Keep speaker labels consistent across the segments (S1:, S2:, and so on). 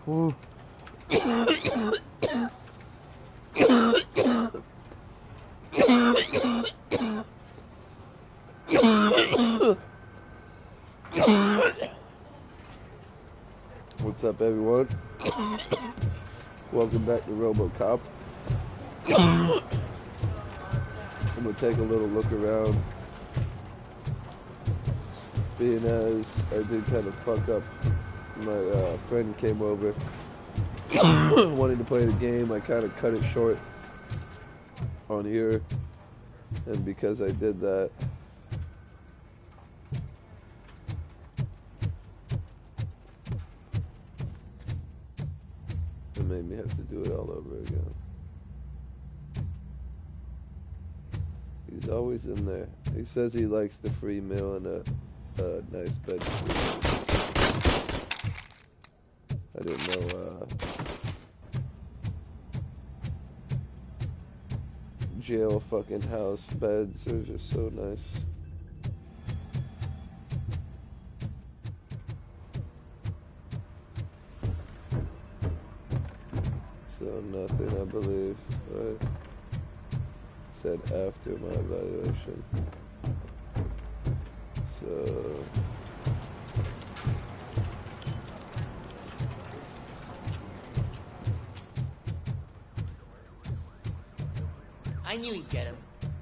S1: Ooh. What's up, everyone? Welcome back to Robocop. I'm gonna take a little look around, being as I did kind of fuck up. My friend came over wanting to play the game. I kind of cut it short on here, and because I did that, it made me have to do it all over again. He's always in there. He says he likes the free meal and a nice bed. I didn't know jail fucking house beds are just so nice. So nothing, I believe, right? Said after my evaluation. So
S2: I knew he'd get him.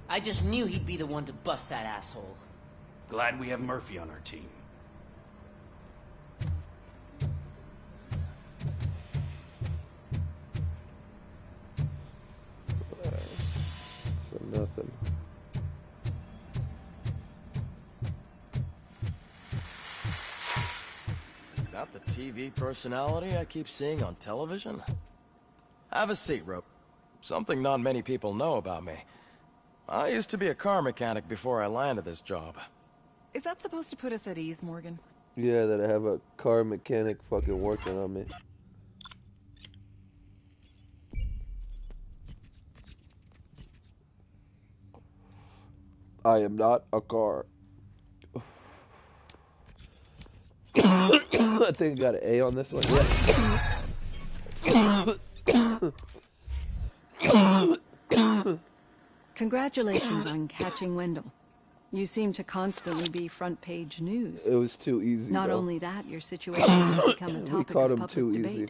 S2: I just knew he'd be the one to bust that asshole.
S3: Glad we have Murphy on our team.
S1: so nothing.
S4: Is that the TV personality I keep seeing on television? Have a seat, Rope. Something not many people know about me. I used to be a car mechanic before I landed this job.
S5: Is that supposed to put us at ease, Morgan?
S1: Yeah, that I have a car mechanic fucking working on me. I am not a car. I think I got an A on this one. Yeah.
S5: Congratulations on catching Wendell. You seem to constantly be front-page news.
S1: It was too easy.
S5: Not
S1: though.
S5: only that, your situation has become a topic of public debate.
S1: Easy.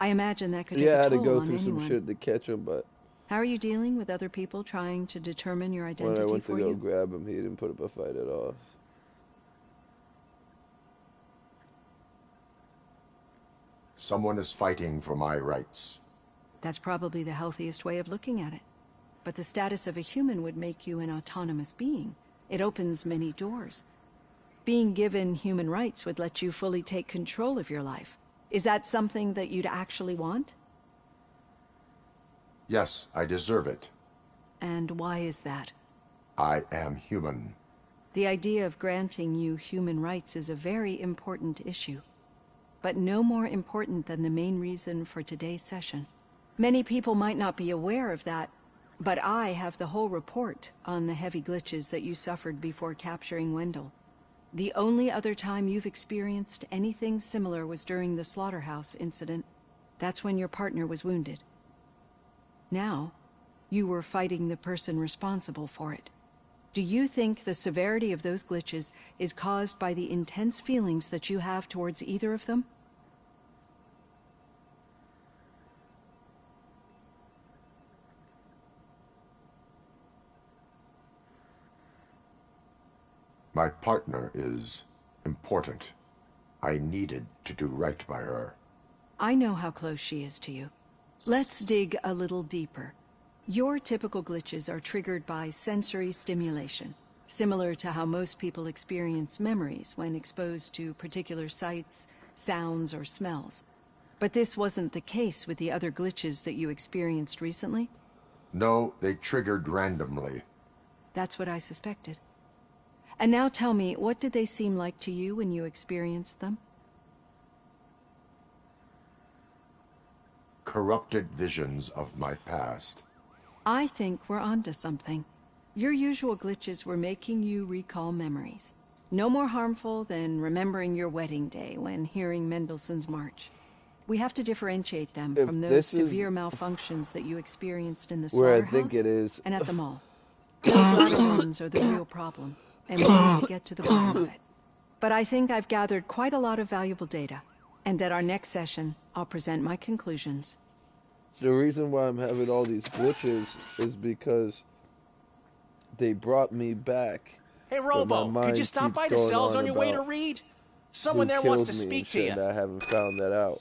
S5: I imagine that could take
S1: Yeah, I
S5: a
S1: had to
S5: toll
S1: go
S5: on
S1: through
S5: anyone.
S1: some shit to catch him, but
S5: How are you dealing with other people trying to determine your
S1: when
S5: identity
S1: I went
S5: for
S1: to go
S5: you?
S1: grab him, he didn't put up a fight at all.
S6: Someone is fighting for my rights.
S5: That's probably the healthiest way of looking at it. But the status of a human would make you an autonomous being. It opens many doors. Being given human rights would let you fully take control of your life. Is that something that you'd actually want?
S6: Yes, I deserve it.
S5: And why is that?
S6: I am human.
S5: The idea of granting you human rights is a very important issue, but no more important than the main reason for today's session. Many people might not be aware of that, but I have the whole report on the heavy glitches that you suffered before capturing Wendell. The only other time you've experienced anything similar was during the slaughterhouse incident. That's when your partner was wounded. Now, you were fighting the person responsible for it. Do you think the severity of those glitches is caused by the intense feelings that you have towards either of them?
S6: My partner is important. I needed to do right by her.
S5: I know how close she is to you. Let's dig a little deeper. Your typical glitches are triggered by sensory stimulation, similar to how most people experience memories when exposed to particular sights, sounds, or smells. But this wasn't the case with the other glitches that you experienced recently?
S6: No, they triggered randomly.
S5: That's what I suspected. And now tell me, what did they seem like to you when you experienced them?
S6: Corrupted visions of my past.
S5: I think we're onto something. Your usual glitches were making you recall memories. No more harmful than remembering your wedding day when hearing Mendelssohn's March. We have to differentiate them
S1: If
S5: from those
S1: this is
S5: severe malfunctions that you experienced in the
S1: where I
S5: slaughterhouse
S1: think it is.
S5: and at the mall. Those latter ones are the real problem, and we need to get to the bottom of it. But I think I've gathered quite a lot of valuable data, and at our next session, I'll present my conclusions.
S1: The reason why I'm having all these glitches is because they brought me back.
S3: Hey,
S1: but my
S3: Robo, could you
S1: mind
S3: stop
S1: keeps
S3: by the
S1: going
S3: cells on your way to
S1: about
S3: read?
S1: who
S3: Someone there wants
S1: killed
S3: to
S1: me
S3: speak
S1: and
S3: to
S1: shit,
S3: you.
S1: and I haven't found that out.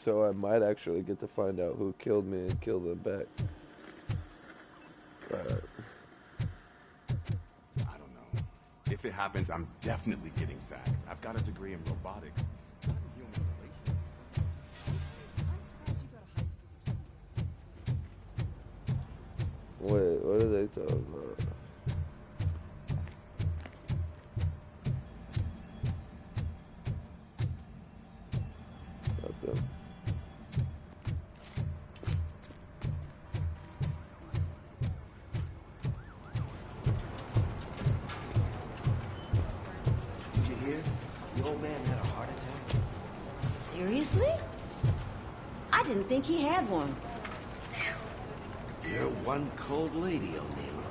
S1: So I might actually get to find out who killed me and kill them back.
S7: I don't know. If it happens, I'm definitely getting sacked. I've got a degree in robotics. Not in human relations.
S1: Wait, what are they talking about? Not them.
S8: Did you hear? The old man had a heart attack.
S9: Seriously? I didn't think he had one.
S8: You're one cold lady, O'Neill.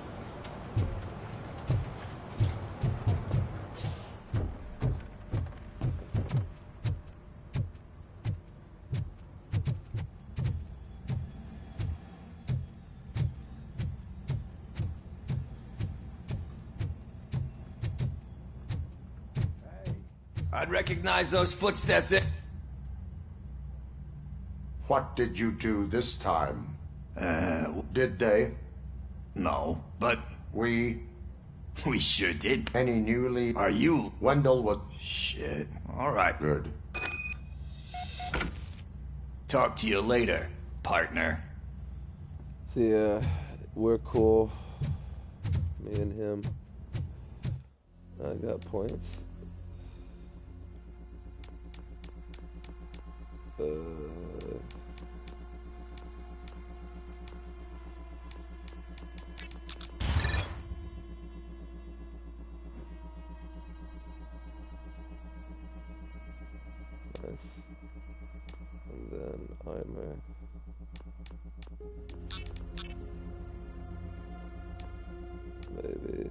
S10: I'd recognize those footsteps in...
S6: What did you do this time? Did they?
S10: No, but
S6: We?
S10: we sure did.
S6: Any new lead?
S10: Are you...
S6: Wendell was
S10: Shit. All right.
S6: good.
S10: Talk to you later, partner.
S1: See, we're cool. Me and him. I got points. Nice. And then armor. Maybe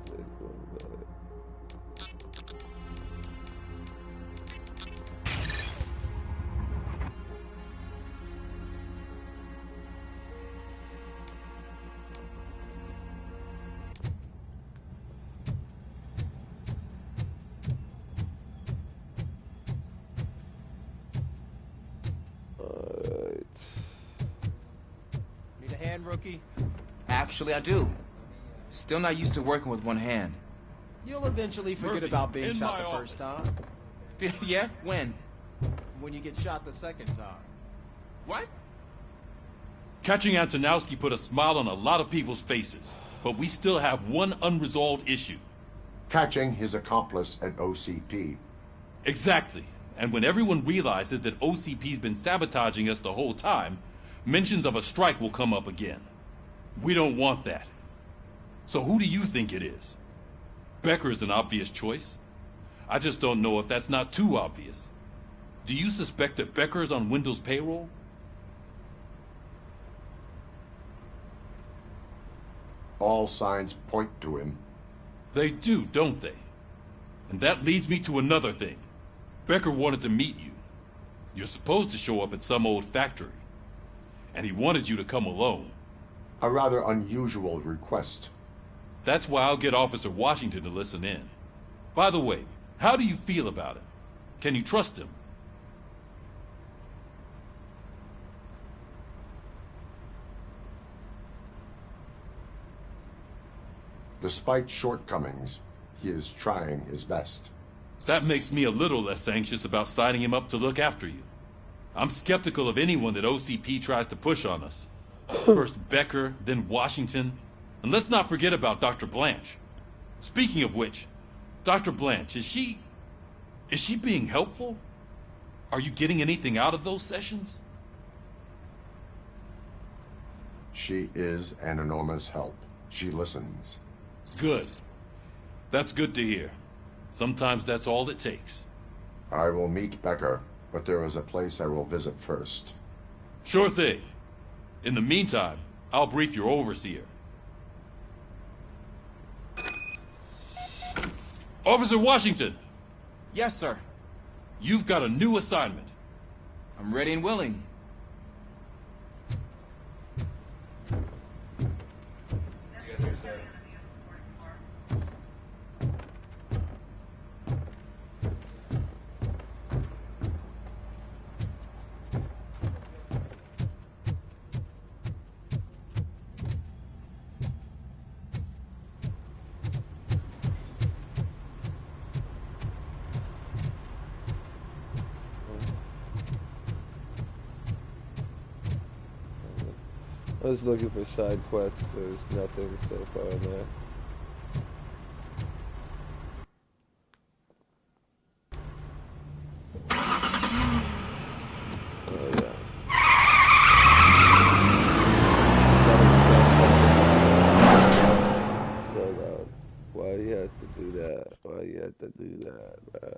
S1: take one back. Alright.
S11: Need a hand, rookie?
S12: Actually, I do. Still not used to working with one hand.
S11: You'll eventually forget
S3: Murphy,
S11: about being
S3: in
S11: shot
S3: my
S11: the first
S3: office.
S11: time.
S12: Yeah? When?
S11: When you get shot the second time.
S3: What? Catching Antonowski put a smile on a lot of people's faces, but we still have one unresolved issue.
S6: Catching his accomplice at OCP.
S3: Exactly. And when everyone realizes that OCP's been sabotaging us the whole time, mentions of a strike will come up again. We don't want that. So who do you think it is? Becker is an obvious choice. I just don't know if that's not too obvious. Do you suspect that Becker is on Wendell's payroll?
S6: All signs point to him.
S3: They do, don't they? And that leads me to another thing. Becker wanted to meet you. You're supposed to show up at some old factory. And he wanted you to come alone.
S6: A rather unusual request.
S3: That's why I'll get Officer Washington to listen in. By the way, how do you feel about him? Can you trust him?
S6: Despite shortcomings, he is trying his best.
S3: That makes me a little less anxious about signing him up to look after you. I'm skeptical of anyone that OCP tries to push on us. First Becker, then Washington. And let's not forget about Dr. Blanche. Speaking of which, Dr. Blanche, is she being helpful? Are you getting anything out of those sessions?
S6: She is an enormous help. She listens.
S3: Good. That's good to hear. Sometimes that's all it takes.
S6: I will meet Becker, but there is a place I will visit first.
S3: Sure thing. In the meantime, I'll brief your overseer. Officer Washington!
S12: Yes, sir.
S3: You've got a new assignment.
S12: I'm ready and willing.
S1: I was looking for side quests. There's nothing so far in there. Oh yeah. So loud. Why you have to do that? Why you have to do that, man?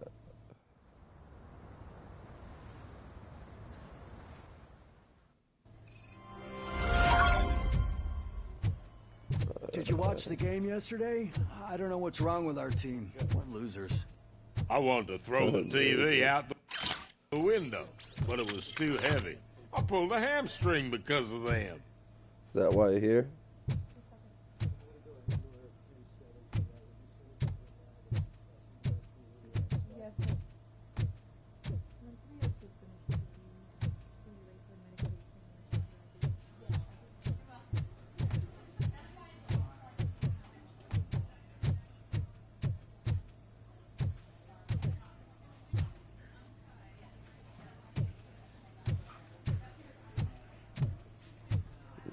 S13: Did you watch the game yesterday? I don't know what's wrong with our team. We're losers.
S14: I wanted to throw the TV out the window, but it was too heavy. I pulled a hamstring because of them.
S1: Is that why you're here?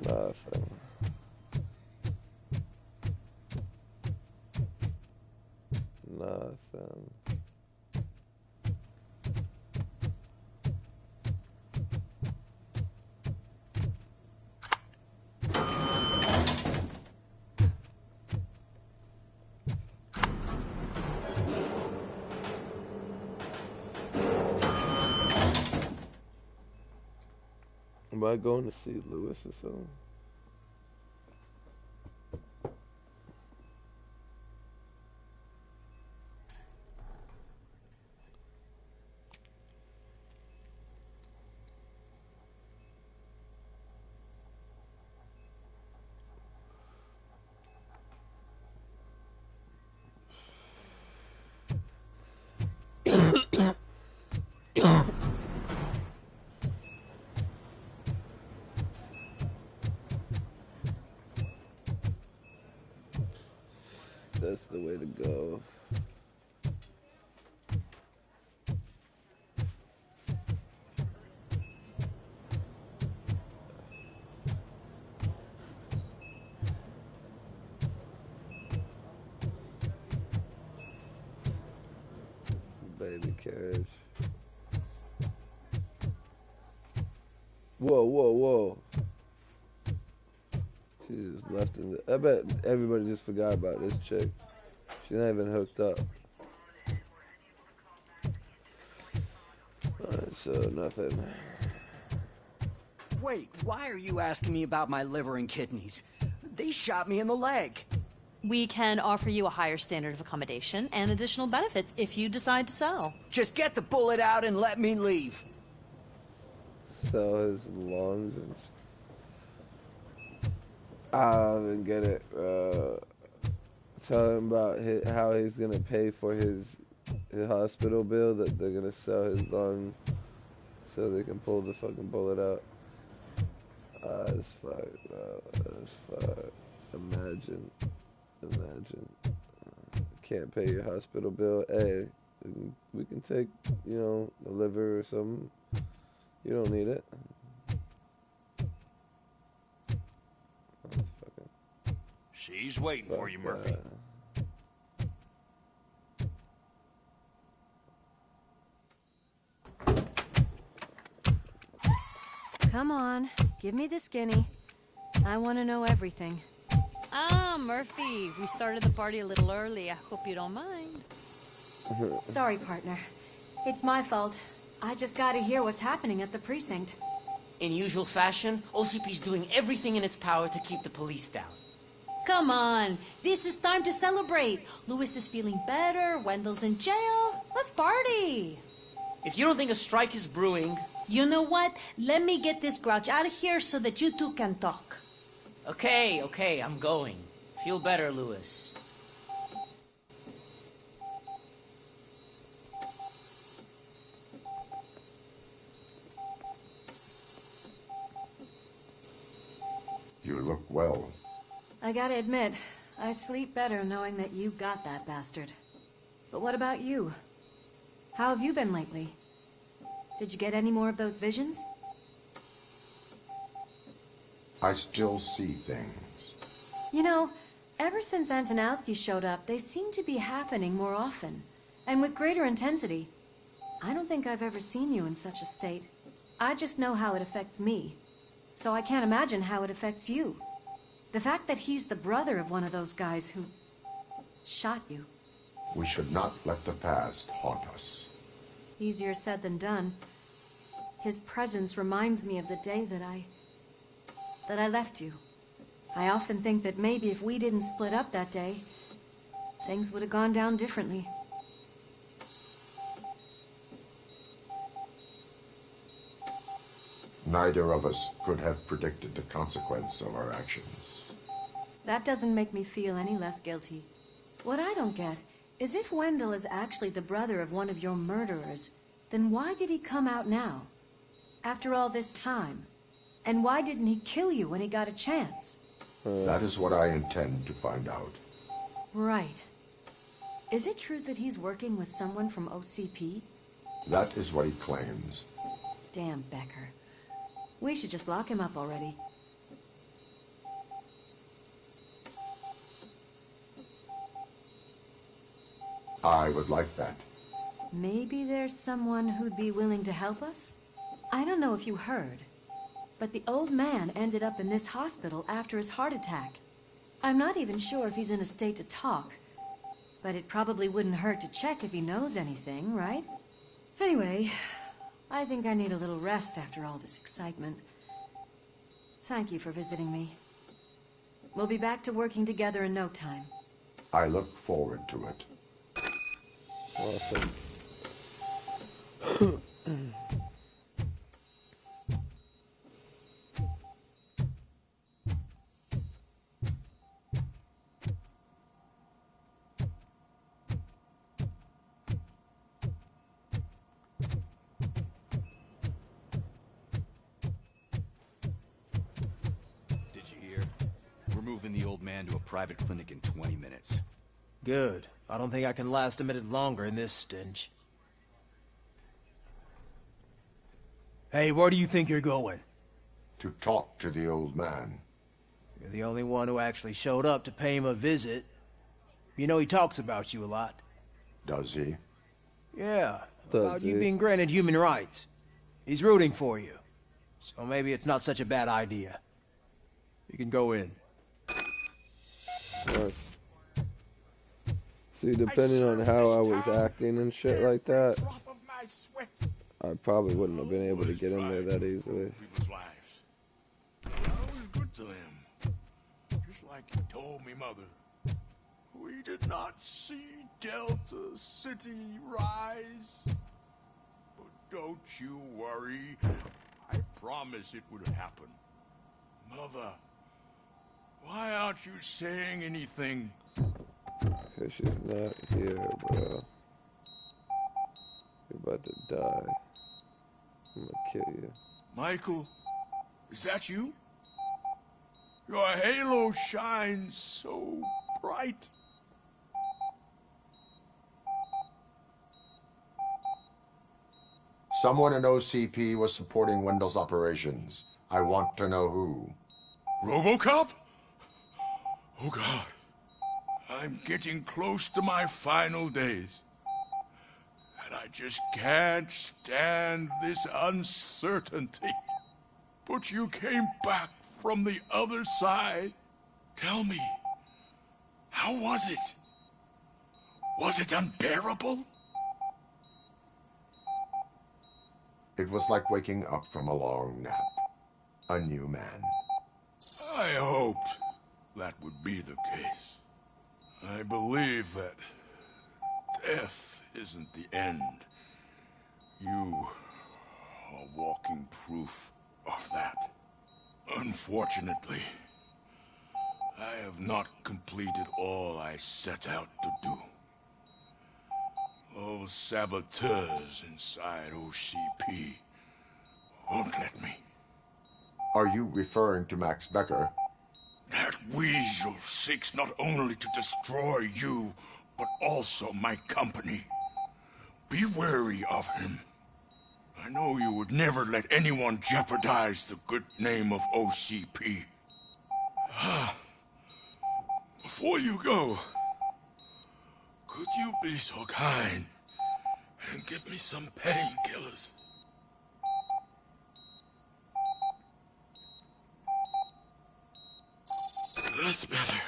S1: Nothing. Nothing. Am I going to see Lewis or something? That's the way to go. Baby carriage. Whoa, whoa, whoa. She just left in the... I bet everybody just forgot about this chick. She's not even hooked up. Alright, so nothing.
S13: Wait, why are you asking me about my liver and kidneys? They shot me in the leg.
S15: We can offer you a higher standard of accommodation and additional benefits if you decide to sell.
S13: Just get the bullet out and let me leave.
S1: Sell his lungs and... I don't even get it. Tell him about how he's gonna pay for his hospital bill, that they're gonna sell his lung so they can pull the fucking bullet out. That's fucked, bro. That's fucked. Imagine. Can't pay your hospital bill. Hey, we can take, you know, the liver or something. You don't need it.
S14: She's waiting for you, Murphy.
S15: Come on, give me the skinny. I want to know everything. Ah, Murphy, we started the party a little early. I hope you don't mind. Sorry, partner. It's my fault. I just gotta hear what's happening at the precinct.
S2: In usual fashion, OCP's doing everything in its power to keep the police down.
S15: Come on, this is time to celebrate. Lewis is feeling better, Wendell's in jail. Let's party.
S2: If you don't think a strike is brewing...
S15: You know what? Let me get this grouch out of here so that you two can talk.
S2: Okay, I'm going. Feel better, Lewis.
S6: You look well.
S15: I gotta admit, I sleep better knowing that you got that bastard. But what about you? How have you been lately? Did you get any more of those visions?
S6: I still see things.
S15: You know, ever since Antonowski showed up, they seem to be happening more often, and with greater intensity. I don't think I've ever seen you in such a state. I just know how it affects me, so I can't imagine how it affects you. The fact that he's the brother of one of those guys who shot you.
S6: We should not let the past haunt us.
S15: Easier said than done. His presence reminds me of the day that I left you. I often think that maybe if we didn't split up that day, things would have gone down differently.
S6: Neither of us could have predicted the consequence of our actions.
S15: That doesn't make me feel any less guilty. What I don't get is if Wendell is actually the brother of one of your murderers, then why did he come out now? After all this time? And why didn't he kill you when he got a chance?
S6: That is what I intend to find out.
S15: Right. Is it true that he's working with someone from OCP?
S6: That is what he claims.
S15: Damn Becker. We should just lock him up already.
S6: I would like that.
S15: Maybe there's someone who'd be willing to help us? I don't know if you heard, but the old man ended up in this hospital after his heart attack. I'm not even sure if he's in a state to talk, but it probably wouldn't hurt to check if he knows anything, right? Anyway, I think I need a little rest after all this excitement. Thank you for visiting me. We'll be back to working together in no time.
S6: I look forward to it.
S1: Awesome.
S8: Did you hear? We're moving the old man to a private clinic in 20 minutes.
S11: Good. I don't think I can last a minute longer in this stench. Hey, where do you think you're going?
S6: To talk to the old man.
S11: You're the only one who actually showed up to pay him a visit. You know he talks about you a lot.
S6: Does he?
S11: Yeah,
S1: Does
S11: about you
S1: he?
S11: being granted human rights. He's rooting for you. So maybe it's not such a bad idea. You can go in.
S1: Nice. See, depending on how I was acting and shit like that, I probably wouldn't have been able to get in there that easily.
S14: People's lives. I was good to them. Just like you told me, Mother. We did not see Delta City rise. But don't you worry. I promise it would happen. Mother, why aren't you saying anything?
S1: Because she's not here, bro. You're about to die. I'm gonna kill you.
S14: Michael, is that you? Your halo shines so bright.
S6: Someone in OCP was supporting Wendell's operations. I want to know who.
S14: Robocop? Oh God. I'm getting close to my final days. And I just can't stand this uncertainty. But you came back from the other side. Tell me, how was it? Was it unbearable?
S6: It was like waking up from a long nap. A new man.
S14: I hoped that would be the case. I believe that death isn't the end. You are walking proof of that. Unfortunately, I have not completed all I set out to do. Those saboteurs inside OCP won't let me.
S6: Are you referring to Max Becker?
S14: That weasel seeks not only to destroy you, but also my company. Be wary of him. I know you would never let anyone jeopardize the good name of OCP. Before you go, could you be so kind and give me some painkillers? That's better.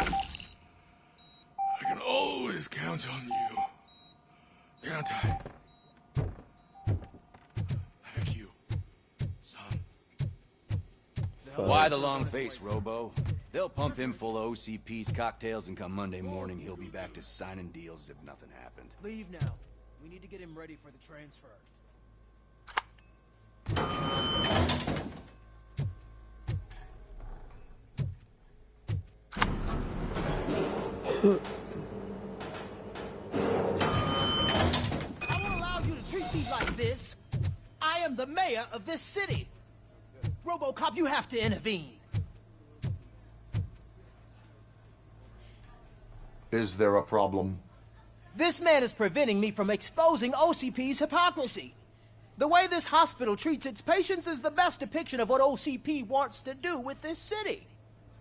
S14: I can always count on you. Can't I? Thank you, son.
S8: Why the long face, Robo? They'll pump him full of OCP's cocktails, and come Monday morning, he'll be back to signing deals as if nothing happened.
S11: Leave now. We need to get him ready for the transfer.
S16: I won't allow you to treat me like this. I am the mayor of this city. Robocop, you have to intervene.
S6: Is there a problem?
S16: This man is preventing me from exposing OCP's hypocrisy. The way this hospital treats its patients is the best depiction of what OCP wants to do with this city.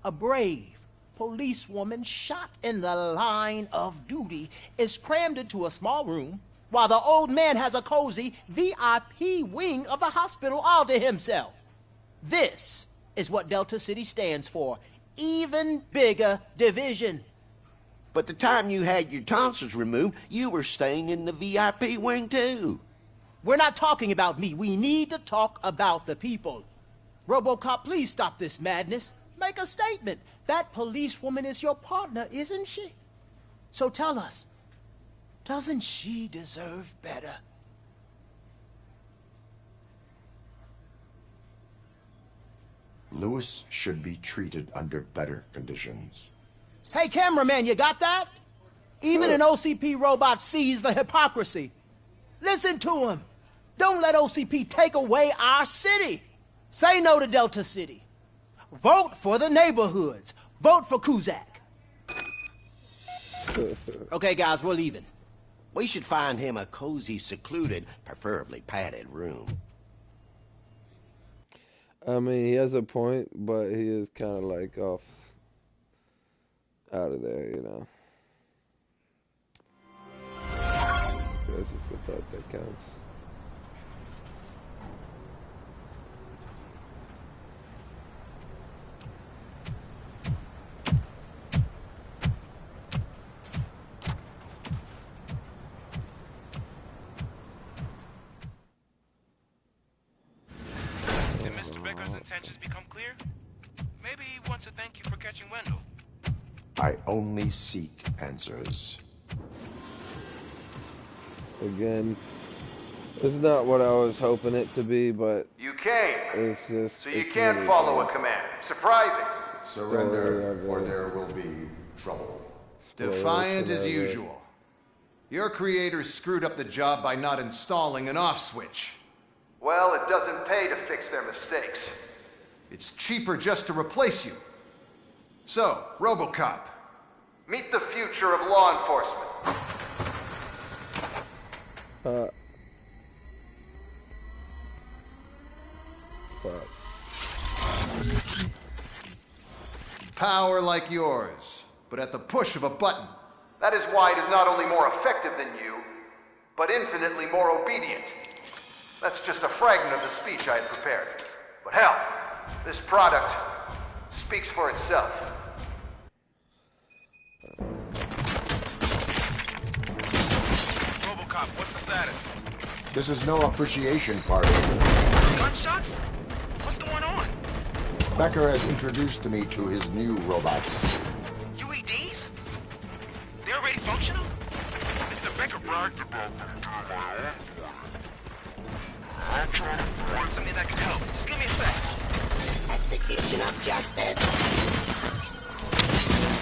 S16: A brave policewoman shot in the line of duty is crammed into a small room, while the old man has a cozy VIP wing of the hospital all to himself. This is what Delta City stands for. Even bigger division.
S17: But the time you had your tonsils removed, you were staying in the VIP wing too.
S16: We're not talking about me. We need to talk about the people. Robocop, please stop this madness. Make a statement. That policewoman is your partner, isn't she? So tell us, doesn't she deserve better?
S6: Lewis should be treated under better conditions.
S16: Hey, cameraman, you got that? Even an OCP robot sees the hypocrisy. Listen to him. Don't let OCP take away our city. Say no to Delta City. Vote for the neighborhoods. Vote for Kuzak. Okay, guys, we're leaving.
S17: We should find him a cozy, secluded, preferably padded room.
S1: I mean, he has a point, but he is kind of like off, out of there, you know. That's just the thought that counts.
S12: Did Mr. Becker's intentions become clear? Maybe he wants to thank you for catching Wendell.
S6: I only seek answers.
S1: Again, it's not what I was hoping it to be, but
S18: you came,
S1: it's just
S18: so you
S1: it's
S18: can't
S1: really
S18: follow
S1: bad.
S18: a command. Surprising.
S6: Surrender, or there will be trouble.
S18: Defiant as usual. Your creators screwed up the job by not installing an off switch. Well, it doesn't pay to fix their mistakes. It's cheaper just to replace you. So, Robocop, meet the future of law enforcement.
S1: Fuck.
S18: Power like yours, but at the push of a button. That is why it is not only more effective than you, but infinitely more obedient. That's just a fragment of the speech I had prepared. But hell, this product speaks for itself.
S12: Robocop, what's the status?
S6: This is no appreciation party.
S12: Gunshots? What's going on?
S6: Becker has introduced me to his new robots.
S12: UEDs? They're already functional? Mr. Becker bragged about them to my own. I'm trying to find something that can help. Just give me a sec.
S19: Execution of justice.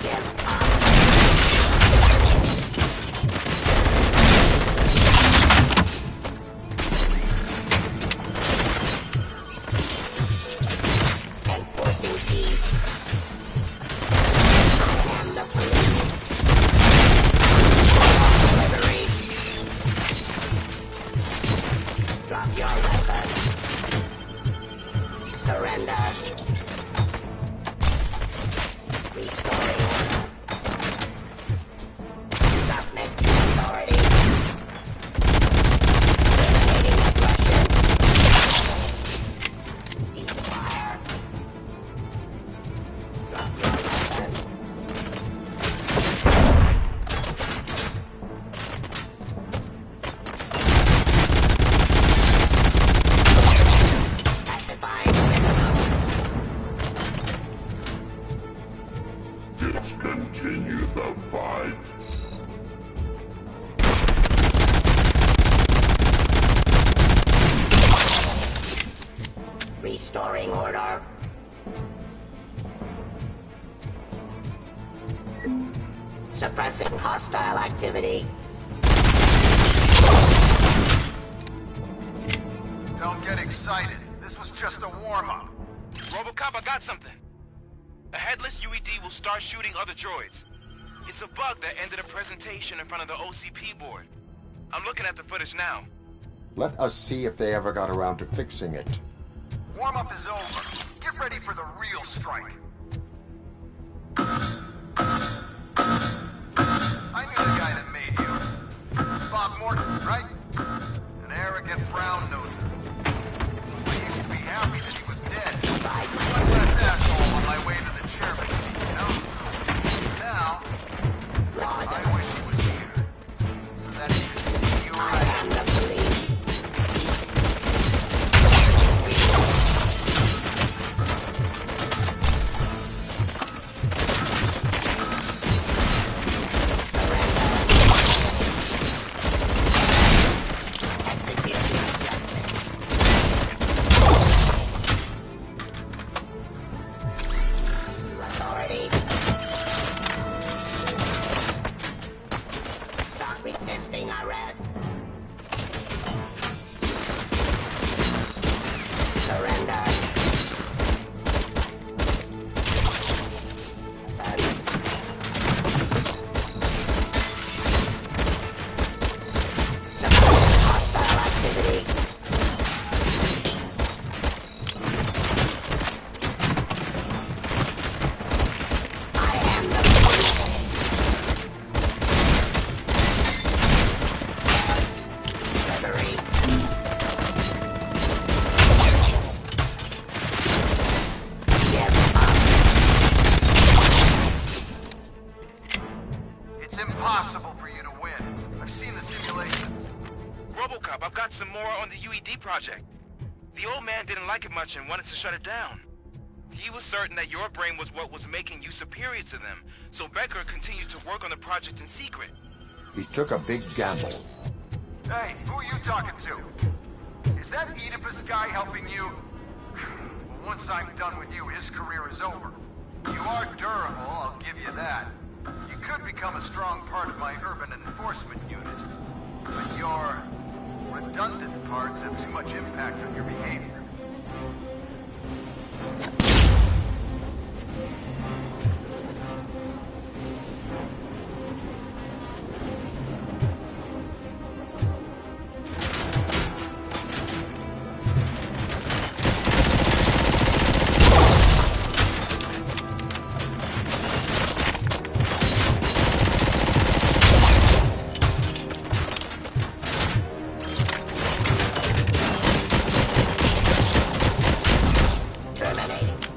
S19: Give up. Enforcing peace. I am the police. Delivery. Drop your weapon. Surrender. Restoring order. Submit to authority. Eliminating aggression. Ceasefire. Drop your weapon. Pacifying minimum.
S20: Discontinue the fight.
S19: Restoring order. Suppressing hostile activity.
S18: Don't get excited. This was just a warm-up.
S12: Robocop, I got something. A headless UED will start shooting other droids. It's a bug that ended a presentation in front of the OCP board. I'm looking at the footage now.
S6: Let us see if they ever got around to fixing it.
S18: Warm-up is over. Get ready for the real strike. I knew the guy that made you. Bob Morton, right? An arrogant brown-noser. I used to be happy that he was dead. One less asshole on my way to the chairman's seat, you know? Now, I wish he was here. So that he could see you right.
S19: I am the police. Authority. Stop resisting arrest. Surrender. Hostile activity. I am the police. Delivery. Give up.
S18: It's impossible for you to win. I've seen the simulations.
S12: Robocop, I've got some more on the UED project. The old man didn't like it much and wanted to shut it down. He was certain that your brain was what was making you superior to them, so Becker continued to work on the project in secret.
S6: He took a big gamble.
S18: Hey, who are you talking to? Is that Oedipus guy helping you? Well, once I'm done with you, his career is over. You are durable, I'll give you that. You could become a strong part of my urban enforcement unit. But your redundant parts have too much impact on your behavior.
S19: Terminating.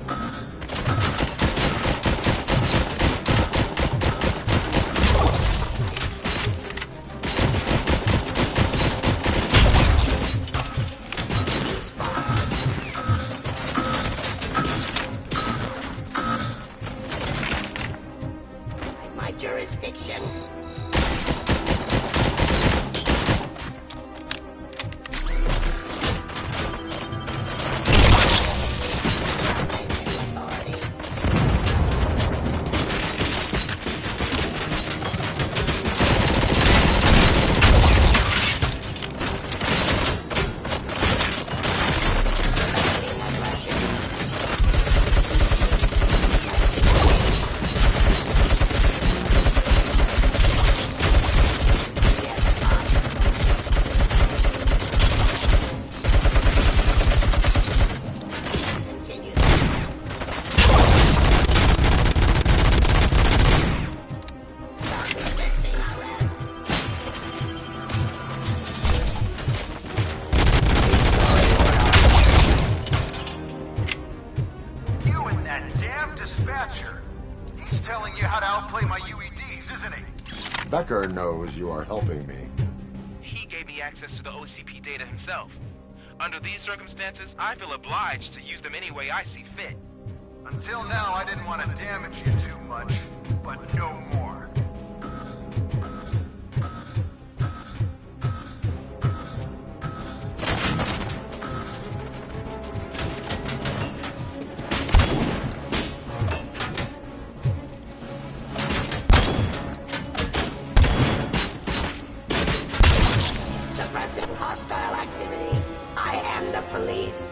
S19: jurisdiction.
S6: Becker knows you are helping me.
S12: He gave me access to the OCP data himself. Under these circumstances, I feel obliged to use them any way I see fit.
S18: Until now, I didn't want to damage you too much, but no more.
S19: Suppressing hostile activity. I am the police.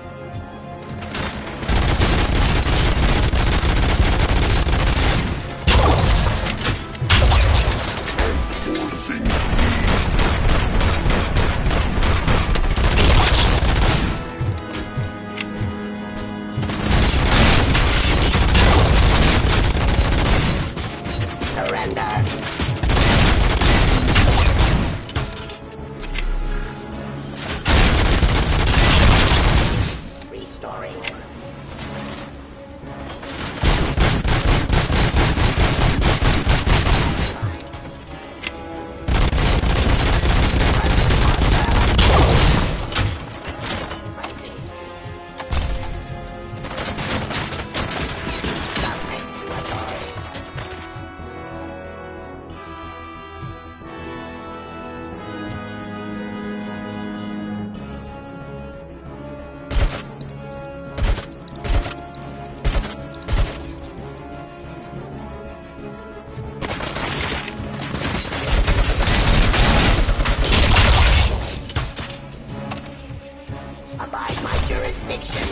S19: Abide my jurisdiction.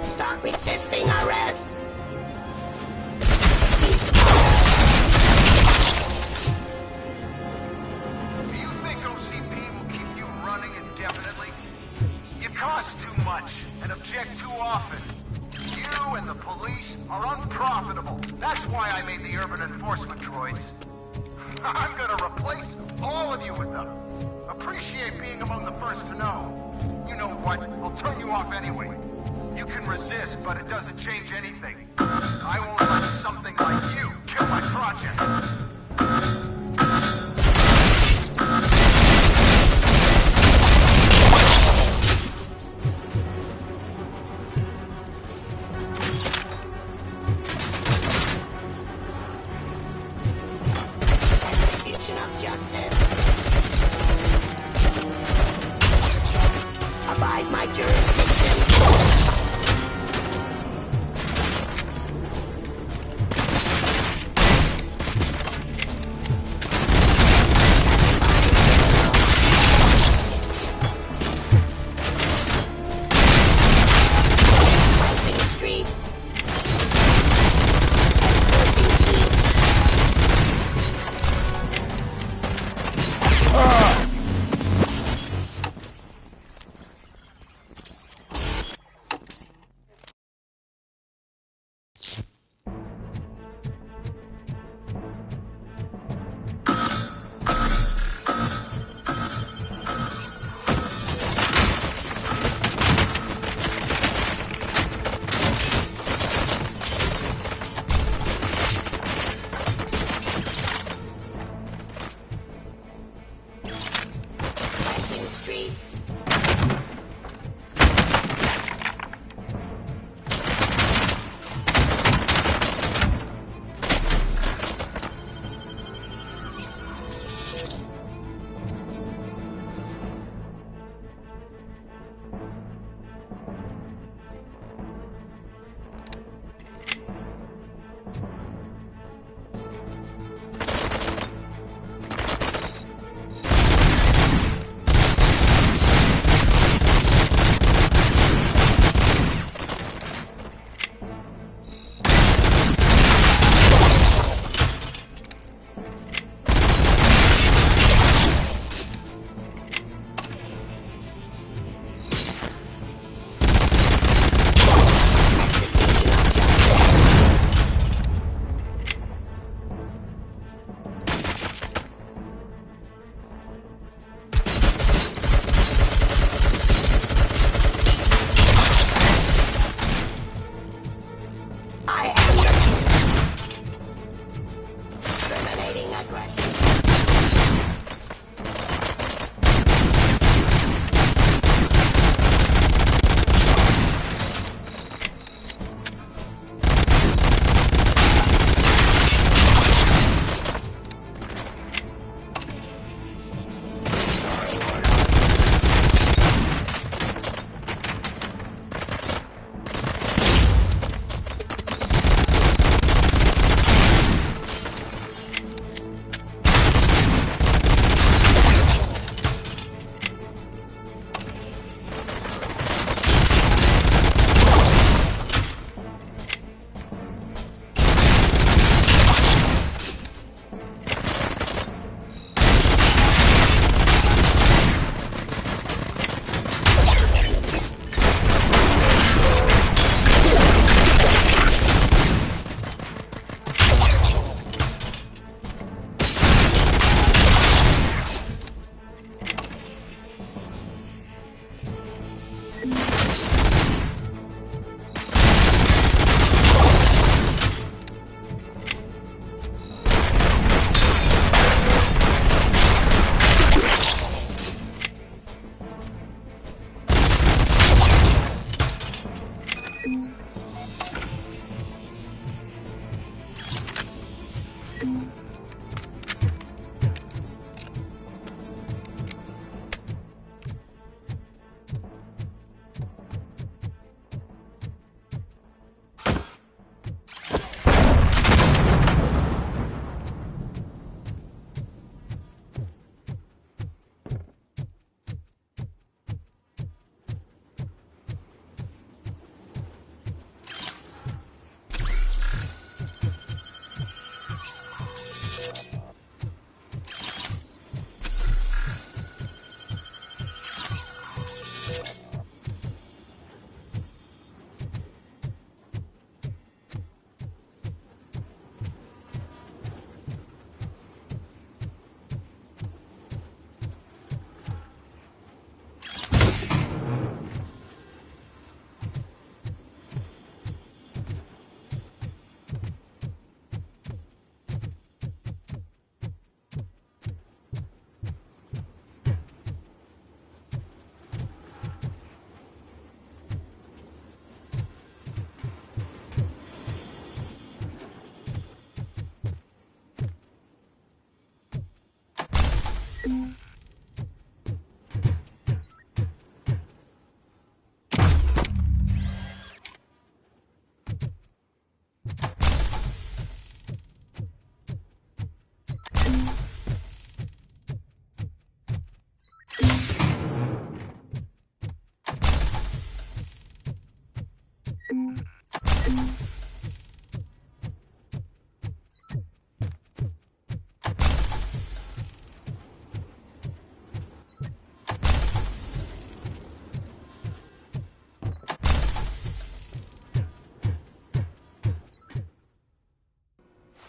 S19: Stop resisting arrest.
S18: Do you think OCP will keep you running indefinitely? You cost too much and object too often. You and the police are unprofitable. That's why I made the urban enforcement droids. I'm gonna replace all of you with them. Appreciate being among the first to know. You know what? I'll turn you off anyway. You can resist, but it doesn't change anything. I won't let something like you kill my project.
S19: Execution of justice. Abide my jurisdiction.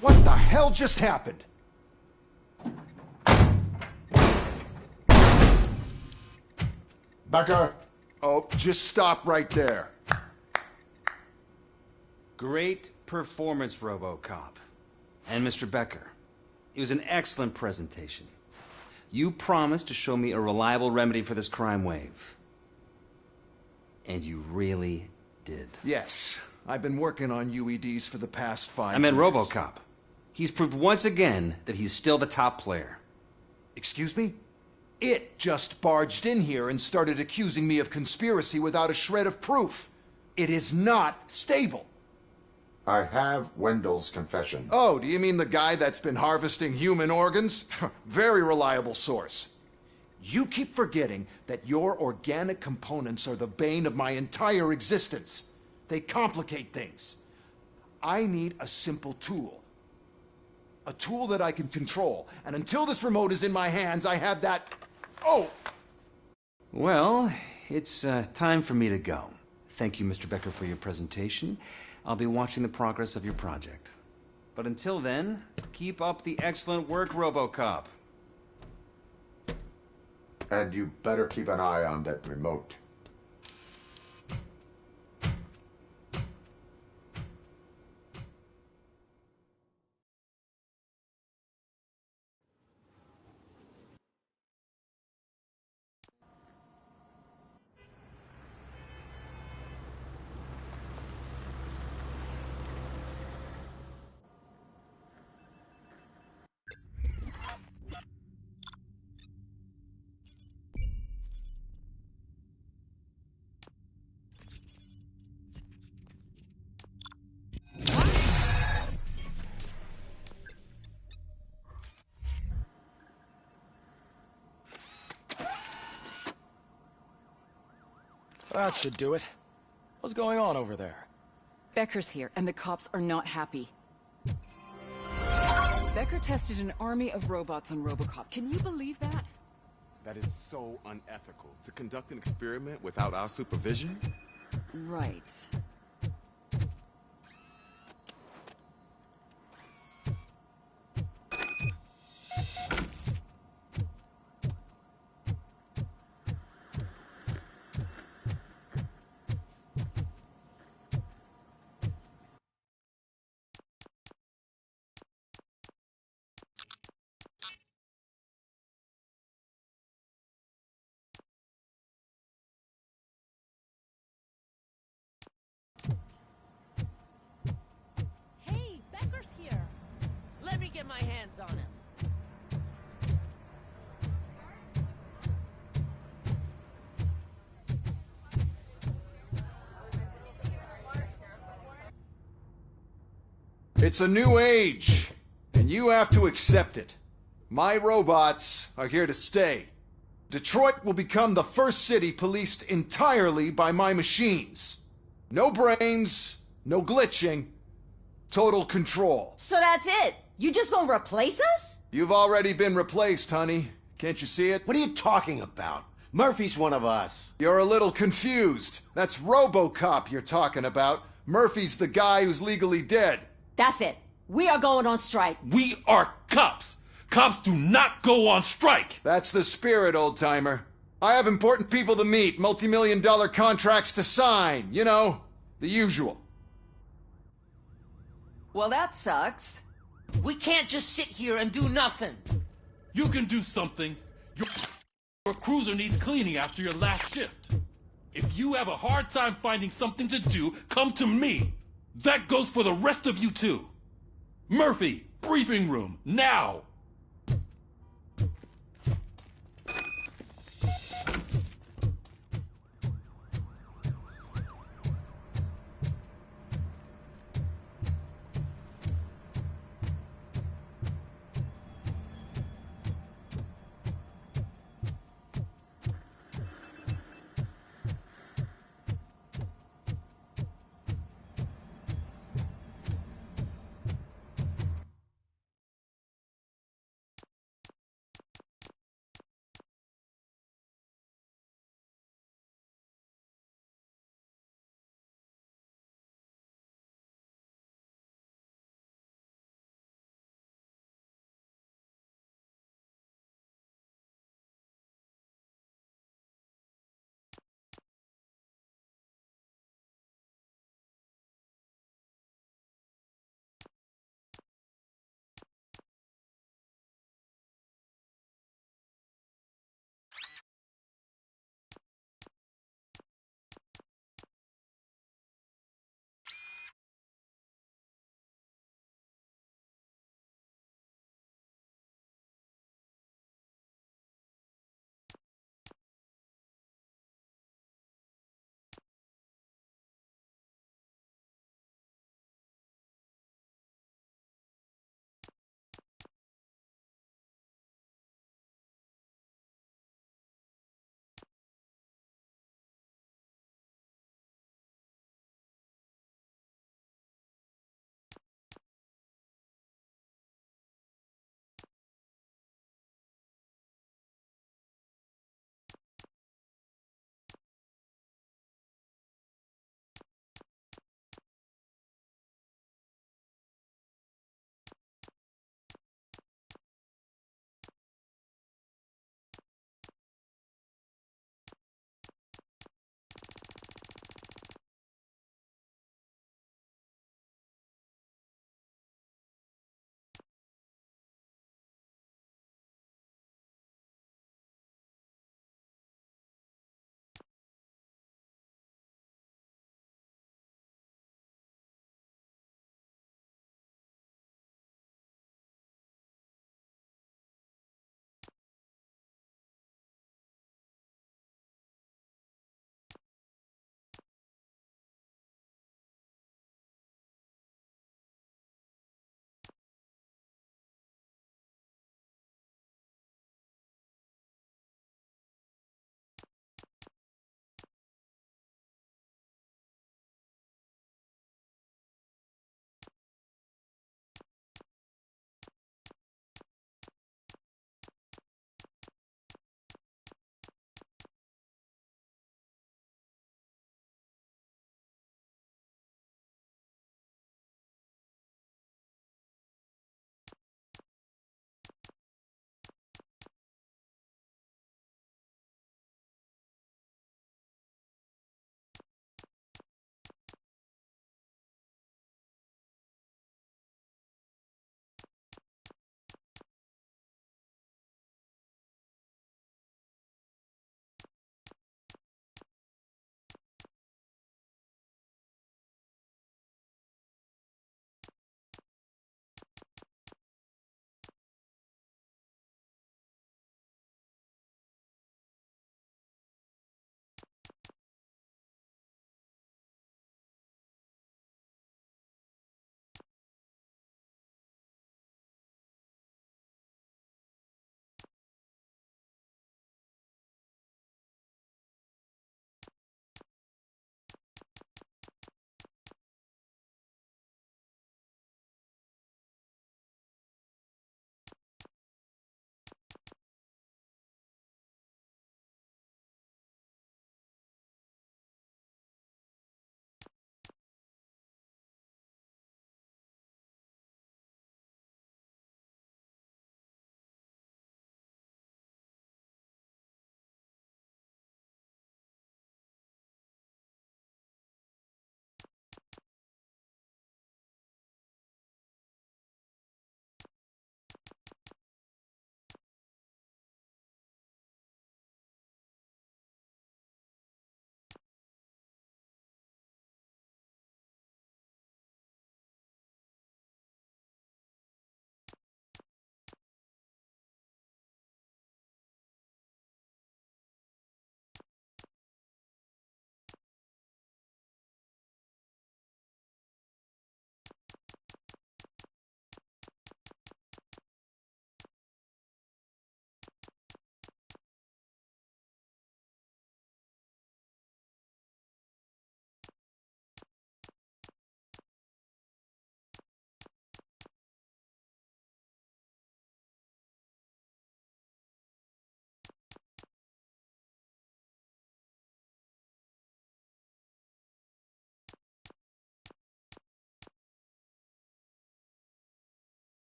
S18: What the hell just happened?
S6: Becker!
S18: Oh, just stop right there.
S8: Great performance, Robocop. And Mr. Becker, it was an excellent presentation. You promised to show me a reliable remedy for this crime wave. And you really did.
S18: Yes, I've been working on UEDs for the past 5 years.
S8: I meant Robocop. He's proved once again that he's still the top player.
S18: Excuse me? It just barged in here and started accusing me of conspiracy without a shred of proof. It is not stable.
S6: I have Wendell's confession.
S18: Oh, do you mean the guy that's been harvesting human organs? Very reliable source. You keep forgetting that your organic components are the bane of my entire existence. They complicate things. I need a simple tool. A tool that I can control. And until this remote is in my hands, I have that... Oh!
S8: Well, it's time for me to go. Thank you, Mr. Becker, for your presentation. I'll be watching the progress of your project. But until then, keep up the excellent work, Robocop.
S6: And you better keep an eye on that remote.
S4: That should do it. What's going on over there?
S21: Becker's here, and the cops are not happy. Becker tested an army of robots on Robocop. Can you believe that?
S7: That is so unethical. To conduct an experiment without our supervision?
S21: Right.
S2: Hey, Becker's here. Let me get my hands on him.
S18: It's a new age, and you have to accept it. My robots are here to stay. Detroit will become the first city policed entirely by my machines. No brains, no glitching, total control.
S9: So that's it? You just gonna replace us?
S18: You've already been replaced, honey. Can't you see it?
S17: What are you talking about? Murphy's one of us.
S18: You're a little confused. That's Robocop you're talking about. Murphy's the guy who's legally dead.
S9: That's it. We are going on strike.
S3: We are cops. Cops do not go on strike.
S18: That's the spirit, old-timer. I have important people to meet, multi-million-dollar contracts to sign. You know, the usual.
S2: Well, that sucks. We can't just sit here and do nothing.
S3: You can do something. Your cruiser needs cleaning after your last shift. If you have a hard time finding something to do, come to me. That goes for the rest of you too. Murphy, briefing room, now!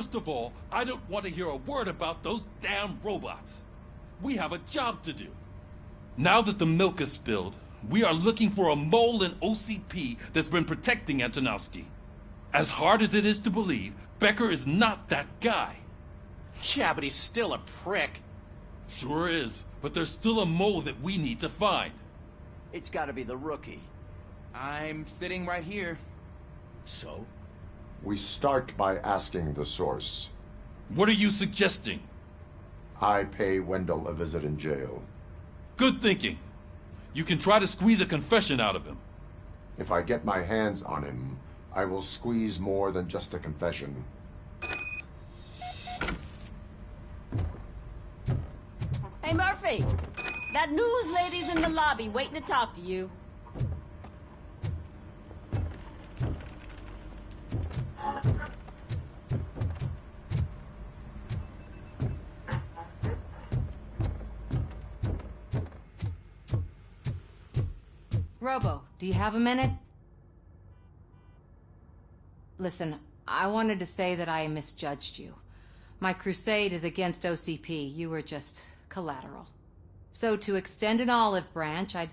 S3: First of all, I don't want to hear a word about those damn robots. We have a job to do. Now that the milk is spilled, we are looking for a mole in OCP that's been protecting Antonowski. As hard as it is to believe, Becker is not that guy.
S5: Yeah, but he's still a prick.
S3: Sure is, but there's still a mole that we need to find.
S5: It's gotta be the rookie.
S12: I'm sitting right here.
S5: So?
S6: We start by asking the source.
S3: What are you suggesting?
S6: I pay Wendell a visit in jail.
S3: Good thinking. You can try to squeeze a confession out of him.
S6: If I get my hands on him, I will squeeze more than just a confession.
S9: Hey, Murphy! That news lady's in the lobby waiting to talk to you.
S15: Robo, do you have a minute? Listen, I wanted to say that I misjudged you. My crusade is against OCP. You were just collateral. So to extend an olive branch, I'd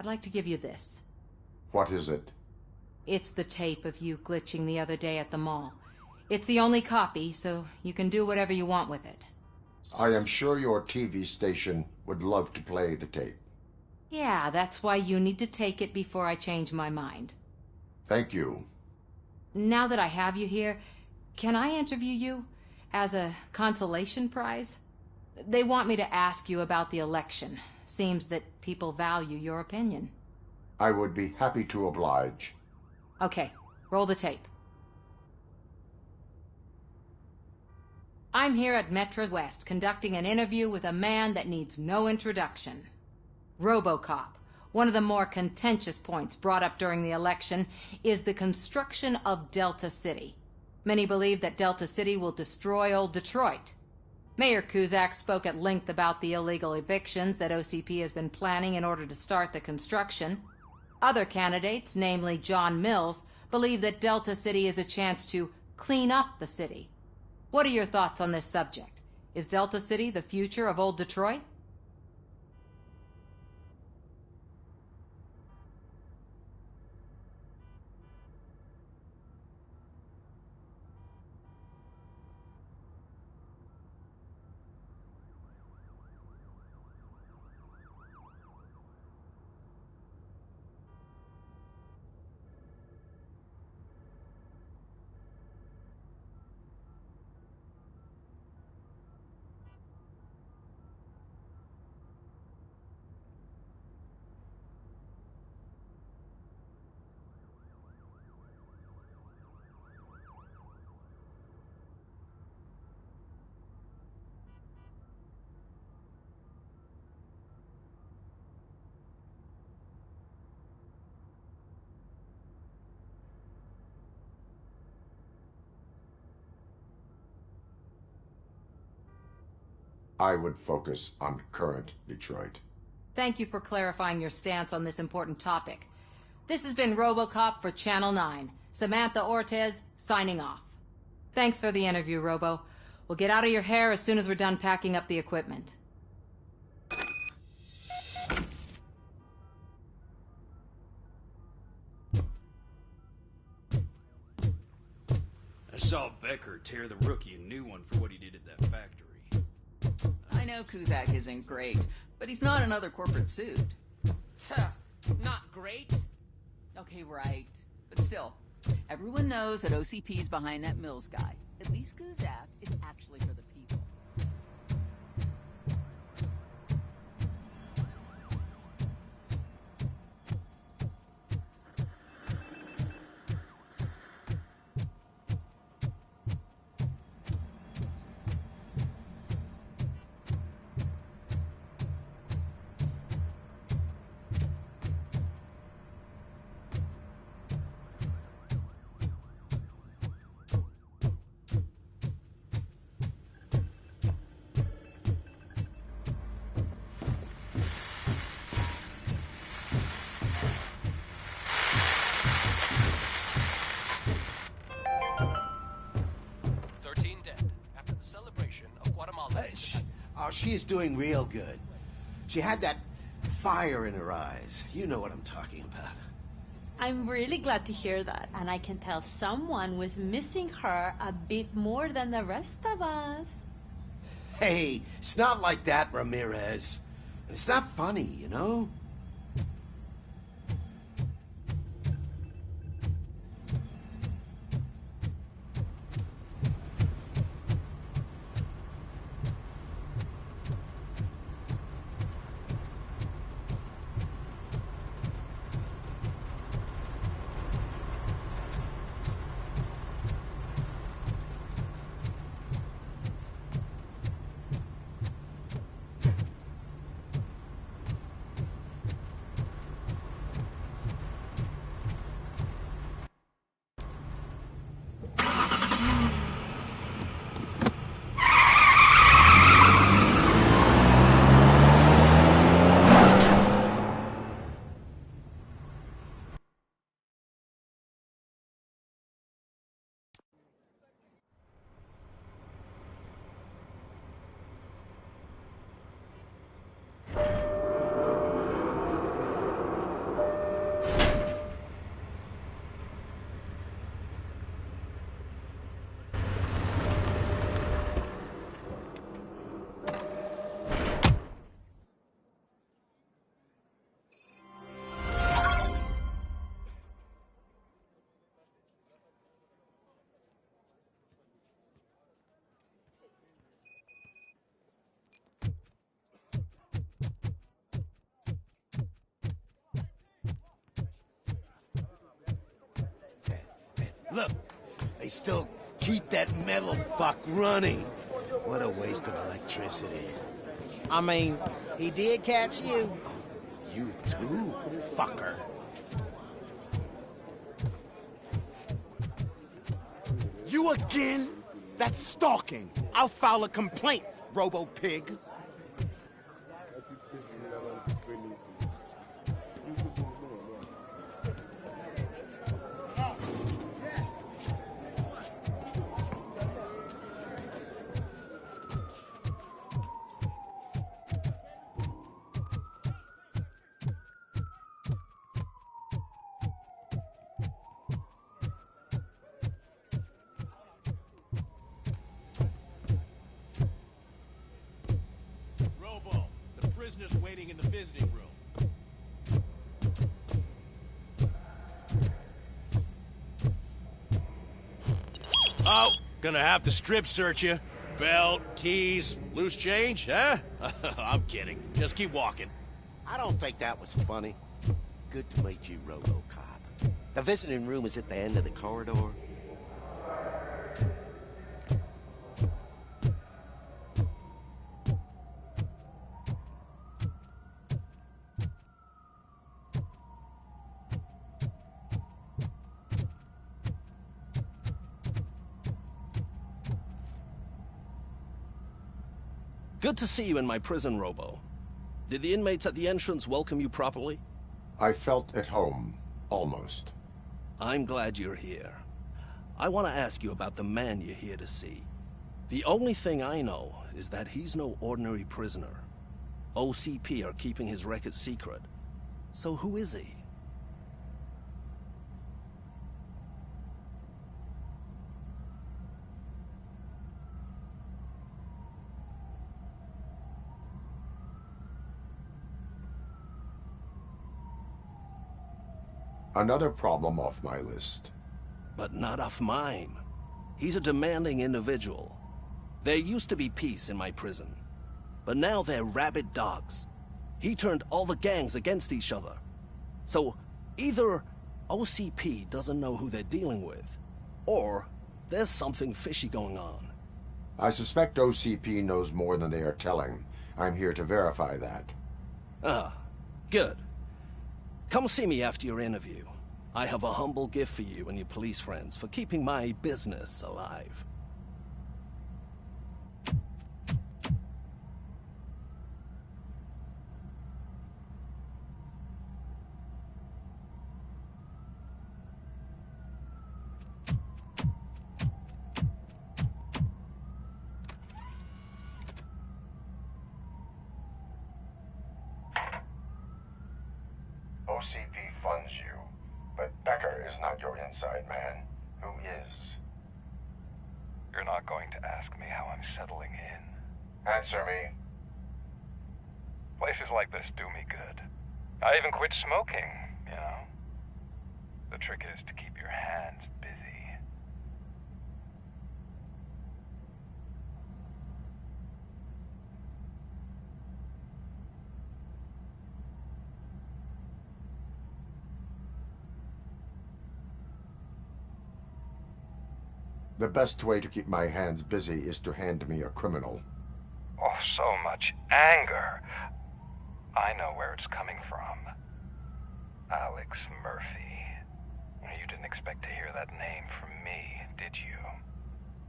S15: like to give you this.
S6: What is it?
S15: It's the tape of you glitching the other day at the mall. It's the only copy, so you can do whatever you want with it.
S6: I am sure your TV station would love to play the tape.
S15: Yeah, that's why you need to take it before I change my mind.
S6: Thank you.
S15: Now that I have you here, can I interview you as a consolation prize? They want me to ask you about the election. Seems that people value your opinion.
S6: I would be happy to oblige.
S15: Okay, roll the tape. I'm here at Metro West conducting an interview with a man that needs no introduction. Robocop. One of the more contentious points brought up during the election is the construction of Delta City. Many believe that Delta City will destroy old Detroit. Mayor Cusack spoke at length about the illegal evictions that OCP has been planning in order to start the construction. Other candidates, namely John Mills, believe that Delta City is a chance to clean up the city. What are your thoughts on this subject? Is Delta City the future of old Detroit?
S6: I would focus on current Detroit.
S15: Thank you for clarifying your stance on this important topic. This has been Robocop for Channel 9. Samantha Ortez, signing off. Thanks for the interview, Robo. We'll get out of your hair as soon as we're done packing up the equipment.
S22: I saw Becker tear the rookie a new one for what he did at that factory.
S23: I know Cusack isn't great, but he's not another corporate suit.
S2: Not great?
S23: Okay, right. But still, everyone knows that OCP's behind that Mills guy. At least Cusack is actually for the people.
S17: Oh, she is doing real good. She had that fire in her eyes. You know what I'm talking about.
S15: I'm really glad to hear that, and I can tell someone was missing her a bit more than the rest of us.
S17: Hey, it's not like that, Ramirez. It's not funny, you know? Look, they still keep that metal fuck running. What a waste of electricity.
S16: I mean, he did catch you.
S17: You too, fucker.
S7: You again? That's stalking. I'll file a complaint, Robo-Pig.
S22: Robo, the prisoner's waiting in the visiting room. Oh, gonna have to strip search you. Belt, keys, loose change, huh? I'm kidding. Just keep walking.
S17: I don't think that was funny. Good to meet you, Robocop. The visiting room is at the end of the corridor.
S10: Good to see you in my prison, Robo. Did the inmates at the entrance welcome you properly?
S6: I felt at home, almost.
S10: I'm glad you're here. I want to ask you about the man you're here to see. The only thing I know is that he's no ordinary prisoner. OCP are keeping his record secret. So who is he?
S6: Another problem off my list.
S10: But not off mine. He's a demanding individual. There used to be peace in my prison, but now they're rabid dogs. He turned all the gangs against each other. So either OCP doesn't know who they're dealing with, or there's something fishy going on.
S6: I suspect OCP knows more than they are telling. I'm here to verify that.
S10: Ah, good. Come see me after your interview. I have a humble gift for you and your police friends for keeping my business alive.
S6: your inside man. Who is?
S11: You're not going to ask me how I'm settling in.
S6: Answer me.
S11: Places like this do me good. I even quit smoking, you know. The trick is to keep your hands busy.
S6: The best way to keep my hands busy is to hand me a criminal.
S11: Oh, so much anger. I know where it's coming from. Alex Murphy. You didn't expect to hear that name from me, did you?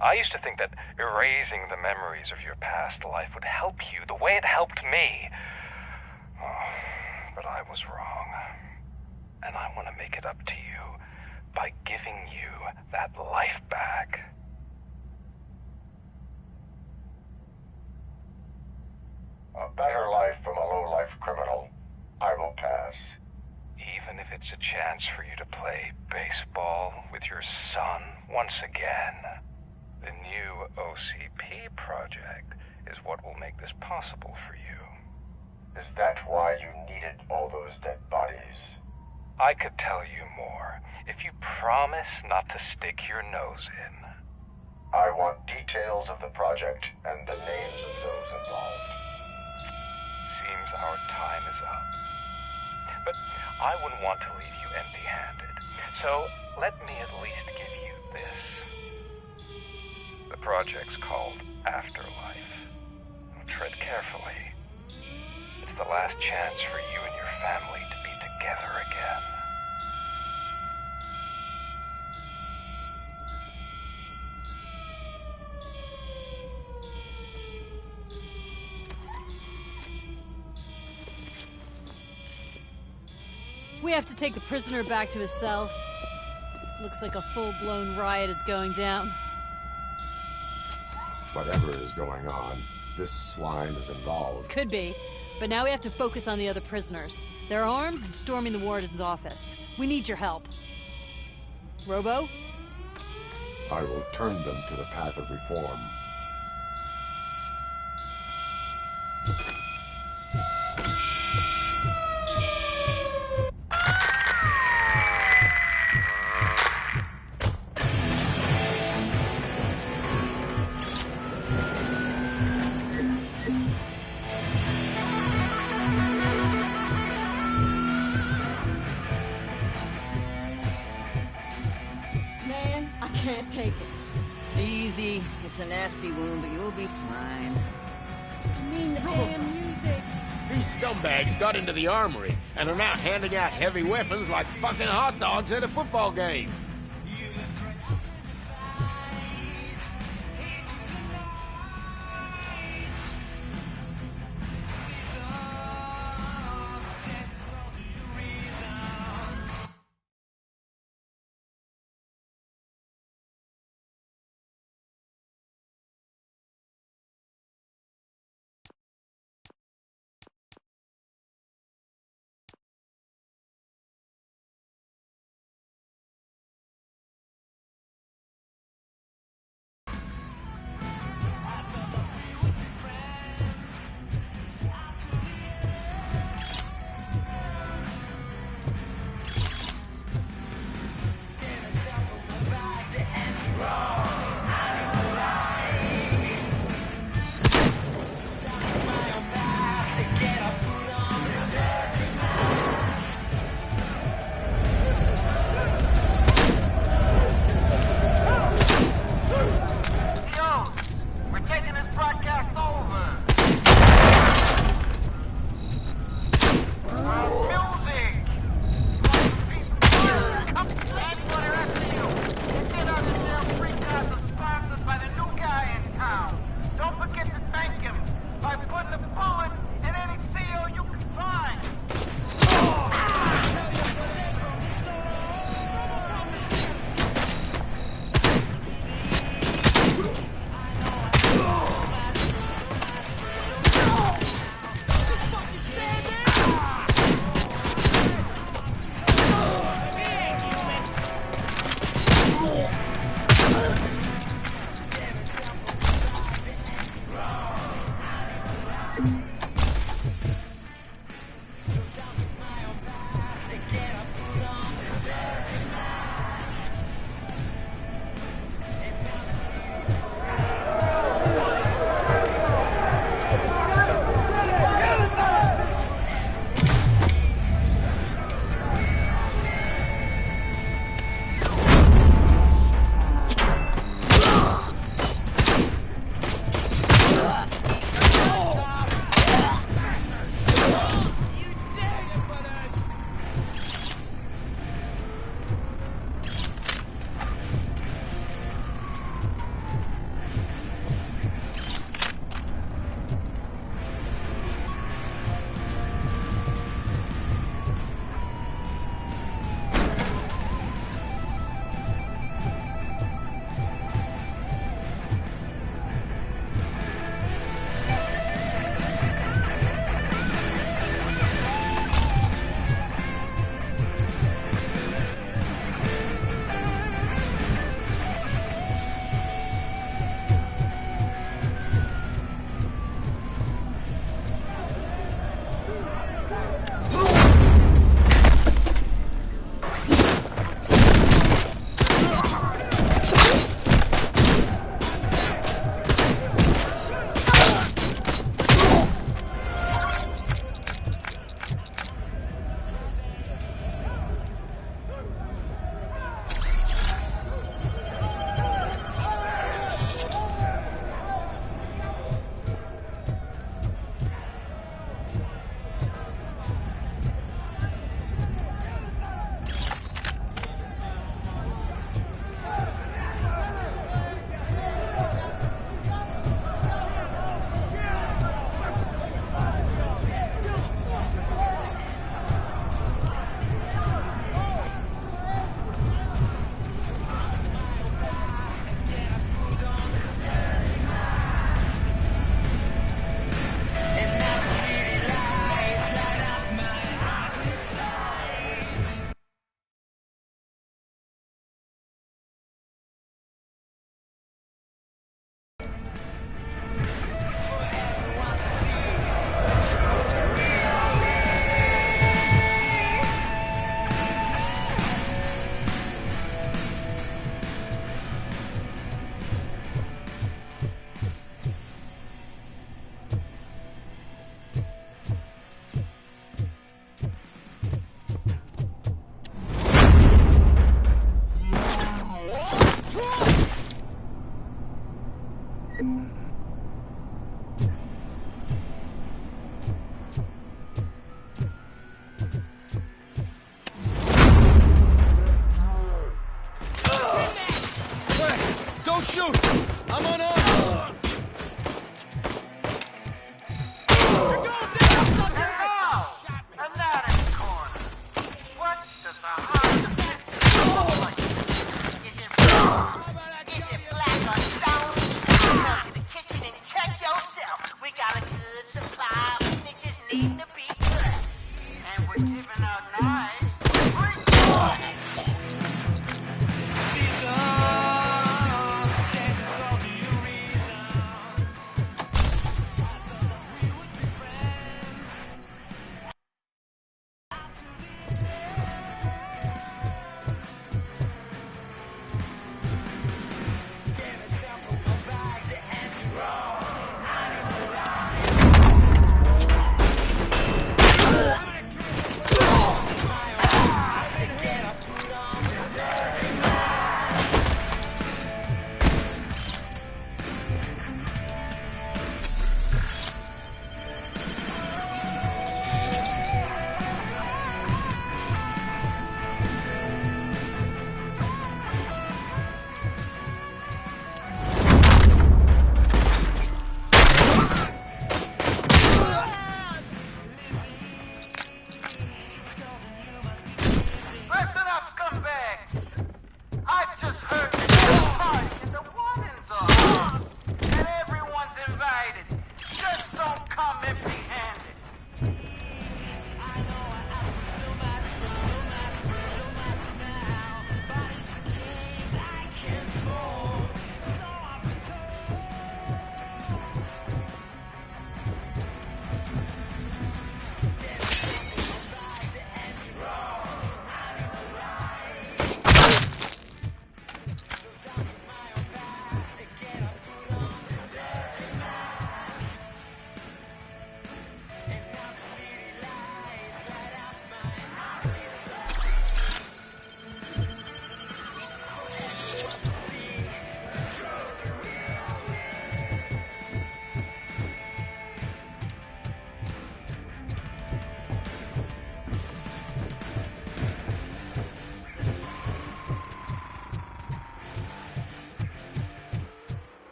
S11: I used to think that erasing the memories of your past life would help you the way it helped me. Oh, but I was wrong. And I want to make it up to you by giving you that life back.
S6: A better life from a low-life criminal. I will pass.
S11: Even if it's a chance for you to play baseball with your son once again. The new OCP project is what will make this possible for you.
S6: Is that why you needed all those dead bodies?
S11: I could tell you more if you promise not to stick your nose in.
S6: I want details of the project and the names of those involved.
S11: Seems our time is up. But I wouldn't want to leave you empty-handed, so let me at least give you this. The project's called Afterlife. Tread carefully. It's the last chance for you and your family to be together again.
S13: We have to take the prisoner back to his cell. Looks like a full-blown riot is going down.
S6: Whatever is going on, this slime is involved.
S13: Could be, but now we have to focus on the other prisoners. They're armed and storming the warden's office. We need your help. Robo?
S6: I will turn them to the path of reform.
S9: Man, I can't take it.
S23: Easy. It's a nasty wound, but you'll be fine.
S9: I mean the damn music.
S22: These scumbags got into the armory and are now handing out heavy weapons like fucking hot dogs at a football game.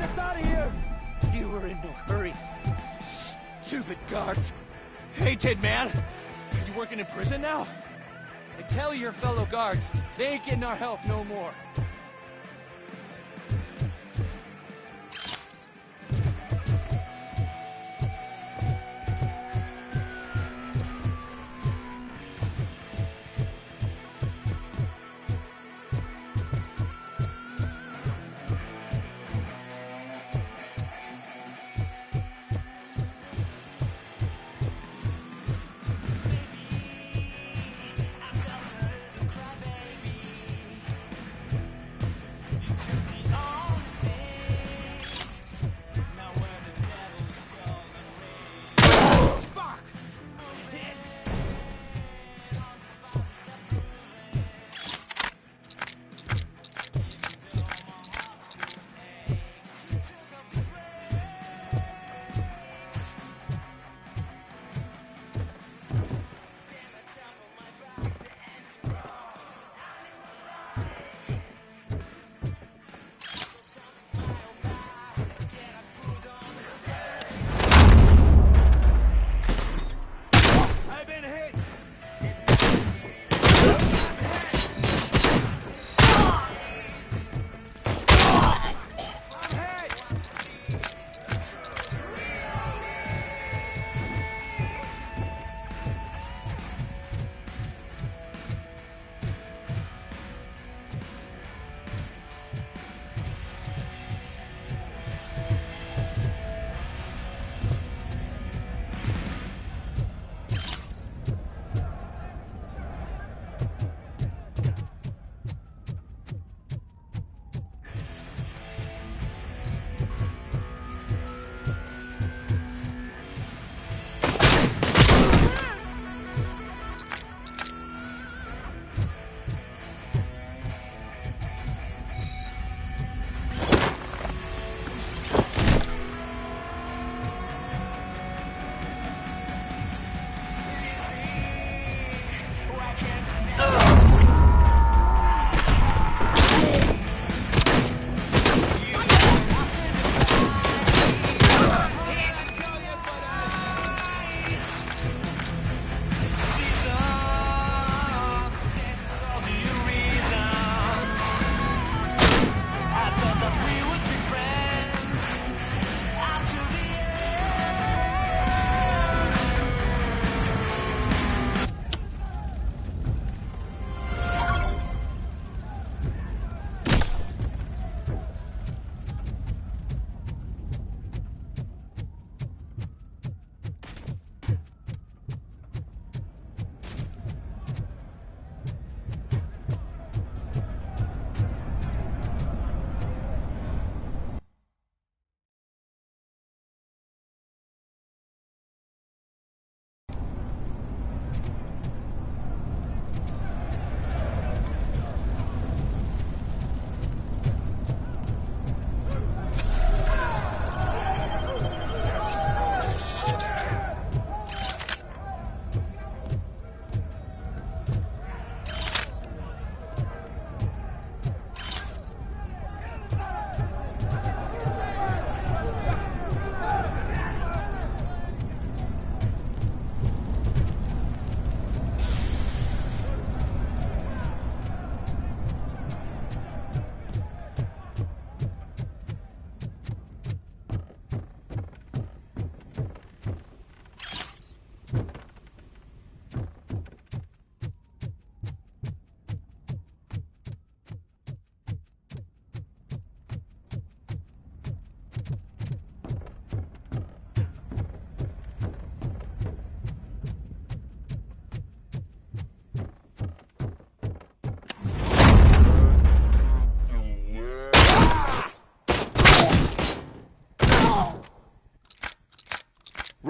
S1: us out of here! You were in no hurry. Stupid guards. Hey, Tin Man. Are you working in prison now? And tell your fellow guards, they ain't getting our help no more.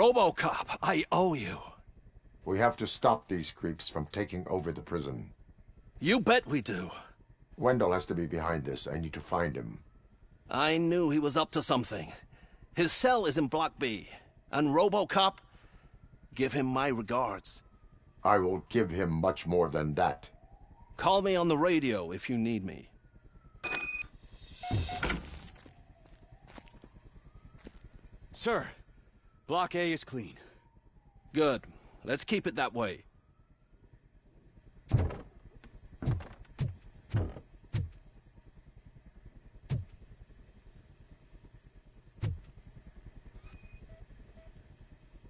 S10: Robocop, I owe you.
S6: We have to stop these creeps from taking over the prison.
S10: You bet we do.
S6: Wendell has to be behind this. I need to find him.
S10: I knew he was up to something. His cell is in Block B. And Robocop, give him my regards.
S6: I will give him much more than that.
S10: Call me on the radio if you need me.
S22: Sir, Block A is clean.
S10: Good. Let's keep it that way.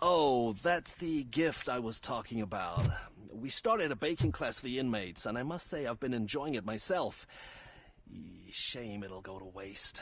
S10: Oh, that's the gift I was talking about. We started a baking class for the inmates, and I must say I've been enjoying it myself. Shame it'll go to waste.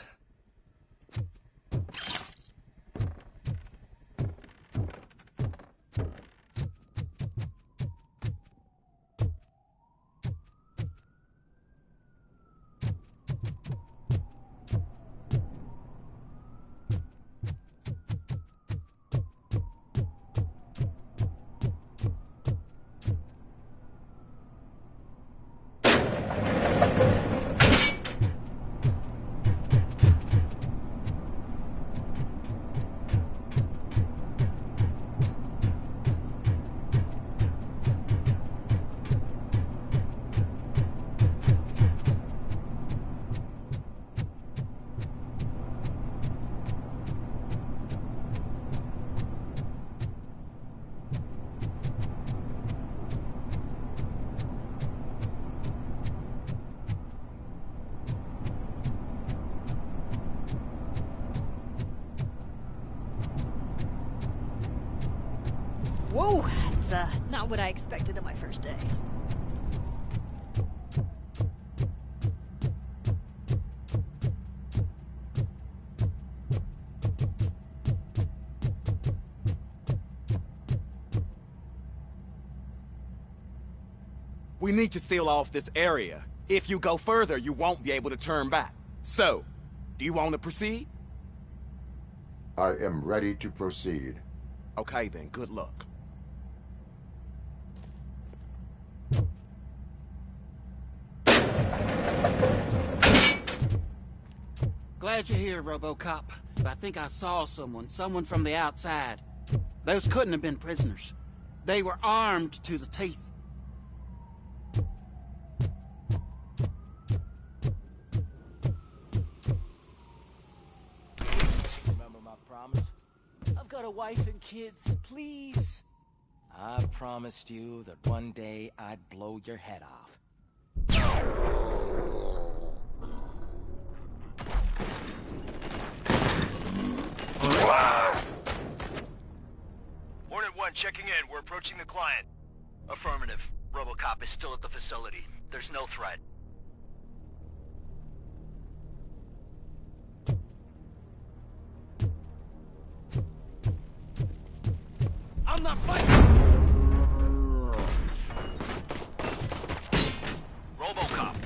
S13: Whoa, that's not what I expected on my first day.
S7: We need to seal off this area. If you go further, you won't be able to turn back. So, do you want to proceed?
S6: I am ready to proceed.
S7: Okay then, good luck.
S14: Glad you're here, Robocop. But I think I saw someone from the outside. Those couldn't have been prisoners. They were armed to the teeth.
S4: Remember my promise? I've got a wife and kids, please. I promised you that one day I'd blow your head off.
S12: Hornet 1 checking in. We're approaching the client. Affirmative. Robocop is still at the facility. There's no threat.
S1: I'm not fighting!
S12: Robocop.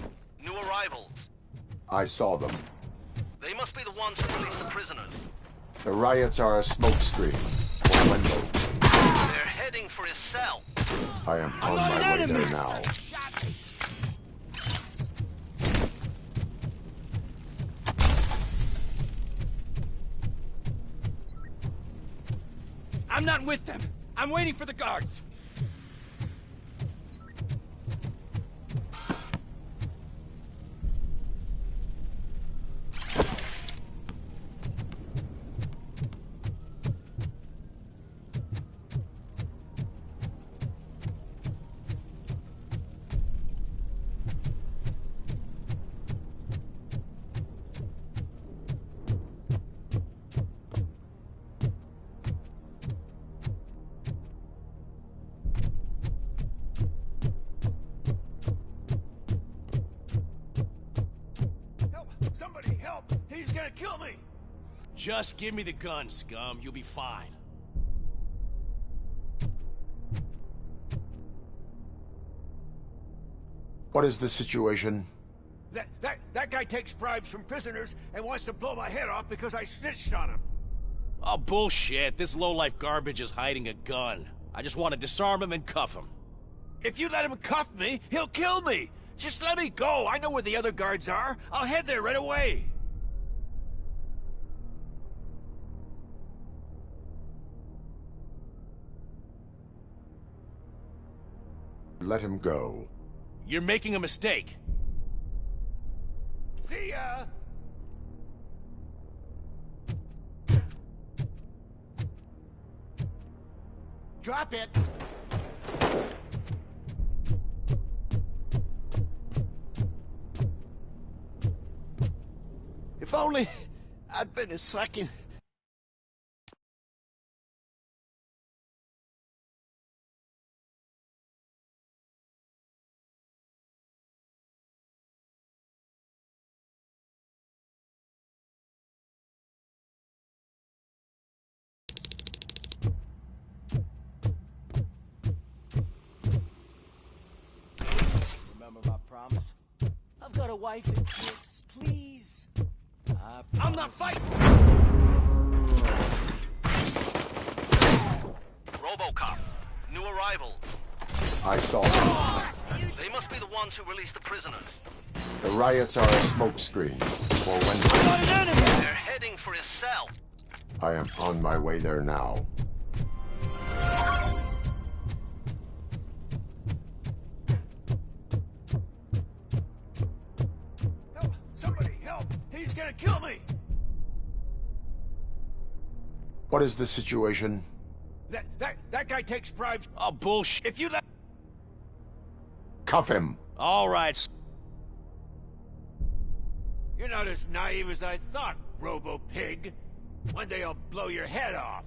S12: New arrivals.
S6: I saw them.
S12: They must be the ones who released the prisoners.
S6: The riots are a smokescreen or window.
S12: They're heading for his cell.
S6: I am on my way there now.
S1: I'm not with them. I'm waiting for the guards. Somebody help! He's gonna kill me!
S22: Just give me the gun, scum. You'll be fine.
S6: What is the situation?
S1: That guy takes bribes from prisoners and wants to blow my head off because I snitched on him.
S22: Oh, bullshit. This lowlife garbage is hiding a gun. I just want to disarm him and cuff him.
S1: If you let him cuff me, he'll kill me. Just let me go. I know where the other guards are. I'll head there right away.
S6: Let him go.
S22: You're making a mistake.
S1: See ya!
S14: drop it.
S17: If only I'd been a second.
S16: Remember my promise? I've got a wife and kids. Please.
S22: I'm not fighting!
S10: Robocop. New arrival.
S6: I saw them.
S10: They must be the ones who released the prisoners.
S6: The riots are a smokescreen for when
S10: They're heading for his cell.
S6: I am on my way there now.
S22: Somebody help! He's gonna kill me!
S6: What is the situation?
S22: That guy takes bribes. Oh, bullshit. If you let...
S6: Cuff him.
S22: All right. You're not as naive as I thought, Robo-Pig. One day I'll blow your head off.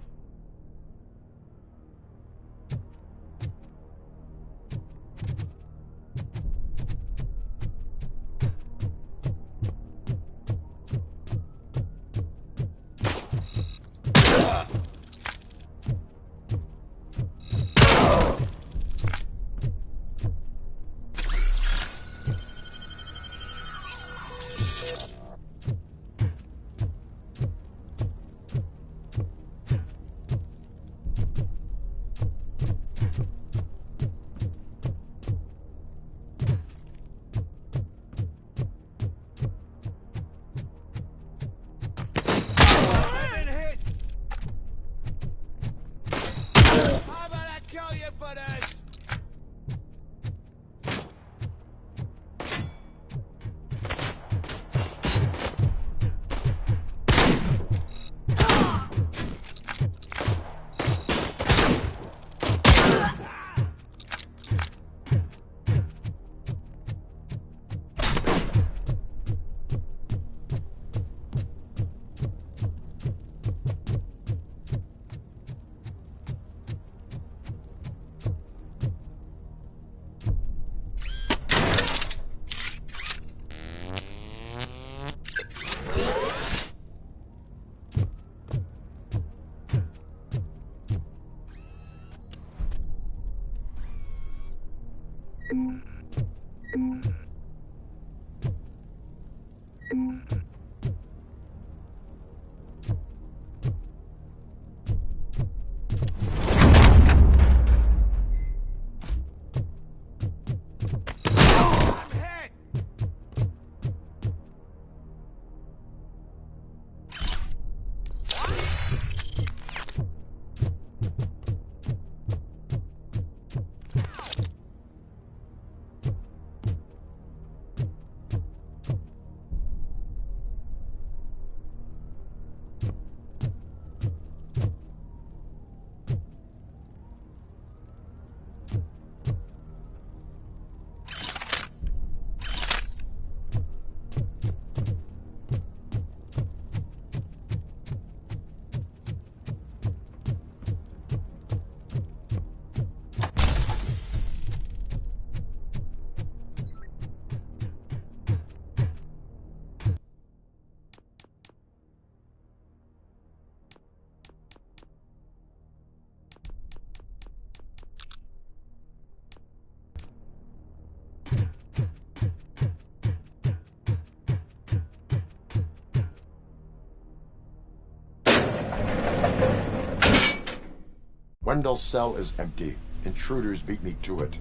S6: Wendell's cell is empty. Intruders beat me to it.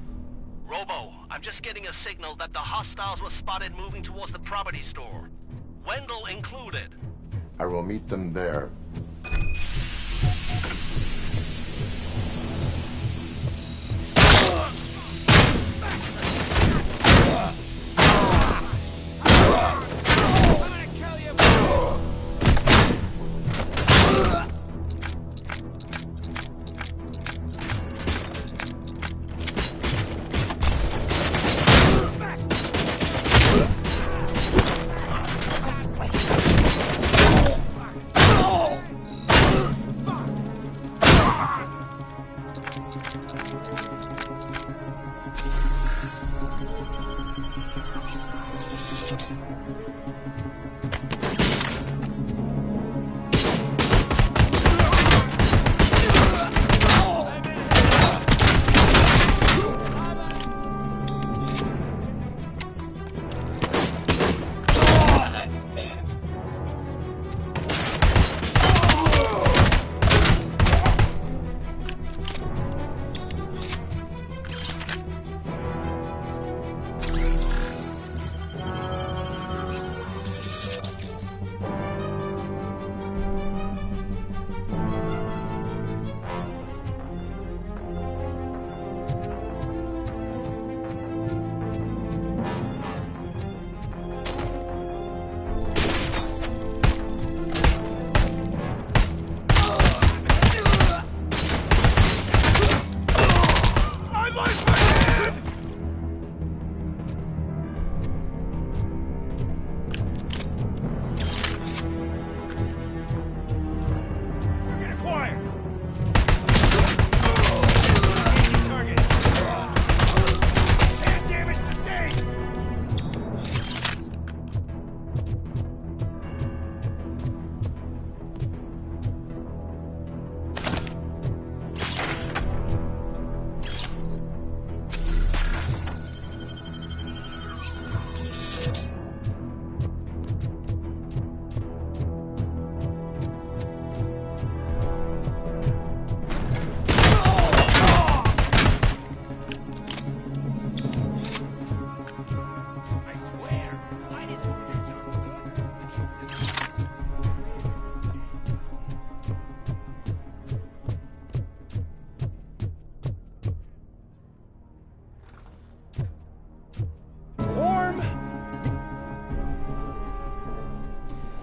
S10: Robo, I'm just getting a signal that the hostiles were spotted moving towards the property store. Wendell included.
S6: I will meet them there.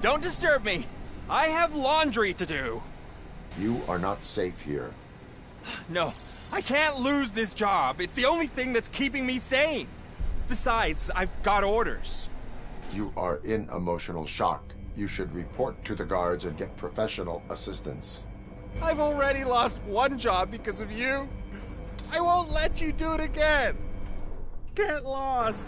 S1: Don't disturb me. I have laundry to do.
S6: You are not safe here.
S1: No, I can't lose this job. It's the only thing that's keeping me sane. Besides, I've got orders.
S6: You are in emotional shock. You should report to the guards and get professional assistance.
S1: I've already lost one job because of you. I won't let you do it again. Get lost.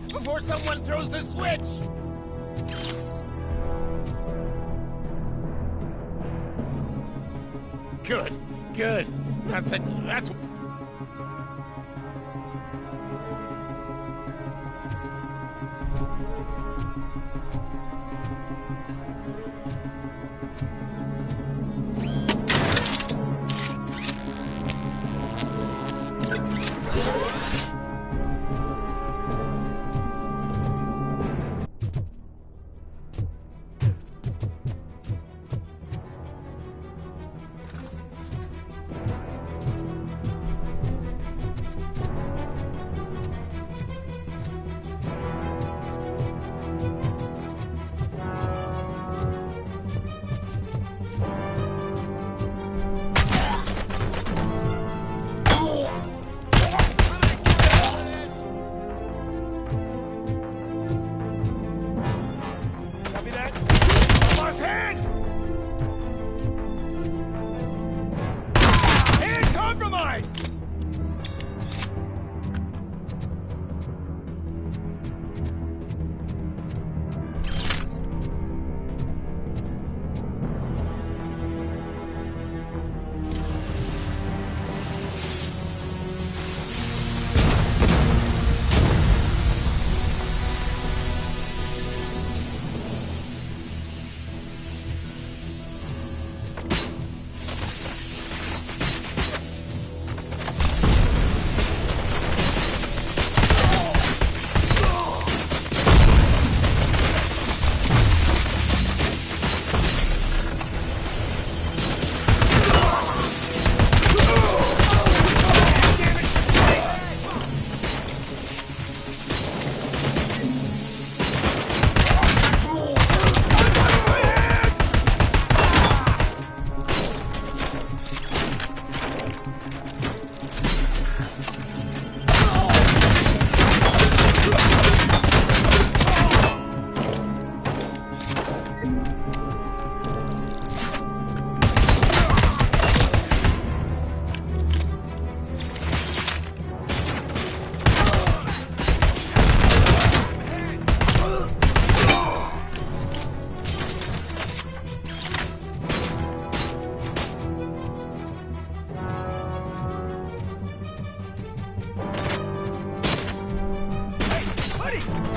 S17: Before someone throws the switch! Good, good. That's...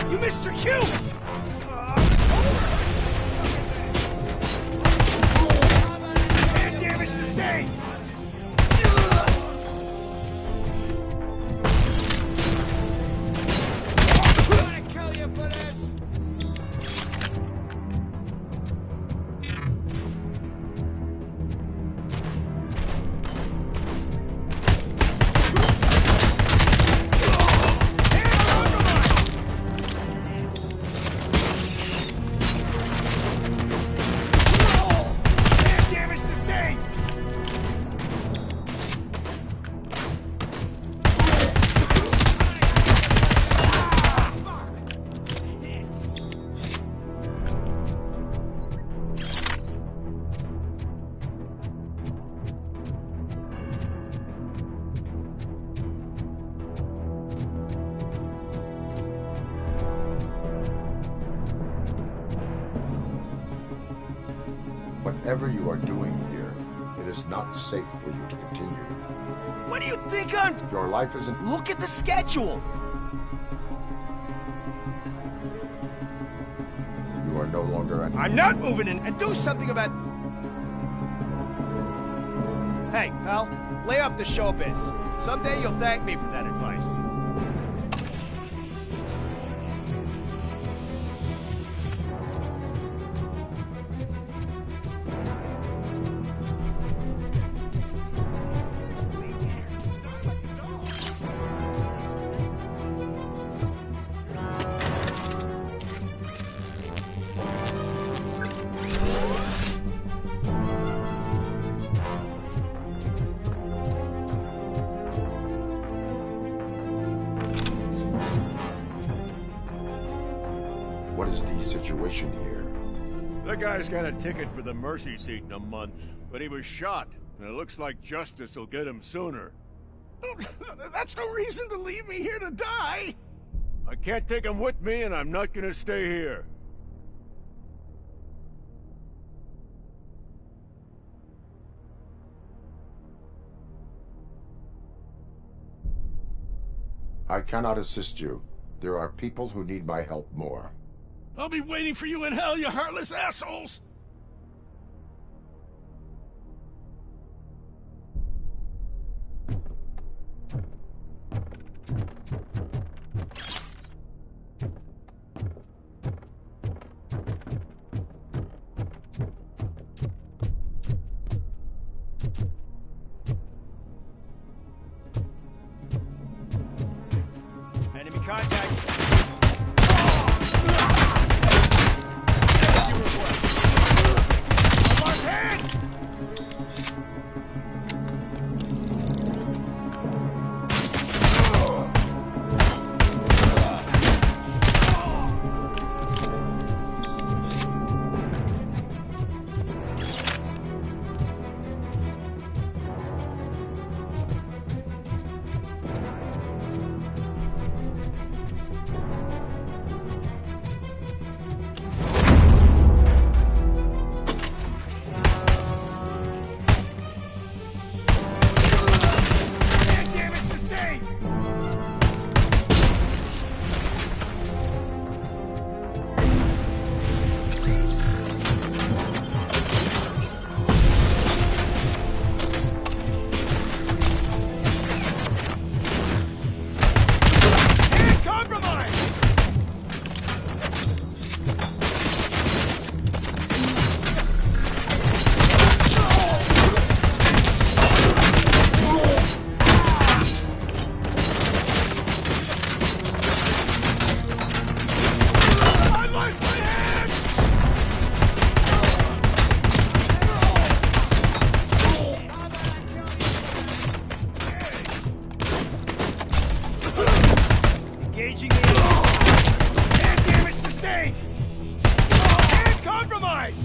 S17: You missed your cue! Can't damage the stage! I'm gonna kill you for this!
S6: Whatever you are doing here, it is not safe for you to continue.
S17: What do you think I'm...
S6: Your life isn't...
S17: Look at the schedule!
S6: You are no longer an...
S17: I'm not moving in and do something about... Hey, pal, lay off the showbiz. Someday you'll thank me for that advice.
S6: What is the situation here?
S8: That guy's got a ticket for the mercy seat in a month, but he was shot, and it looks like justice will get him sooner.
S17: That's no reason to leave me here to die!
S8: I can't take him with me, and I'm not gonna stay here.
S6: I cannot assist you. There are people who need my help more.
S17: I'll be waiting for you in hell, you heartless assholes! Enemy contact! Engaging the enemy. And damage sustained! And compromised!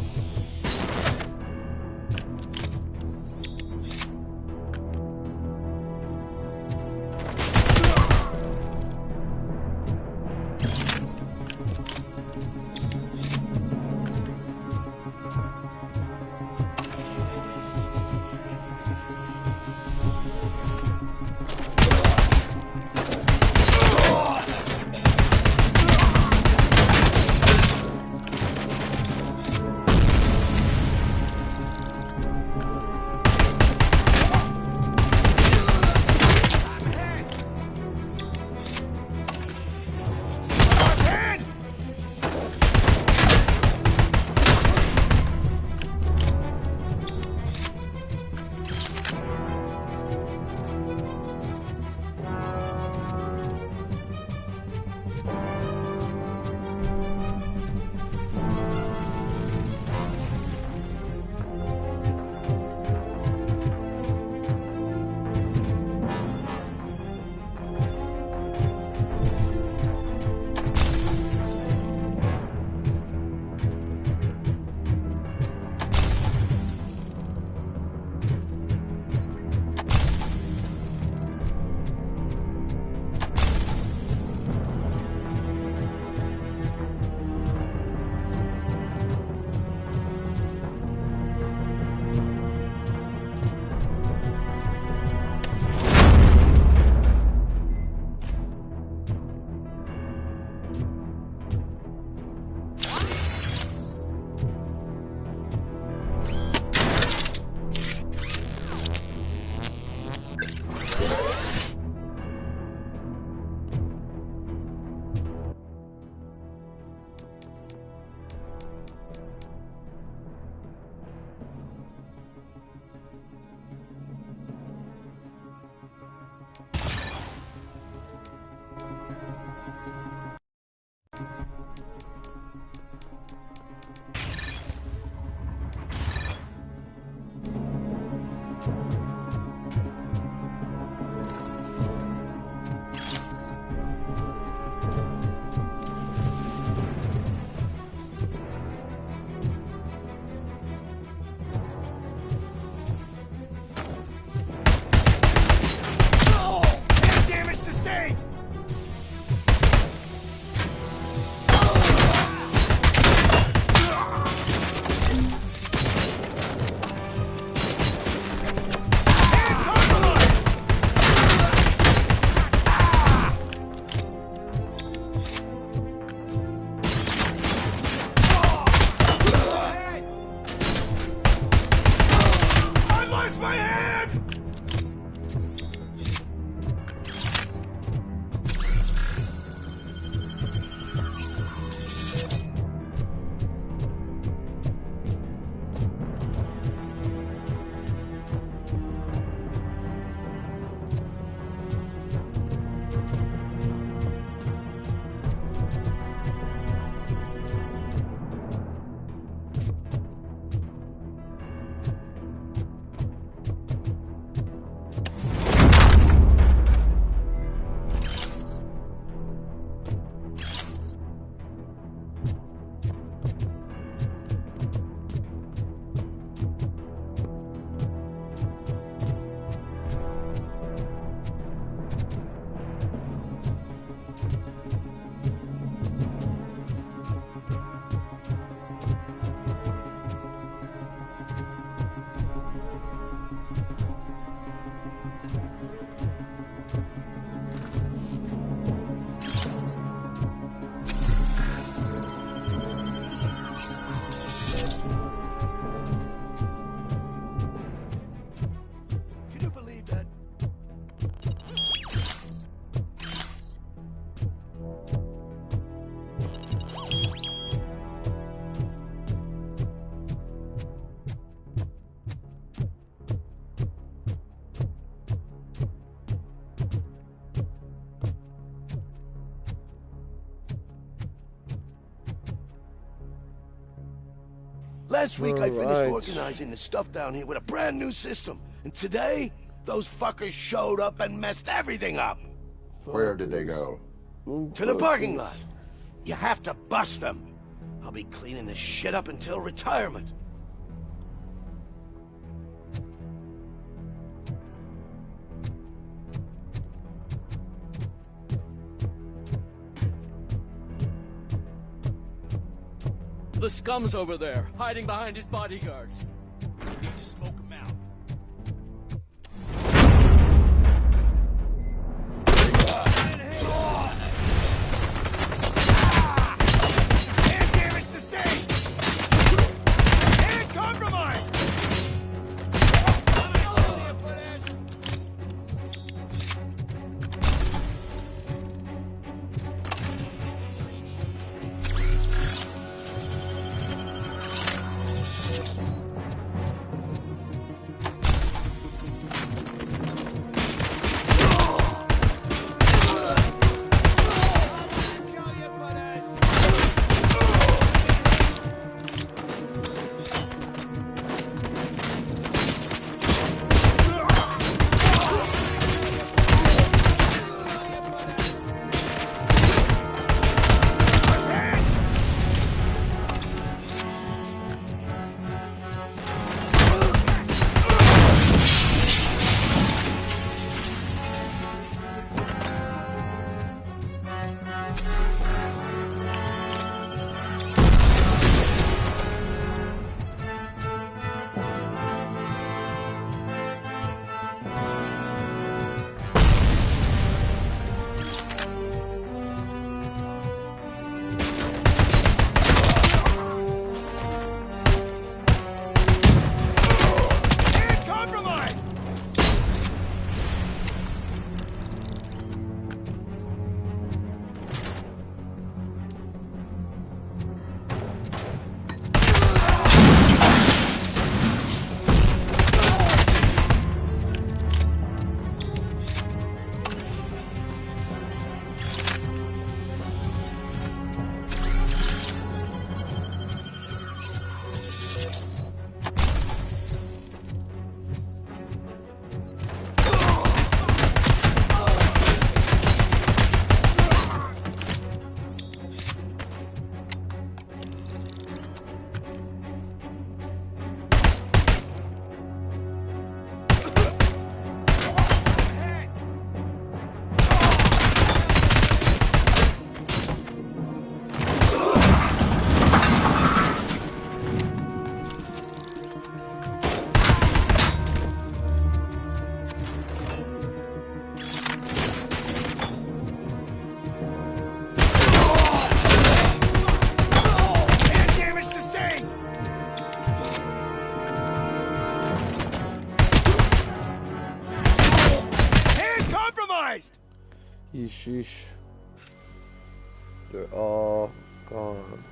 S17: Last week I finished
S19: Alright.
S17: organizing the stuff down here with a brand new system. And today, those fuckers showed up and messed everything up.
S6: Where did they go?
S17: To the parking lot. You have to bust them. I'll be cleaning this shit up until retirement.
S1: The scum's over there, hiding behind his bodyguards. We need to smoke him out.
S7: Hand damage sustained! Hand compromised!
S19: Sheesh. They're all gone.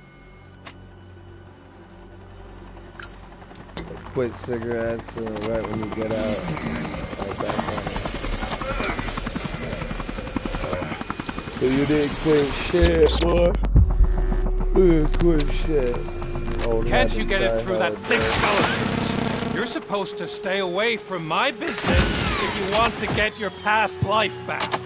S19: Quit cigarettes right when you get out. Right back on it. So you didn't quit shit, boy. You didn't quit shit. Oh,
S20: Can't you get it through that thick skeleton? You're supposed to stay away from my business if you want to get your past life back.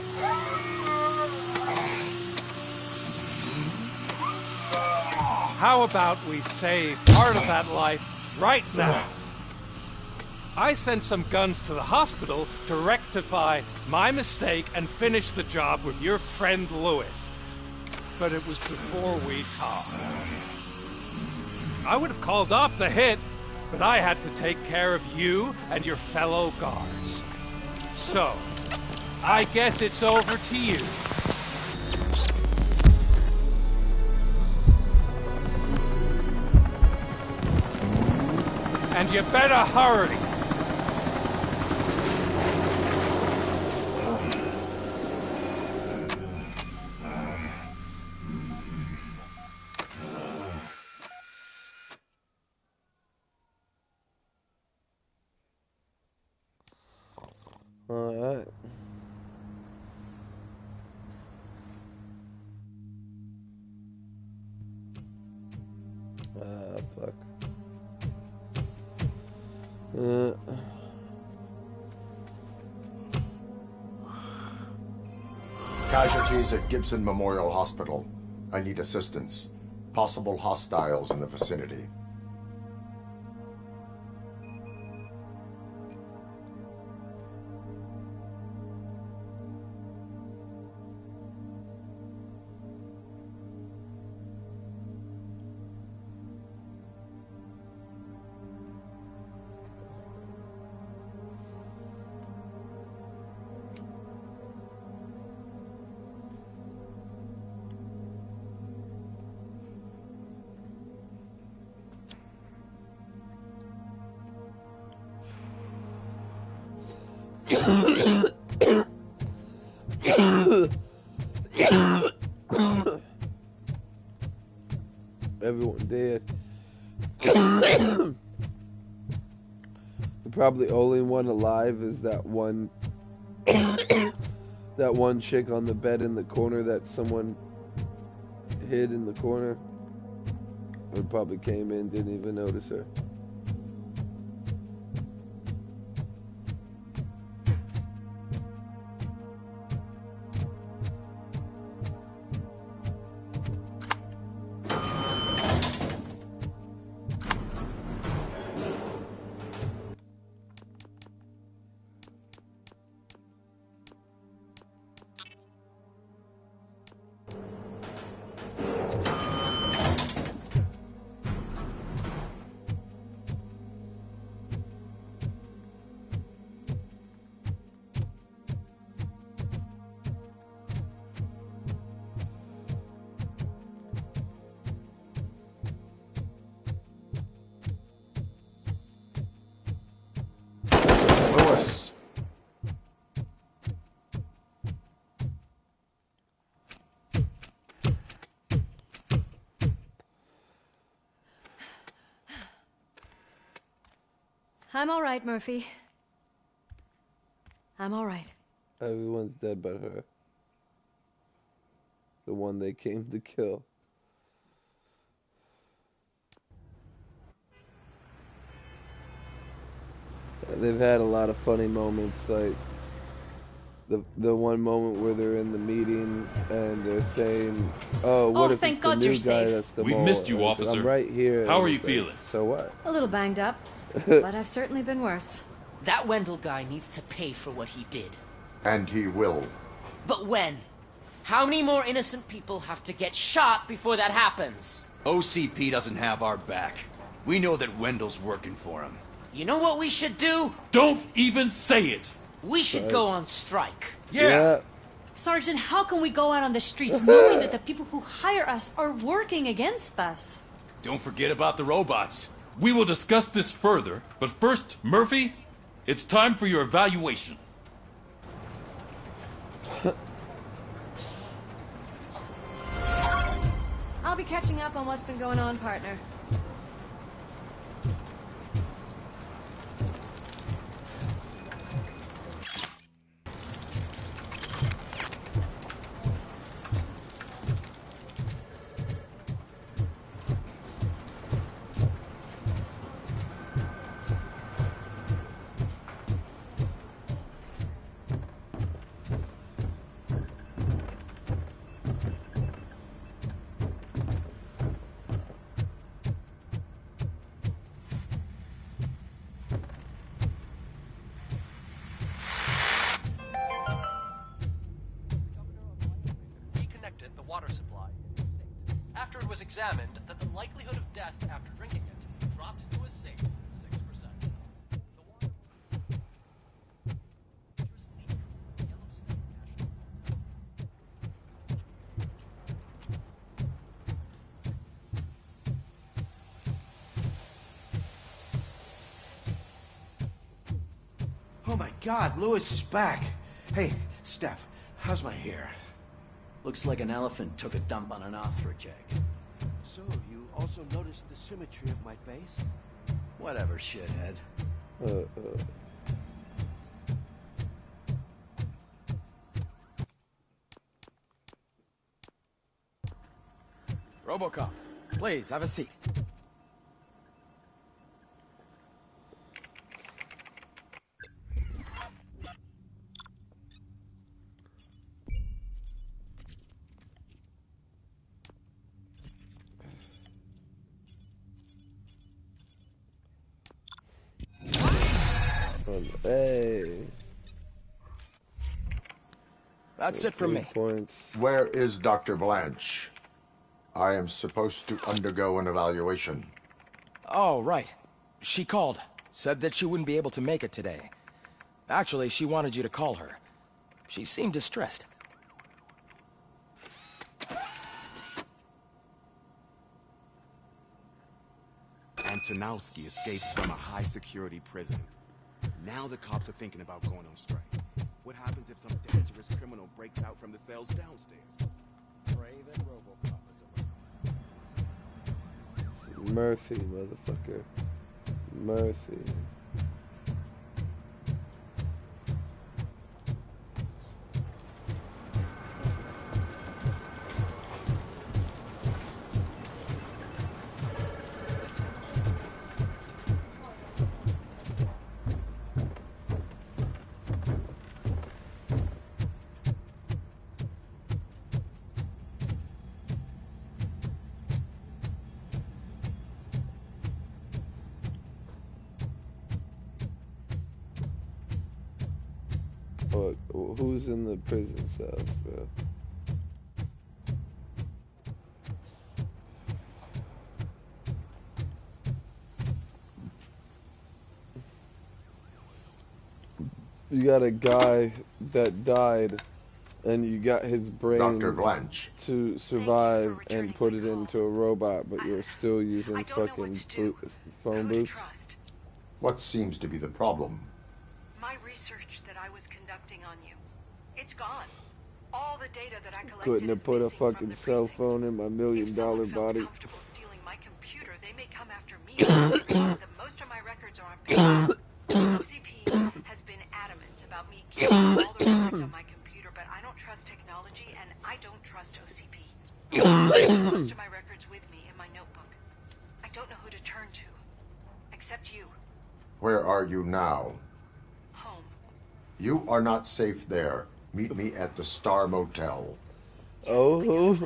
S20: How about we save part of that life right now? I sent some guns to the hospital to rectify my mistake and finish the job with your friend Lewis. But it was before we talked. I would have called off the hit, but I had to take care of you and your fellow guards. So, I guess it's over to you. And you better hurry.
S19: Alright. Fuck.
S6: Casualties at Gibson Memorial Hospital. I need assistance. Possible hostiles in the vicinity.
S19: Everyone dead. The probably only one alive is that one that one chick on the bed in the corner that someone hid in the corner. Who probably came in, didn't even notice her.
S6: Lewis.
S15: I'm all right, Murphy. I'm all right.
S19: Everyone's dead but her. The one they came to kill. They've had a lot of funny moments, like the one moment where they're in the meeting and they're saying, "Oh, what if
S15: thank
S19: it's the
S15: God
S19: new
S15: you're
S19: guy
S15: safe.
S19: that's the
S3: We've
S19: mole?"
S3: missed you,
S19: And I said,
S3: officer.
S19: I'm right here.
S3: How
S19: And
S3: are you
S19: it's like,
S3: feeling?
S19: So what?
S15: A little banged up, but I've certainly been worse.
S2: That Wendell guy needs to pay for what he did.
S6: And he will.
S2: But when? How many more innocent people have to get shot before that happens?
S1: OCP doesn't have our back. We know that Wendell's working for him.
S2: You know what we should do?
S3: Don't even say it!
S2: We should go on strike.
S3: Yeah.
S13: Sergeant, how can we go out on the streets knowing that the people who hire us are working against us?
S1: Don't forget about the robots.
S3: We will discuss this further, but first, Murphy, it's time for your evaluation.
S15: I'll be catching up on what's been going on, partner.
S5: Reconnected the water supply in the state. After it was examined, that the likelihood of death after drinking it dropped to a safe 6%.
S17: Oh my God, Lewis is back. Hey, Steph, how's my hair?
S1: Looks like an elephant took a dump on an ostrich egg.
S10: So, you also noticed the symmetry of my face?
S1: Whatever, shithead.
S4: Robocop, please have a seat.
S19: Hey.
S4: That's it for me.
S19: Points.
S6: Where is Dr. Blanche? I am supposed to undergo an evaluation.
S4: Oh, right. She called. Said that she wouldn't be able to make it today. Actually, she wanted you to call her. She seemed distressed.
S7: Antonowski escapes from a high-security prison. Now the cops are thinking about going on strike. What happens if some dangerous criminal breaks out from the cells downstairs? Pray that Robocop is around.
S19: Murphy, motherfucker. Murphy. Who's in the prison cells, bro? You got a guy that died, and you got his brain
S6: Dr. Blanche.
S19: to survive and put it into a robot, but you're still using fucking phone booths.
S6: What seems to be the problem?
S11: My research that I was conducting on you. It's gone. All the data that I collected
S19: Couldn't have
S11: is
S19: put a
S11: missing from
S19: fucking
S11: the
S19: cell
S11: precinct.
S19: phone in my $1 million body.
S11: Comfortable stealing my computer, they may come after me because that most of my records are on paper. OCP has been adamant about me keeping all the records on my computer, but I don't trust technology and I don't trust OCP. Most of my records with me in my notebook. I don't know who to turn to, except you.
S6: Where are you now?
S11: Home.
S6: You are not safe there. Meet me at the Star Motel.
S19: Oh.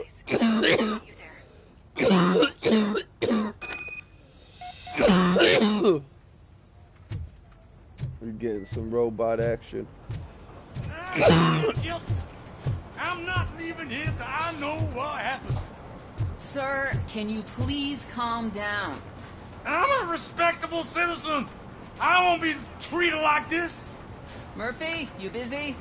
S19: We're getting some robot action.
S22: I'm not leaving here till I know what happens.
S23: Sir, can you please calm down?
S22: I'm a respectable citizen. I won't be treated like this.
S23: Murphy, you busy?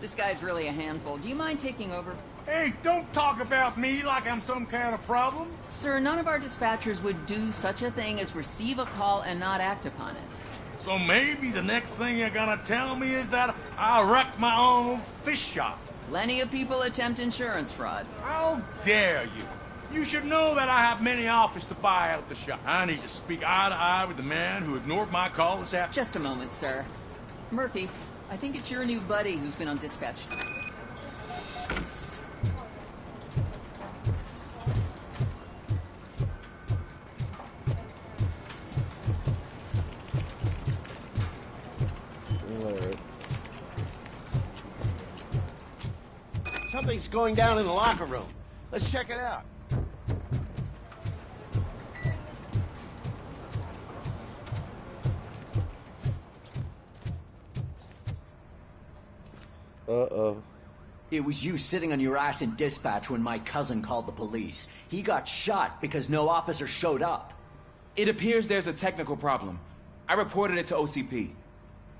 S23: This guy's really a handful. Do you mind taking over?
S22: Hey, don't talk about me like I'm some kind of problem.
S23: Sir, none of our dispatchers would do such a thing as receive a call and not act upon it.
S22: So maybe the next thing you're gonna tell me is that I wrecked my own fish shop.
S23: Plenty of people attempt insurance fraud.
S22: How dare you? You should know that I have many offers to buy out the shop. I need to speak eye to eye with the man who ignored my call this afternoon.
S23: Just a moment, sir. Murphy, I think it's your new buddy who's been on dispatch.
S17: Something's going down in the locker room. Let's check it out.
S19: Uh-oh.
S18: It was you sitting on your ass in dispatch when my cousin called the police. He got shot because no officer showed up.
S1: It appears there's a technical problem. I reported it to OCP.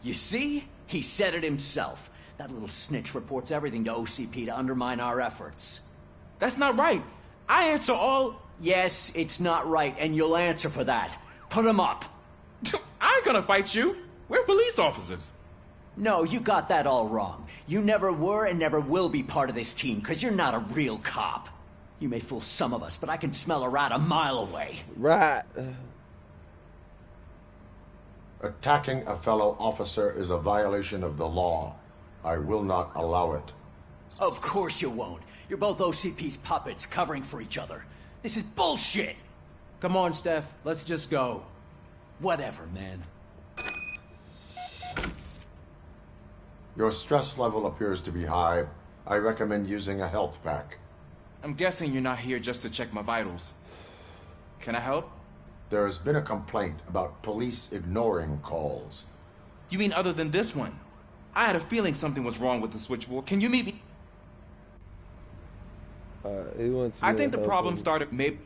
S18: You see? He said it himself. That little snitch reports everything to OCP to undermine our efforts.
S1: That's not right. I answer all...
S18: Yes, it's not right, and you'll answer for that. Put him up.
S1: I ain't gonna fight you. We're police officers.
S18: No, you got that all wrong. You never were and never will be part of this team, because you're not a real cop. You may fool some of us, but I can smell a rat a mile away.
S19: Rat.
S6: Attacking a fellow officer is a violation of the law. I will not allow it.
S18: Of course you won't. You're both OCP's puppets covering for each other. This is bullshit!
S1: Come on, Steph. Let's just go.
S18: Whatever, man.
S6: Your stress level appears to be high. I recommend using a health pack.
S1: I'm guessing you're not here just to check my vitals. Can I help?
S6: There has been a complaint about police ignoring calls.
S9: You mean other than this one? I had a feeling something was wrong with the switchboard. Can you meet me?
S19: He wants me
S9: I think
S19: to
S9: the
S19: help
S9: problem
S19: him.
S9: started maybe.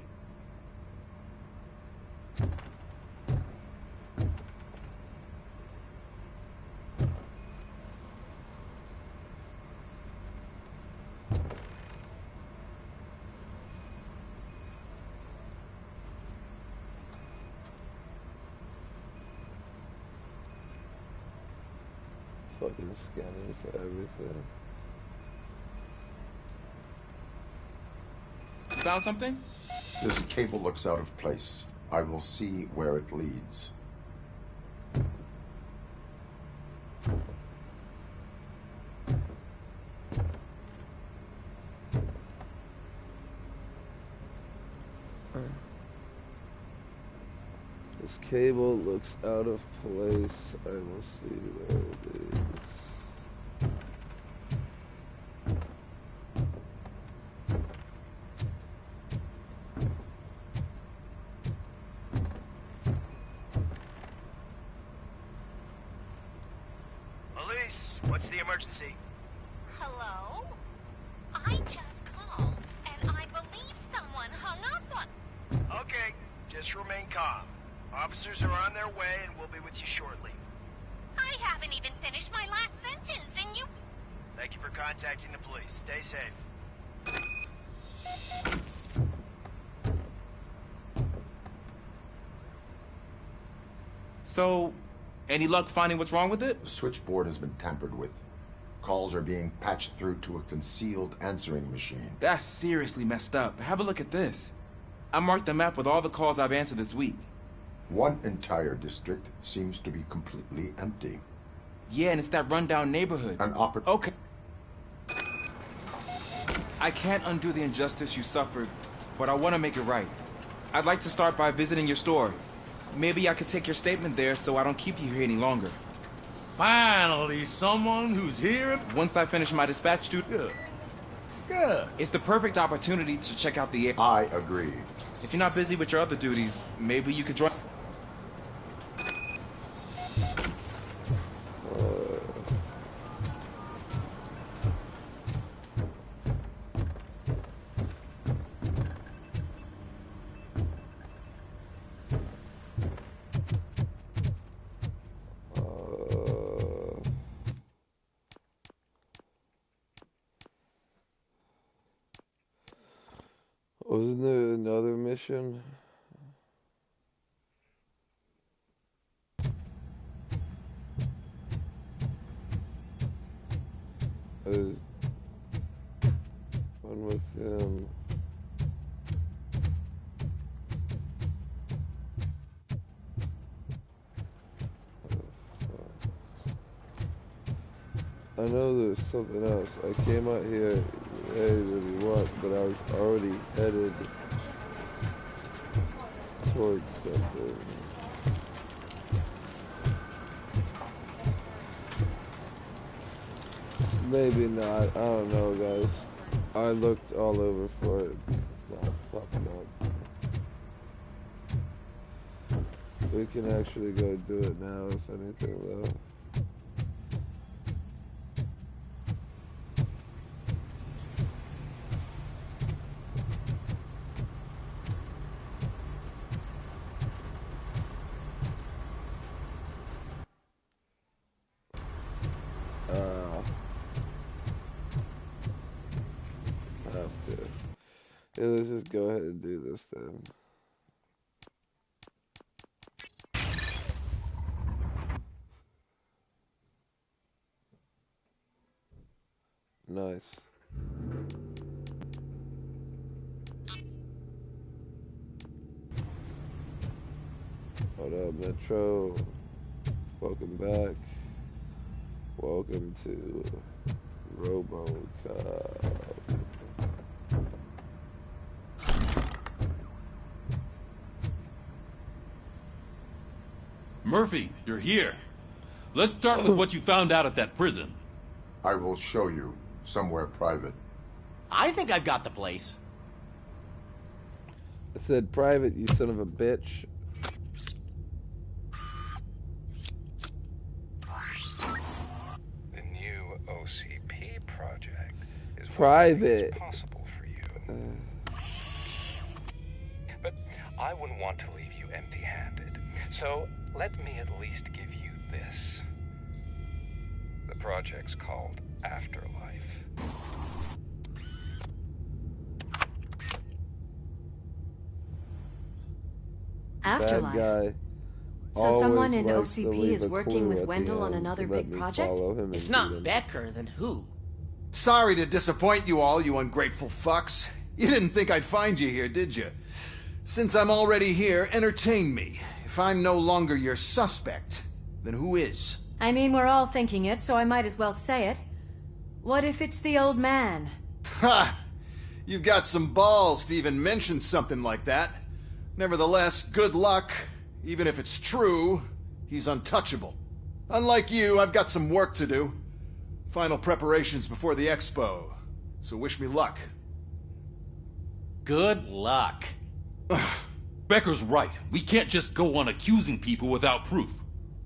S19: Fucking scanning for everything.
S9: You found something?
S6: This cable looks out of place. I will see where it leads.
S19: This cable looks out of place. I will see where it leads.
S17: Police, what's the emergency?
S12: Hello? I just called, and I believe someone hung up on...
S17: Okay, just remain calm. Officers are on their way and we'll be with you shortly.
S12: I haven't even finished my last sentence, and you...
S17: Thank you for contacting the police. Stay safe.
S9: So, any luck finding what's wrong with it?
S6: The switchboard has been tampered with. Calls are being patched through to a concealed answering machine.
S9: That's seriously messed up. Have a look at this. I marked the map with all the calls I've answered this week.
S6: One entire district seems to be completely empty.
S9: Yeah, and it's that rundown neighborhood. Okay. I can't undo the injustice you suffered, but I want to make it right. I'd like to start by visiting your store. Maybe I could take your statement there so I don't keep you here any longer.
S22: Finally, someone who's here.
S9: Once I finish my dispatch duty.
S22: Good.
S9: It's the perfect opportunity to check out the area.
S6: I agree.
S9: If you're not busy with your other duties, maybe you could join.
S19: Wasn't there another mission? There's one with him. I know there's something else. I came out here ready to what, but I was already headed towards something. Maybe not. I don't know, guys. I looked all over for it. It's not popping up. We can actually go do it now, if anything, though. Have to. Yeah, let's just go ahead and do this then. Nice. What up, Metro? Welcome back. Welcome to Robocop.
S3: Murphy, you're here. Let's start with what you found out at that prison.
S6: I will show you somewhere private.
S2: I think I've got the place.
S19: I said private, you son of a bitch.
S14: OCP project is
S19: private.
S14: possible for you. But I wouldn't want to leave you empty-handed. So let me at least give you this. The project's called Afterlife.
S15: Afterlife.
S19: Bad guy.
S15: So someone
S19: Always
S15: in
S19: likes to
S15: OCP
S19: leave
S15: is
S19: a
S15: working
S19: clue
S15: with
S19: at the
S15: Wendell on
S19: end
S15: another
S19: to let
S15: big
S19: me
S15: project?
S19: follow him
S2: If
S19: and
S2: not
S19: shoot him.
S2: Becker, then who?
S16: Sorry to disappoint you all, you ungrateful fucks. You didn't think I'd find you here, did you? Since I'm already here, entertain me. If I'm no longer your suspect, then who is?
S15: I mean, we're all thinking it, so I might as well say it. What if it's the old man?
S16: Ha! You've got some balls to even mention something like that. Nevertheless, good luck. Even if it's true, he's untouchable. Unlike you, I've got some work to do. Final preparations before the expo. So wish me luck.
S2: Good luck.
S3: Becker's right. We can't just go on accusing people without proof.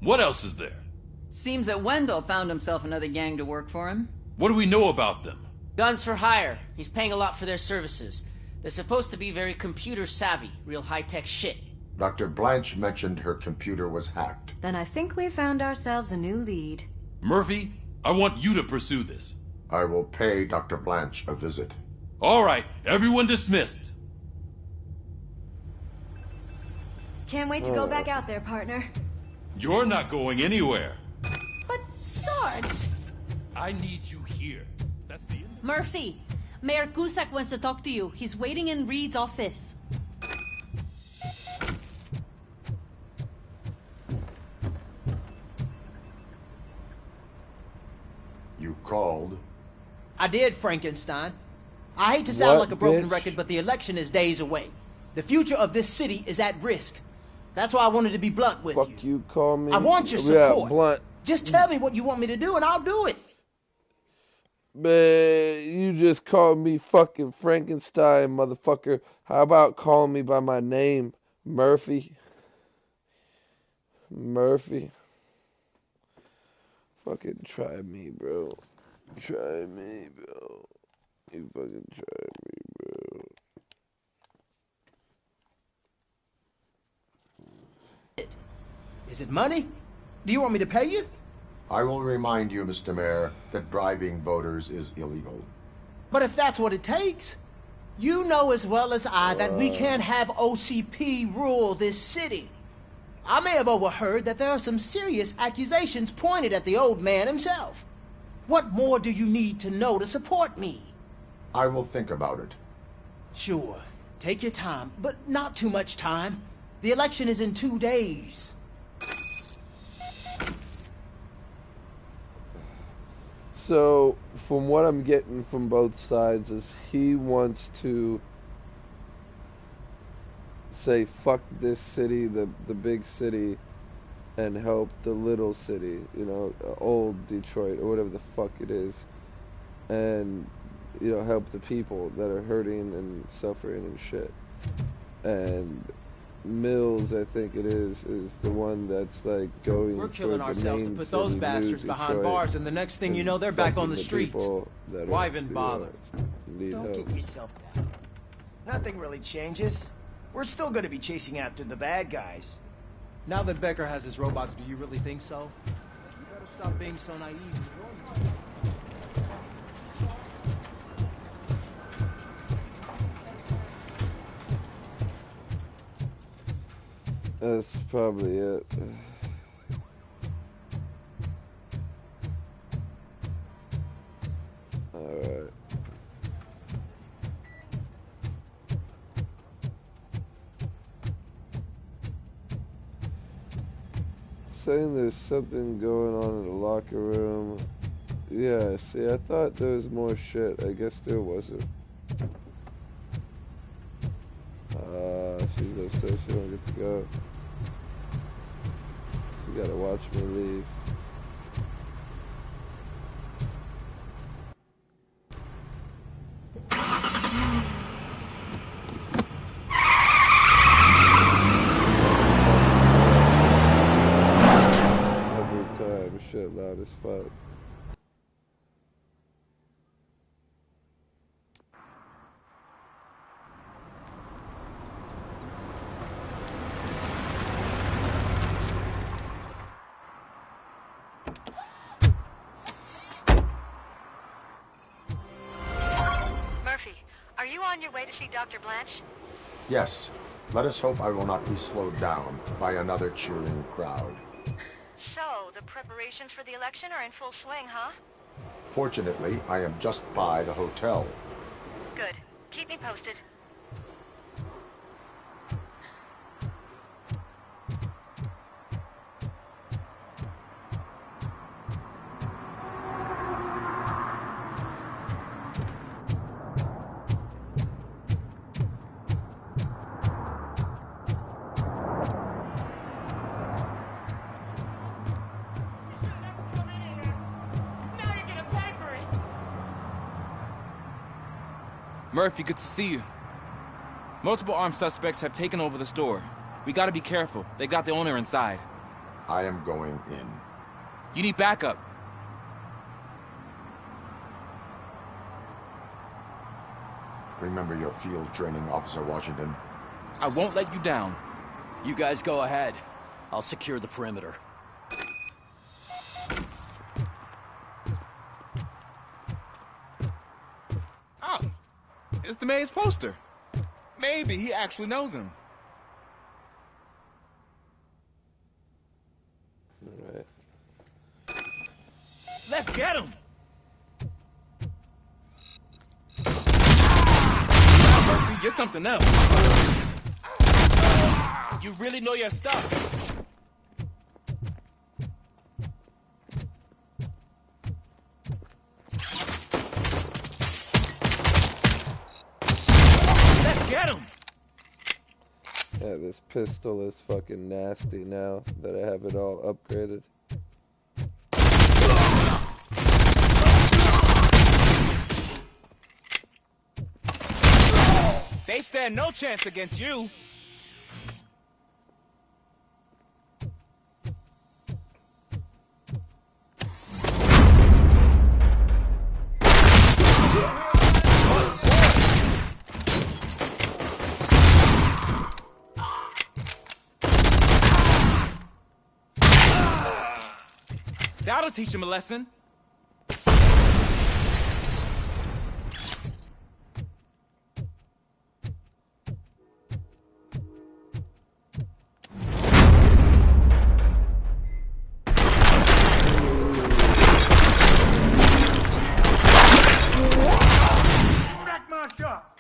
S3: What else is there?
S23: Seems that Wendell found himself another gang to work for him.
S3: What do we know about them?
S2: Guns for hire. He's paying a lot for their services. They're supposed to be very computer savvy, real high-tech shit.
S6: Dr. Blanche mentioned her computer was hacked.
S15: Then I think we found ourselves a new lead.
S3: Murphy, I want you to pursue this.
S6: I will pay Dr. Blanche a visit.
S3: All right, everyone dismissed.
S15: Can't wait to go back out there, partner.
S3: You're not going anywhere.
S15: But, Sarge!
S3: I need you here. That's the end.
S13: Murphy, Mayor Cusack wants to talk to you. He's waiting in Reed's office.
S6: You called?
S21: I did, Frankenstein. I hate to sound
S19: What,
S21: like a broken
S19: bitch?
S21: record, but the election is days away. The future of this city is at risk. That's why I wanted to be blunt with
S19: Fuck
S21: you.
S19: you, call me.
S21: I want your
S19: Yeah,
S21: support.
S19: blunt.
S21: Just tell me what you want me to do and I'll do it.
S19: Man, you just called me fucking Frankenstein, motherfucker. How about calling me by my name, Murphy? Murphy. Fucking try me, bro. Try me, bro. You fucking try me, bro.
S21: Is it money? Do you want me to pay you?
S6: I will remind you, Mr. Mayor, that bribing voters is illegal.
S21: But if that's what it takes, you know as well as I that we can't have OCP rule this city. I may have overheard that there are some serious accusations pointed at the old man himself. What more do you need to know to support me?
S6: I will think about it.
S21: Sure, take your time, but not too much time. The election is in 2 days.
S19: So, from what I'm getting from both sides is he wants to say fuck this city, the big city, and help the little city, you know, old Detroit or whatever the fuck it is, and, you know, help the people that are hurting and suffering and shit. And Mills, I think it is the one that's like going.
S21: We're killing
S19: for
S21: ourselves
S19: the
S21: to
S19: main
S21: put those
S19: city,
S21: bastards
S19: New
S21: behind
S19: Detroit,
S21: bars, and the next thing you know, they're back on the streets.
S19: people that
S21: Why
S19: are,
S21: even
S19: you
S21: bother?
S19: know, need
S17: Don't
S19: help.
S17: get yourself down. Nothing really changes. We're still gonna be chasing after the bad guys.
S21: Now that Becker has his robots, do you really think so? You better stop being so naive.
S19: That's probably it. Alright. Saying there's something going on in the locker room. Yeah, see, I thought there was more shit. I guess there wasn't. She's upset she don't get to go. She gotta watch me leave. Every time, shit loud as fuck.
S11: Are you on your way to see Dr. Blanche?
S6: Yes. Let us hope I will not be slowed down by another cheering crowd.
S11: So, the preparations for the election are in full swing, huh?
S6: Fortunately, I am just by the hotel.
S11: Good. Keep me posted.
S9: Murphy, good to see you. Multiple armed suspects have taken over the store. We gotta be careful. They got the owner inside.
S6: I am going in.
S9: You need backup.
S6: Remember your field training, Officer Washington.
S9: I won't let you down.
S18: You guys go ahead. I'll secure the perimeter.
S9: Oh, it's the mayor's poster. Maybe he actually knows him.
S19: Alright.
S22: Let's get him!
S9: Murphy, you're something else. You really know your stuff.
S19: Yeah, this pistol is fucking nasty now that I have it all upgraded.
S9: They stand no chance against you. That'll teach him a lesson.
S22: Wreck my shop!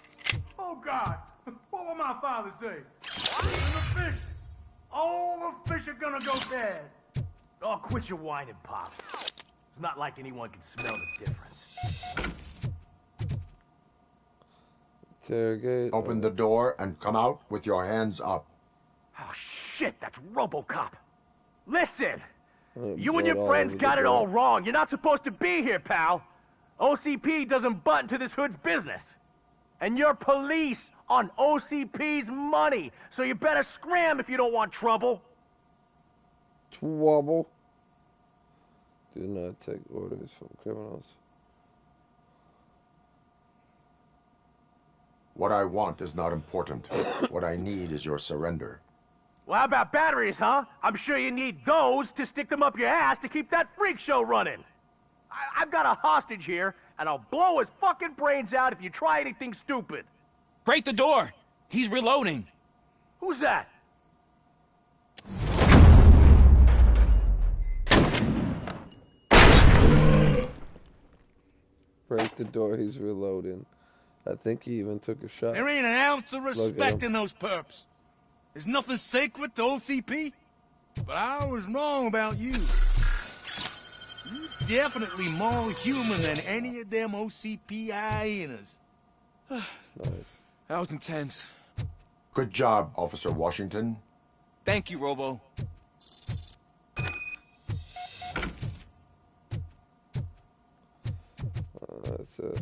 S22: Oh God! What will my father say? The fish! All the fish are gonna go bad! Oh, quit your whining, Pop. It's not like anyone can smell the difference.
S19: Interrogate.
S6: Open the door and come out with your hands up.
S22: Oh, shit, that's Robocop. Listen! You and
S19: blood
S22: your
S19: all
S22: friends
S19: over the
S22: got it
S19: door.
S22: all wrong. You're not supposed to be here, pal. OCP doesn't butt into this hood's business. And you're police on OCP's money, so you better scram if you don't want trouble.
S19: Trouble. Do not take orders from criminals.
S6: What I want is not important. What I need is your surrender.
S22: Well, how about batteries, huh? I'm sure you need those to stick them up your ass to keep that freak show running. I've got a hostage here, and I'll blow his fucking brains out if you try anything stupid.
S9: Break the door. He's reloading.
S22: Who's that?
S19: Break the door, he's reloading. I think he even took a shot.
S22: There ain't an ounce of
S19: Look at
S22: respect
S19: him.
S22: in those perps. There's nothing sacred to OCP. But I was wrong about you. You're definitely more human than any of them OCP hyenas.
S19: Nice.
S9: That was intense.
S6: Good job, Officer Washington.
S9: Thank you, Robo.
S19: That's it.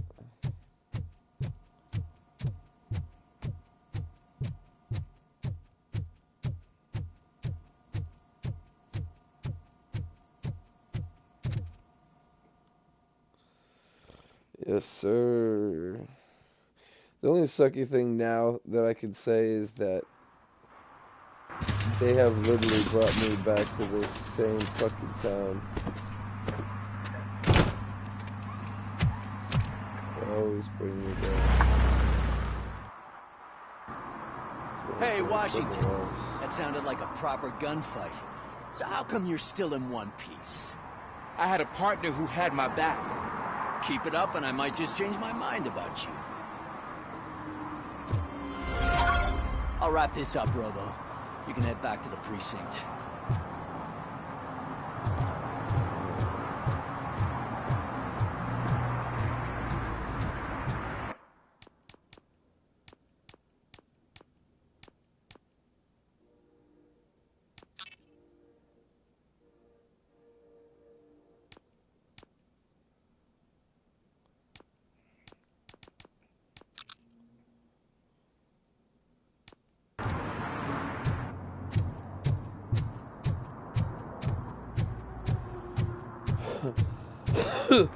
S19: Yes, sir. The only sucky thing now that I can say is that they have literally brought me back to this same fucking town. They always bring me back.
S18: Hey, Washington. That sounded like a proper gunfight. So how come you're still in one piece?
S9: I had a partner who had my back.
S18: Keep it up and I might just change my mind about you. I'll wrap this up, Robo. You can head back to the precinct.
S19: So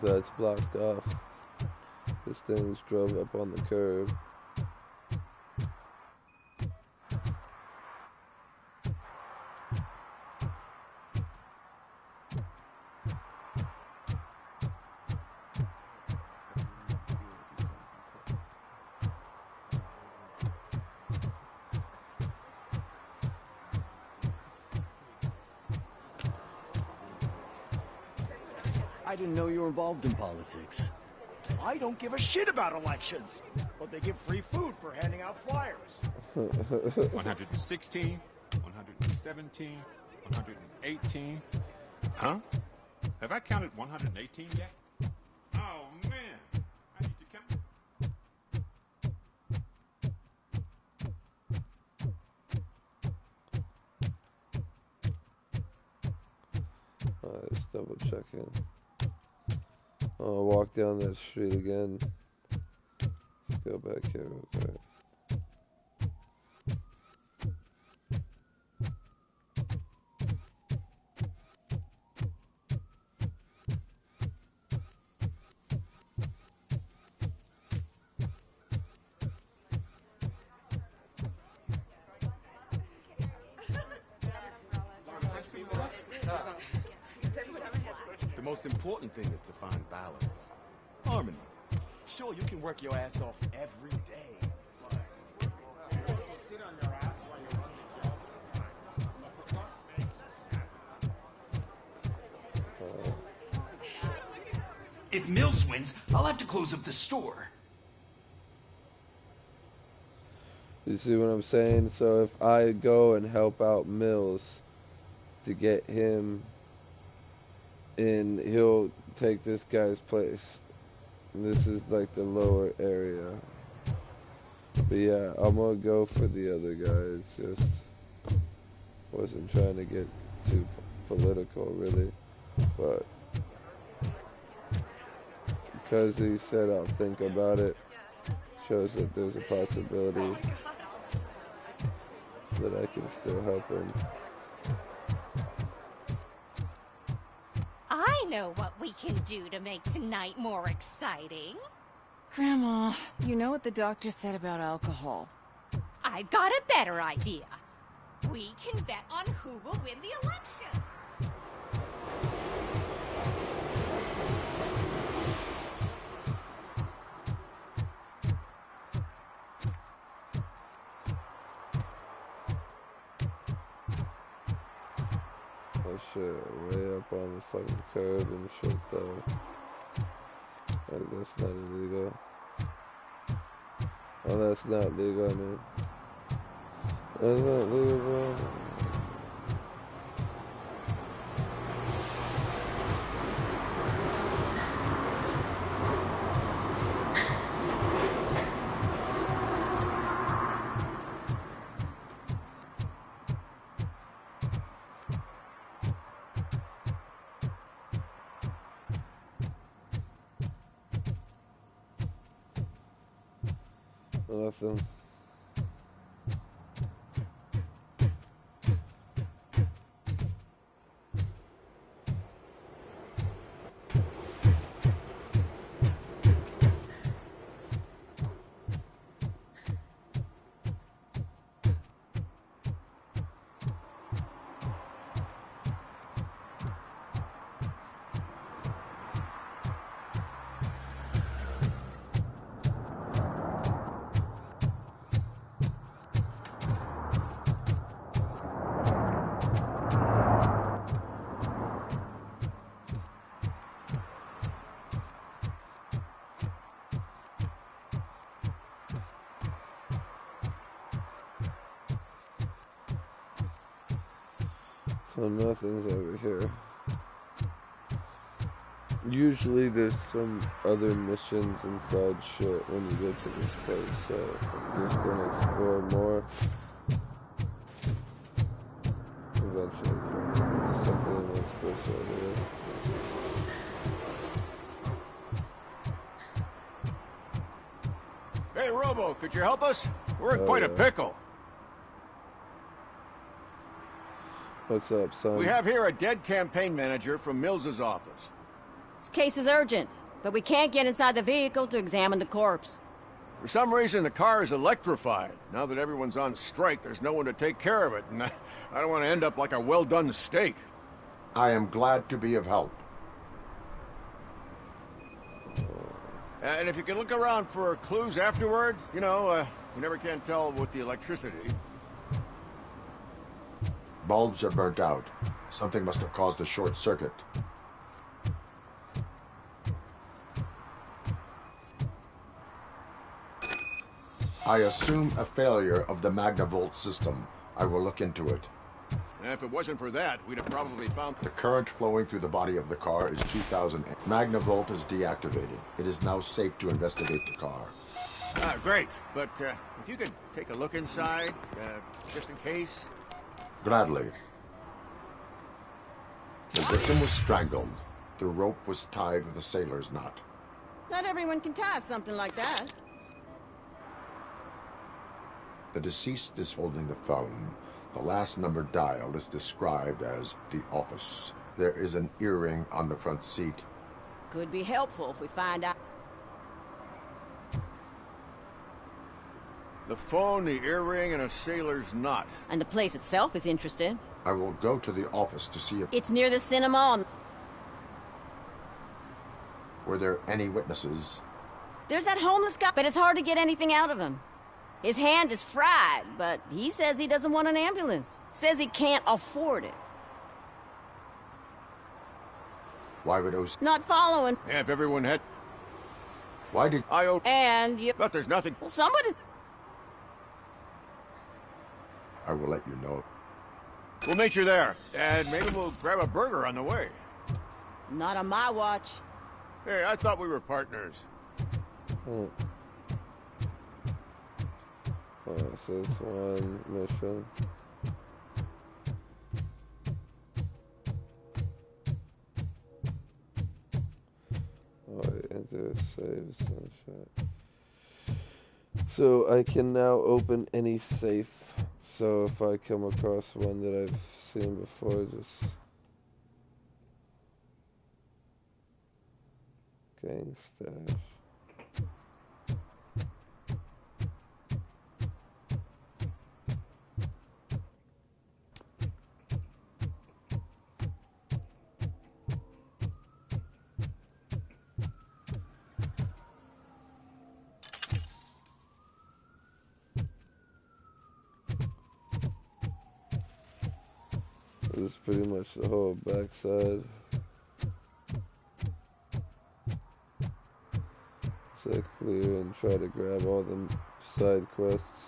S19: that's blocked off. This thing's drove up on the curb.
S18: I didn't know you were involved in politics.
S17: I don't give a shit about elections, but they give free food for handing out flyers.
S5: 116, 117, 118. Huh? Have I counted 118 yet? Oh, man. I need to count.
S19: Just double checking. I'll walk down that street again. Let's go back here real quick.
S7: The most important thing is to find balance. Harmony. Sure, you can work your ass off every day.
S8: If Mills wins, I'll have to close up the store.
S19: You see what I'm saying? So if I go and help out Mills to get him in, he'll take this guy's place. This is like the lower area. But yeah, I'm gonna go for the other guy. It's just wasn't trying to get too political really, but because he said I'll think about it, shows that there's a possibility that I can still help him.
S12: I know what we can do to make tonight more exciting.
S20: Grandma, you know what the doctor said about alcohol.
S12: I've got a better idea. We can bet on who will win the election.
S19: Oh shit, way up on the fucking curb and shit though. Like, that's not illegal. Oh, that's not legal, I mean. That's not legal, bro. Nothing. So nothing's over here. Usually there's some other missions inside shit when you get to this place, so I'm just gonna explore more. Eventually, there's something that's this right here.
S1: Hey, Robo, could you help us? We're in quite a pickle.
S19: What's up, son?
S1: We have here a dead campaign manager from Mills's office.
S4: This case is urgent, but we can't get inside the vehicle to examine the corpse.
S1: For some reason, the car is electrified. Now that everyone's on strike, there's no one to take care of it, and I don't want to end up like a well-done steak.
S6: I am glad to be of help.
S1: And if you can look around for clues afterwards, you know, you never can tell with the electricity.
S6: Bulbs are burnt out. Something must have caused a short circuit. I assume a failure of the Magnavolt system. I will look into it.
S1: And if it wasn't for that, we'd have probably found...
S6: The current flowing through the body of the car is 2,000. Magnavolt is deactivated. It is now safe to investigate the car.
S1: Ah, great. But if you could take a look inside, just in case...
S6: Gladly. The victim was strangled. The rope was tied with a sailor's knot.
S4: Not everyone can tie something like that.
S6: The deceased is holding the phone. The last number dialed is described as the office. There is an earring on the front seat.
S4: Could be helpful if we find out.
S1: The phone, the earring, and a sailor's knot.
S4: And the place itself is interesting.
S6: I will go to the office to see if...
S4: It's near the cinema.
S6: Were there any witnesses?
S4: There's that homeless guy, but it's hard to get anything out of him. His hand is fried, but he says he doesn't want an ambulance. Says he can't afford it.
S6: Why would OC...
S4: Not following.
S1: Yeah, if everyone had...
S6: Why did...
S4: And you...
S1: But there's nothing...
S4: Well, somebody's...
S6: I will let you know.
S1: We'll meet you there, and maybe we'll grab a burger on the way.
S4: Not on my watch.
S1: Hey, I thought we were partners.
S19: Oh, so it's one mission. Alright, enter saves and shit. So I can now open any safe. So if I come across one that I've seen before, just gang stash. This is pretty much the whole backside. So I clear and try to grab all the side quests.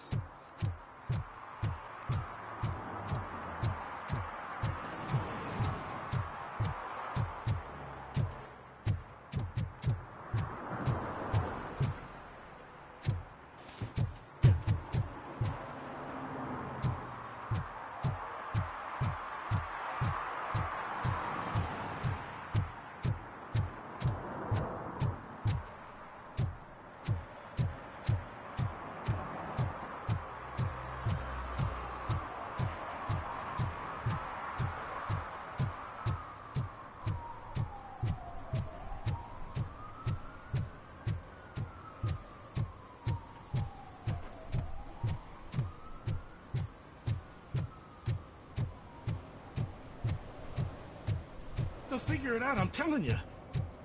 S17: They'll figure it out, I'm telling you.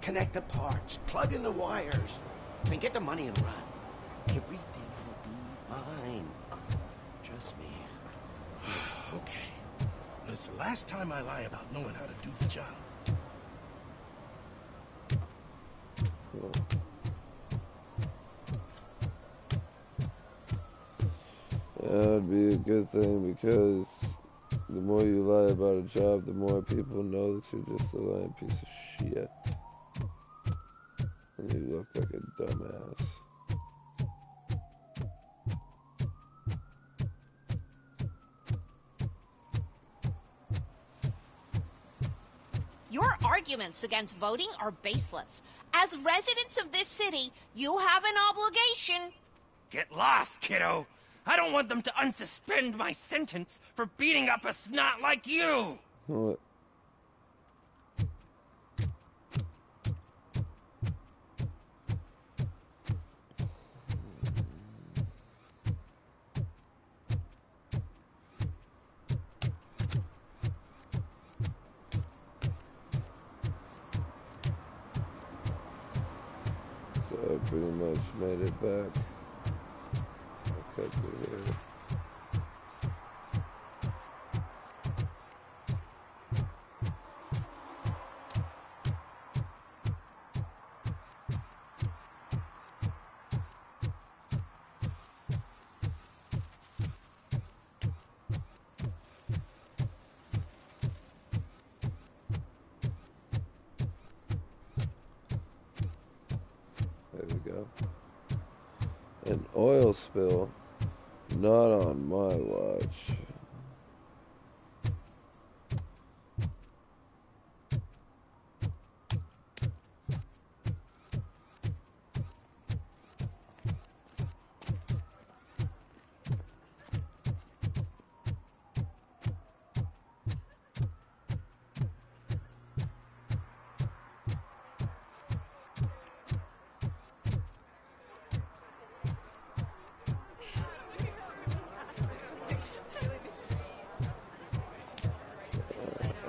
S17: Connect the parts, plug in the wires, and get the money and run. Everything will be fine. Trust me. Okay. But it's the last time I lie about knowing how to do the job.
S19: That would be a good thing because The more you lie about a job, the more people know that you're just a lying piece of shit. And you look like a dumbass.
S12: Your arguments against voting are baseless. As residents of this city, you have an obligation.
S17: Get lost, kiddo. I don't want them to unsuspend my sentence for beating up a snot like you.
S19: What? So I pretty much made it back. I cut through here. There we go. An oil spill. Not on my watch.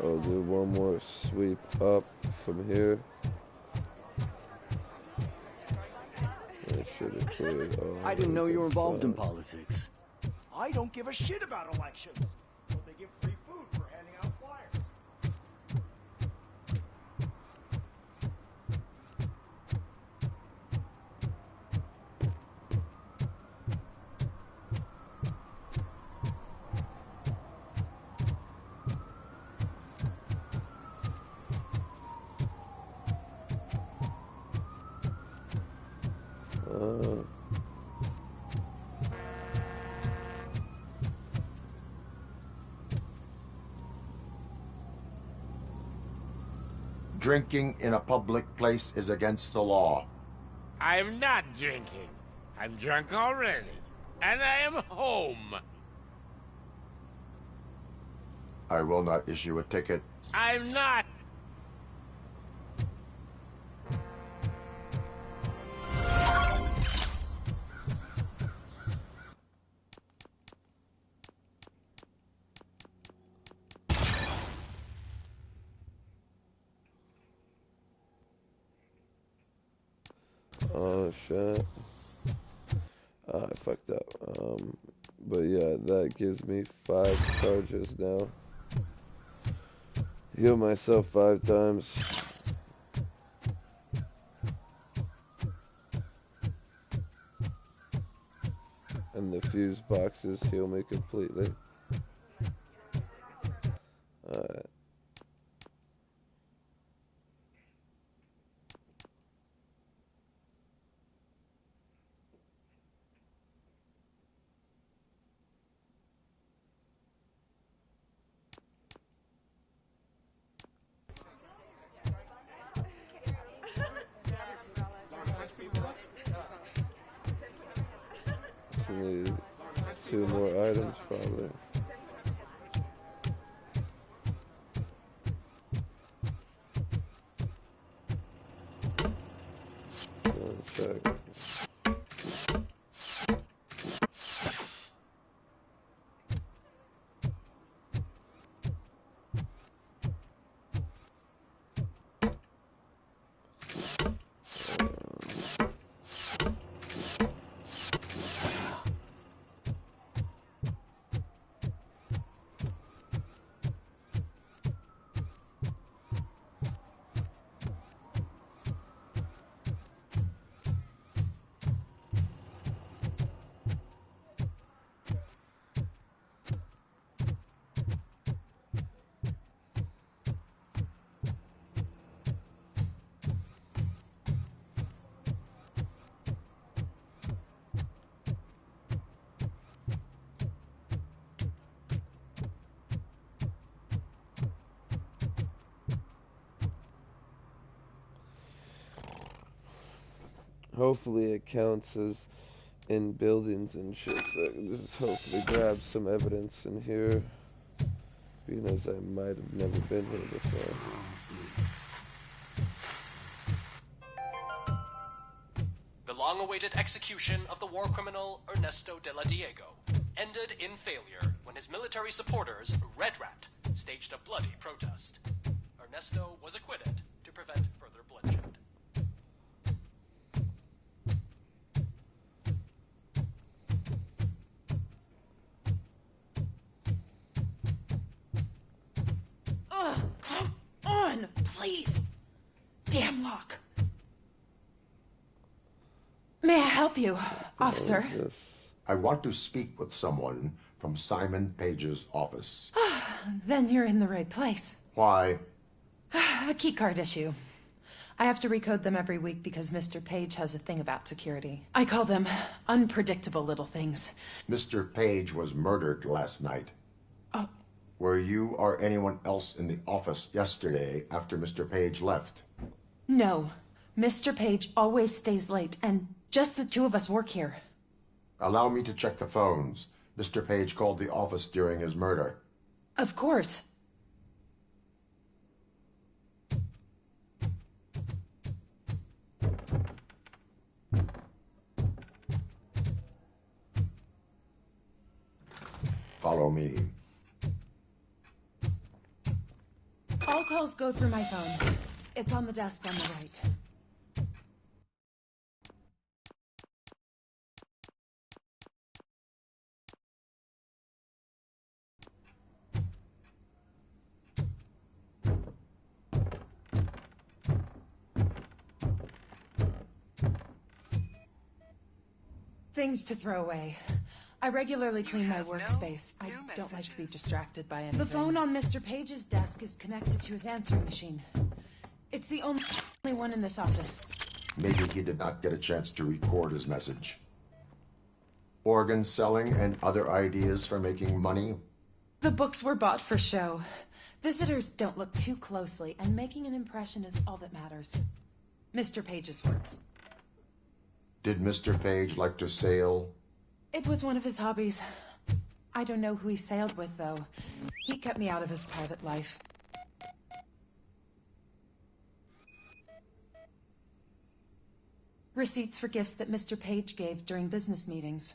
S19: I'll do one more sweep up from here. That should have cleared all.
S18: I didn't know you were involved in politics.
S17: I don't give a shit about elections. So they give free food for handing out flyers.
S6: Drinking in a public place is against the law.
S10: I'm not drinking. I'm drunk already. And I am home.
S6: I will not issue a ticket.
S10: I'm not.
S19: Oh shit. I fucked up. But yeah, that gives me 5 charges now. Heal myself 5 times. And the fuse boxes heal me completely. Alright. So need 2 more items probably. Check. Hopefully it counts as in buildings and shit, so I can just hopefully grab some evidence in here, because I might have never been here before.
S14: The long-awaited execution of the war criminal Ernesto de la Diego ended in failure when his military supporters, Red Rat, staged a bloody protest. Ernesto was acquitted to prevent further bloodshed.
S20: Ugh, come on, please. Damn lock. May I help you, officer?
S6: I want to speak with someone from Simon Page's office.
S20: Then you're in the right place.
S6: Why?
S20: A keycard issue. I have to recode them every week because Mr. Page has a thing about security. I call them unpredictable little things.
S6: Mr. Page was murdered last night.
S20: Oh.
S6: Were you or anyone else in the office yesterday after Mr. Page left?
S20: No. Mr. Page always stays late, and just the two of us work here.
S6: Allow me to check the phones. Mr. Page called the office during his murder.
S20: Of course.
S6: Follow me.
S20: All calls go through my phone. It's on the desk on the right. Things to throw away. I regularly clean my workspace. I don't like to be distracted by anything. The phone on Mr. Page's desk is connected to his answering machine. It's the only one in this office.
S6: Maybe he did not get a chance to record his message. Organ selling and other ideas for making money?
S20: The books were bought for show. Visitors don't look too closely, and making an impression is all that matters. Mr. Page's words.
S6: Did Mr. Page like to sail?
S20: It was one of his hobbies. I don't know who he sailed with, though. He kept me out of his private life. Receipts for gifts that Mr. Page gave during business meetings.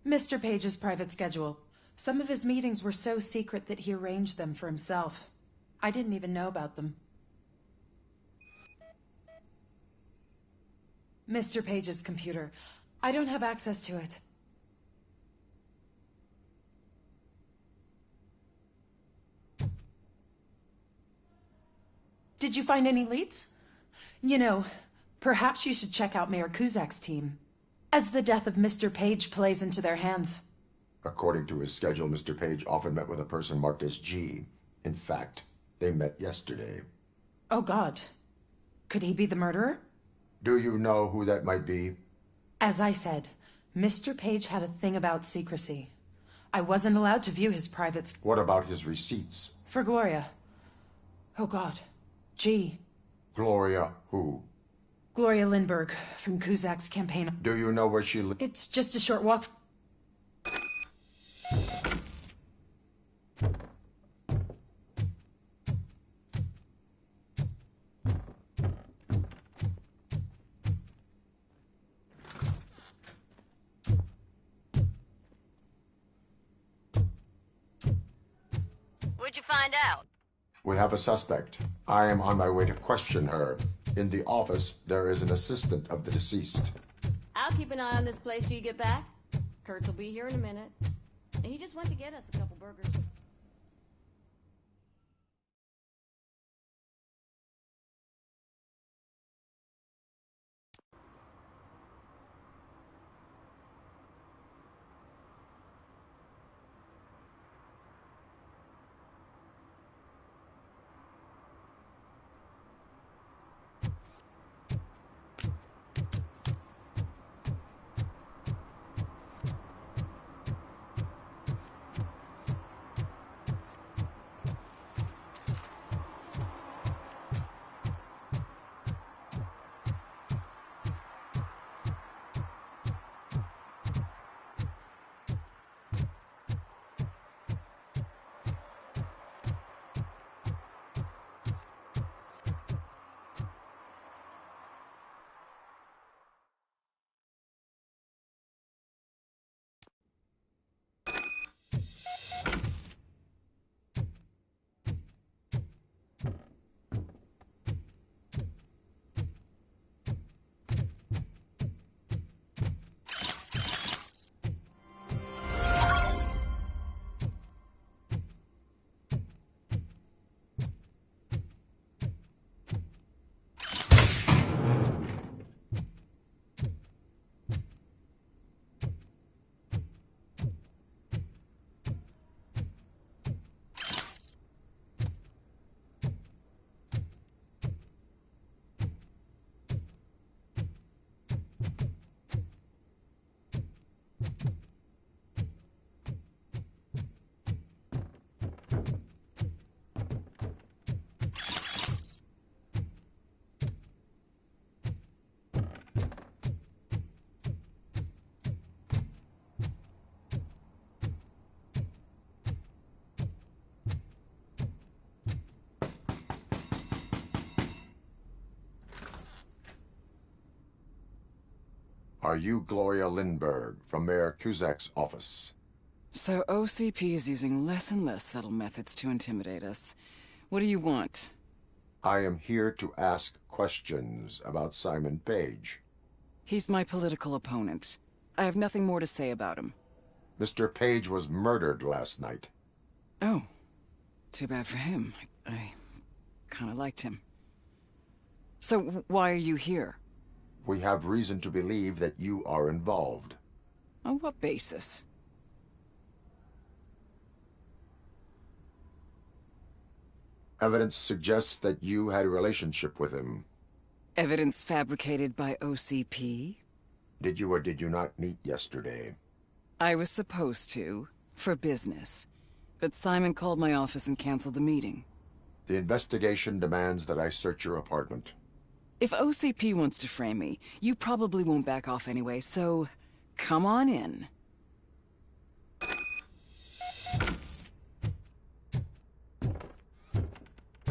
S20: Mr. Page's private schedule. Some of his meetings were so secret that he arranged them for himself. I didn't even know about them. Mr. Page's computer. I don't have access to it. Did you find any leads? You know, perhaps you should check out Mayor Kuzak's team, as the death of Mr. Page plays into their hands.
S6: According to his schedule, Mr. Page often met with a person marked as G. In fact, they met yesterday.
S20: Oh, God. Could he be the murderer?
S6: Do you know who that might be?
S20: As I said, Mr. Page had a thing about secrecy. I wasn't allowed to view his privates.
S6: What about his receipts?
S20: For Gloria. Oh, God. G.
S6: Gloria who?
S20: Gloria Lindbergh, from Kuzak's campaign.
S6: Do you know where she lives?
S20: It's just a short walk.
S4: What'd you find out?
S6: We have a suspect. I am on my way to question her. In the office, there is an assistant of the deceased.
S4: I'll keep an eye on this place till you get back. Kurt will be here in a minute. He just went to get us a couple burgers.
S6: Are you Gloria Lindbergh from Mayor Cusack's office?
S2: So OCP is using less and less subtle methods to intimidate us. What do you want?
S6: I am here to ask questions about Simon Page.
S2: He's my political opponent. I have nothing more to say about him.
S6: Mr. Page was murdered last night.
S2: Oh. Too bad for him. I kind of liked him. So why are you here?
S6: We have reason to believe that you are involved.
S2: On what basis?
S6: Evidence suggests that you had a relationship with him.
S2: Evidence fabricated by OCP?
S6: Did you or did you not meet yesterday?
S2: I was supposed to, for business. But Simon called my office and canceled the meeting.
S6: The investigation demands that I search your apartment.
S2: If OCP wants to frame me, you probably won't back off anyway, so come on in.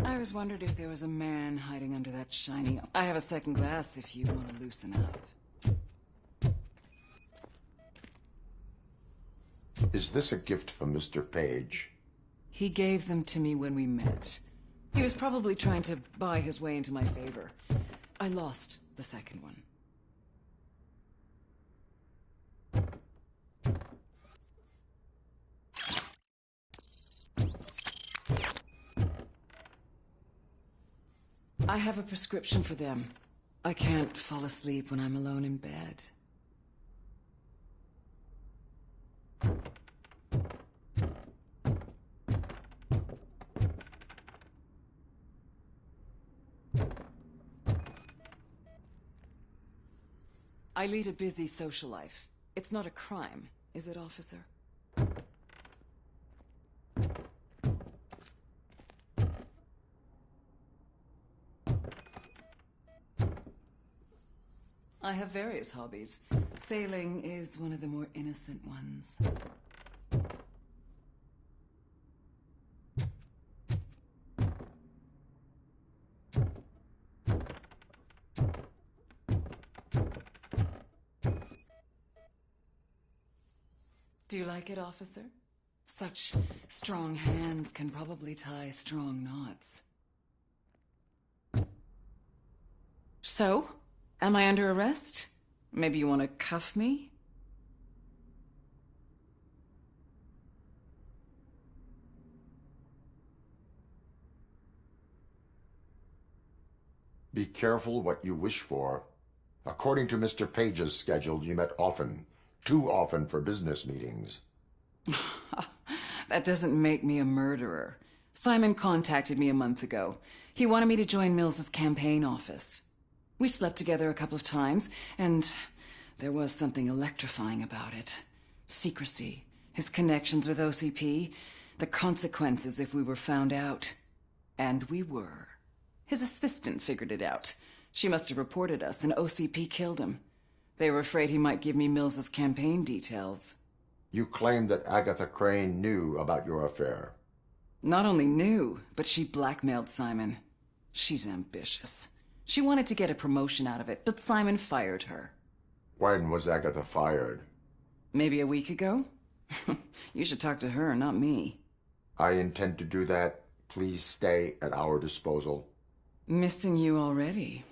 S2: I always wondered if there was a man hiding under that shiny... I have a second glass if you want to loosen up.
S6: Is this a gift from Mr. Page?
S2: He gave them to me when we met. He was probably trying to buy his way into my favor. I lost the second one. I have a prescription for them. I can't fall asleep when I'm alone in bed. I lead a busy social life. It's not a crime, is it, officer? I have various hobbies. Sailing is one of the more innocent ones. Do you like it, officer? Such strong hands can probably tie strong knots. So? Am I under arrest? Maybe you want to cuff me?
S6: Be careful what you wish for. According to Mr. Page's schedule, you met often. Too often for business meetings.
S2: That doesn't make me a murderer. Simon contacted me a month ago. He wanted me to join Mills's campaign office. We slept together a couple of times, and there was something electrifying about it. Secrecy, his connections with OCP, the consequences if we were found out. And we were. His assistant figured it out. She must have reported us, and OCP killed him. They were afraid he might give me Mills's campaign details.
S6: You claimed that Agatha Crane knew about your affair.
S2: Not only knew, but she blackmailed Simon. She's ambitious. She wanted to get a promotion out of it, but Simon fired her.
S6: When was Agatha fired?
S2: Maybe a week ago? You should talk to her, not me.
S6: I intend to do that. Please stay at our disposal.
S2: Missing you already.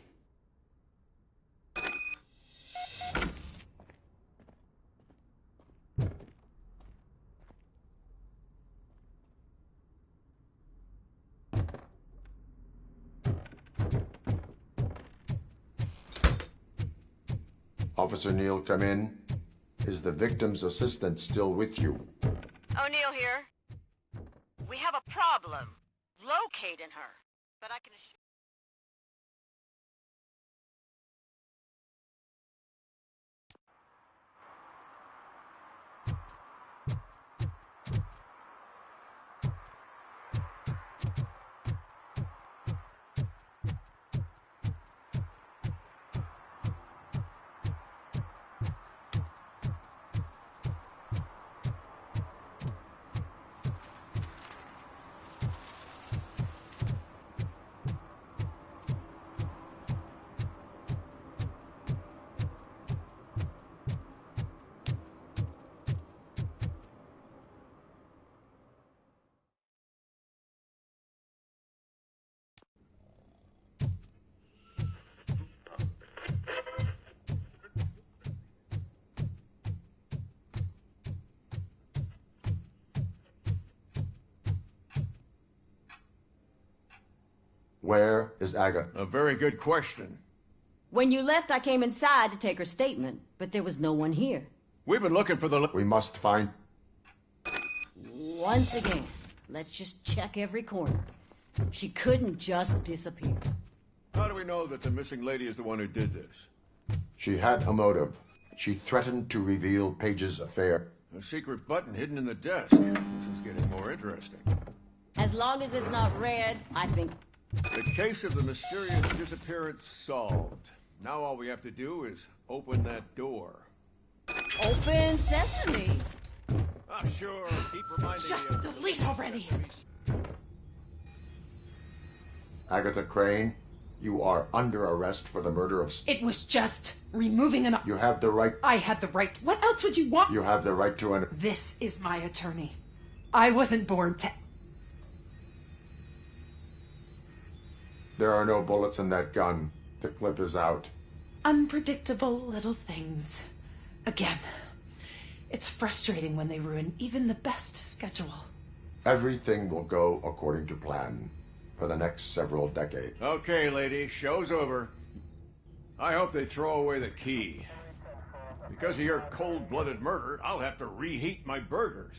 S6: Officer Neal, come in. Is the victim's assistant still with you?
S11: O'Neill here. We have a problem locating her, but I can assure
S6: Where is Agatha?
S1: A very good question.
S4: When you left, I came inside to take her statement, but there was no one here.
S1: We've been looking for the...
S6: We must find...
S4: Once again, let's just check every corner. She couldn't just disappear.
S1: How do we know that the missing lady is the one who did this?
S6: She had a motive. She threatened to reveal Paige's affair.
S1: A secret button hidden in the desk. This is getting more interesting.
S4: As long as it's not red, I think...
S1: The case of the mysterious disappearance solved. Now all we have to do is open that door.
S4: Open sesame.
S1: Ah, sure. Keep reminding me
S20: Just
S1: of...
S20: delete already.
S6: Agatha Crane, you are under arrest for the murder of...
S20: It was just removing an...
S6: You have the right...
S20: I had the right. What else would you want?
S6: You have the right to...
S20: This is my attorney. I wasn't born to...
S6: There are no bullets in that gun. The clip is out.
S20: Unpredictable little things. Again, it's frustrating when they ruin even the best schedule.
S6: Everything will go according to plan for the next several decades.
S1: Okay, lady, show's over. I hope they throw away the key. Because of your cold-blooded murder, I'll have to reheat my burgers.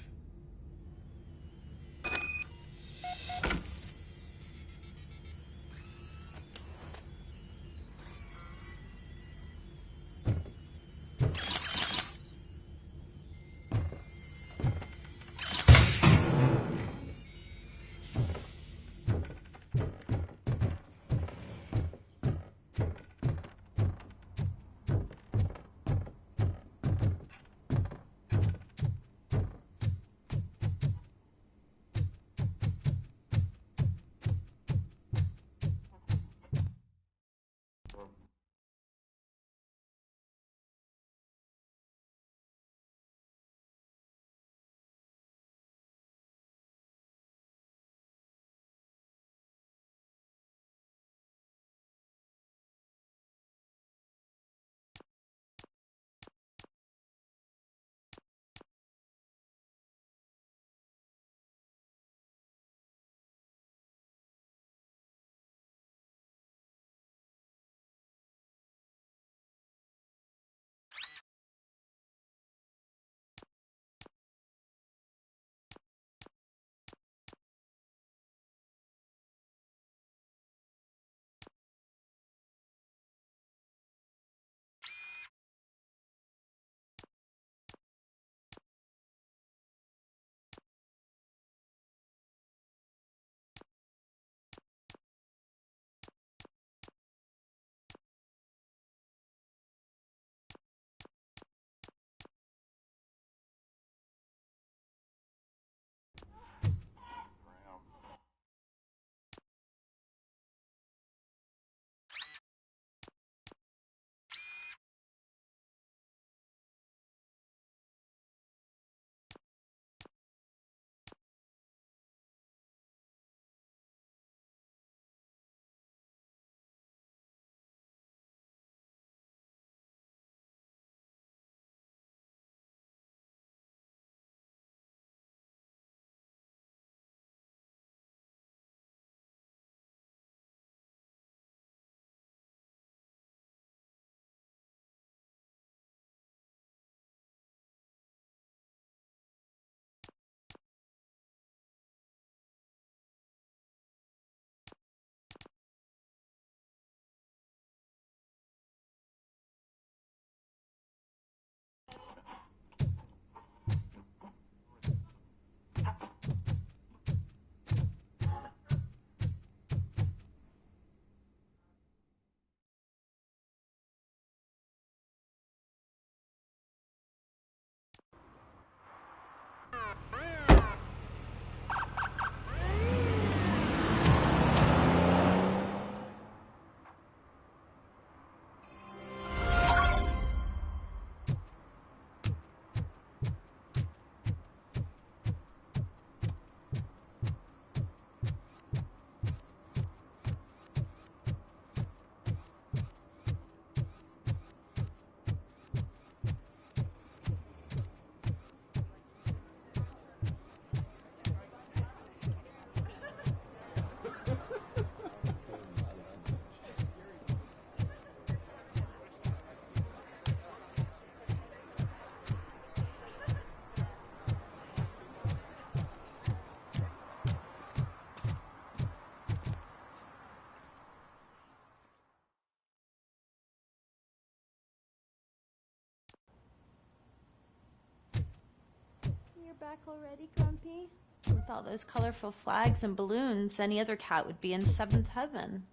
S15: back already, Grumpy? With all those colorful flags and balloons, any other cat would be in seventh heaven.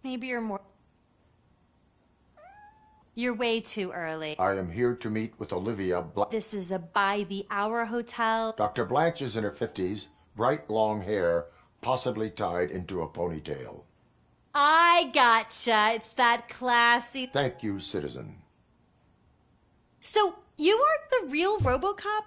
S15: Maybe you're more... You're way too early.
S6: I am here to meet with Olivia
S15: This is a by-the-hour hotel.
S6: Dr. Blanche is in her 50s, bright long hair, possibly tied into a ponytail.
S15: I gotcha. It's that classy...
S6: Thank you, citizen.
S15: So, you aren't the real Robocop?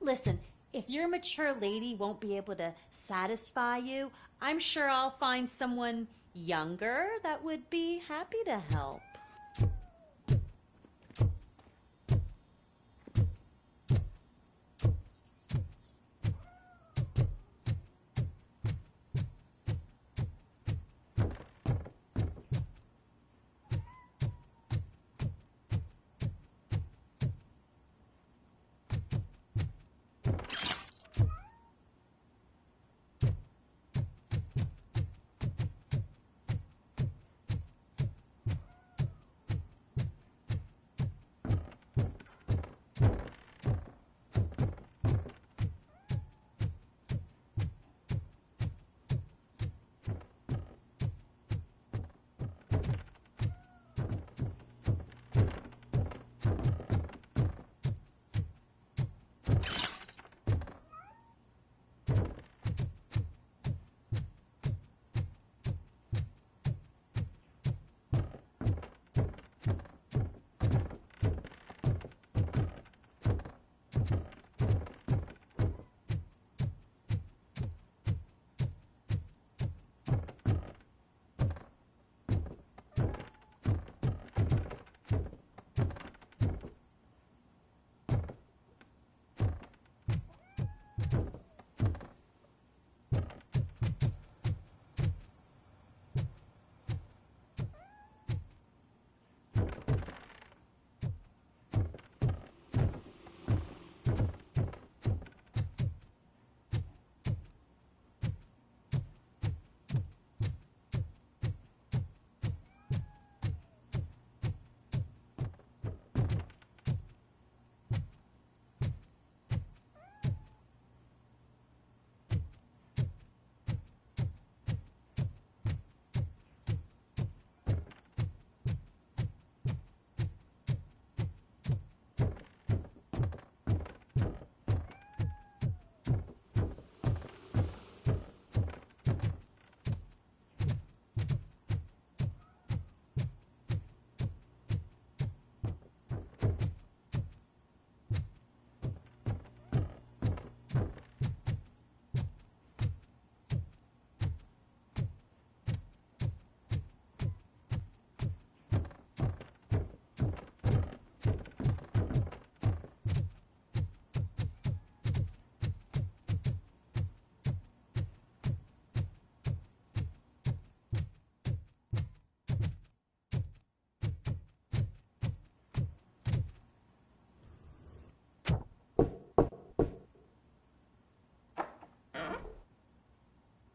S15: Listen, if your mature lady won't be able to satisfy you, I'm sure I'll find someone younger that would be happy to help.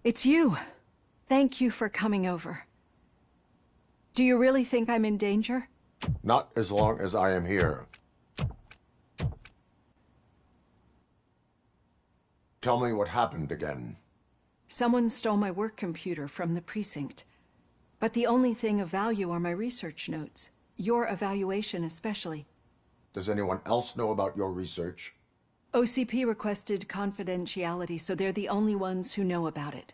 S16: It's you. Thank you for coming over. Do you really think I'm in danger?
S6: Not as long as I am here. Tell me what happened again.
S16: Someone stole my work computer from the precinct. But the only thing of value are my research notes. Your evaluation especially.
S6: Does anyone else know about your research?
S16: OCP requested confidentiality, so they're the only ones who know about it.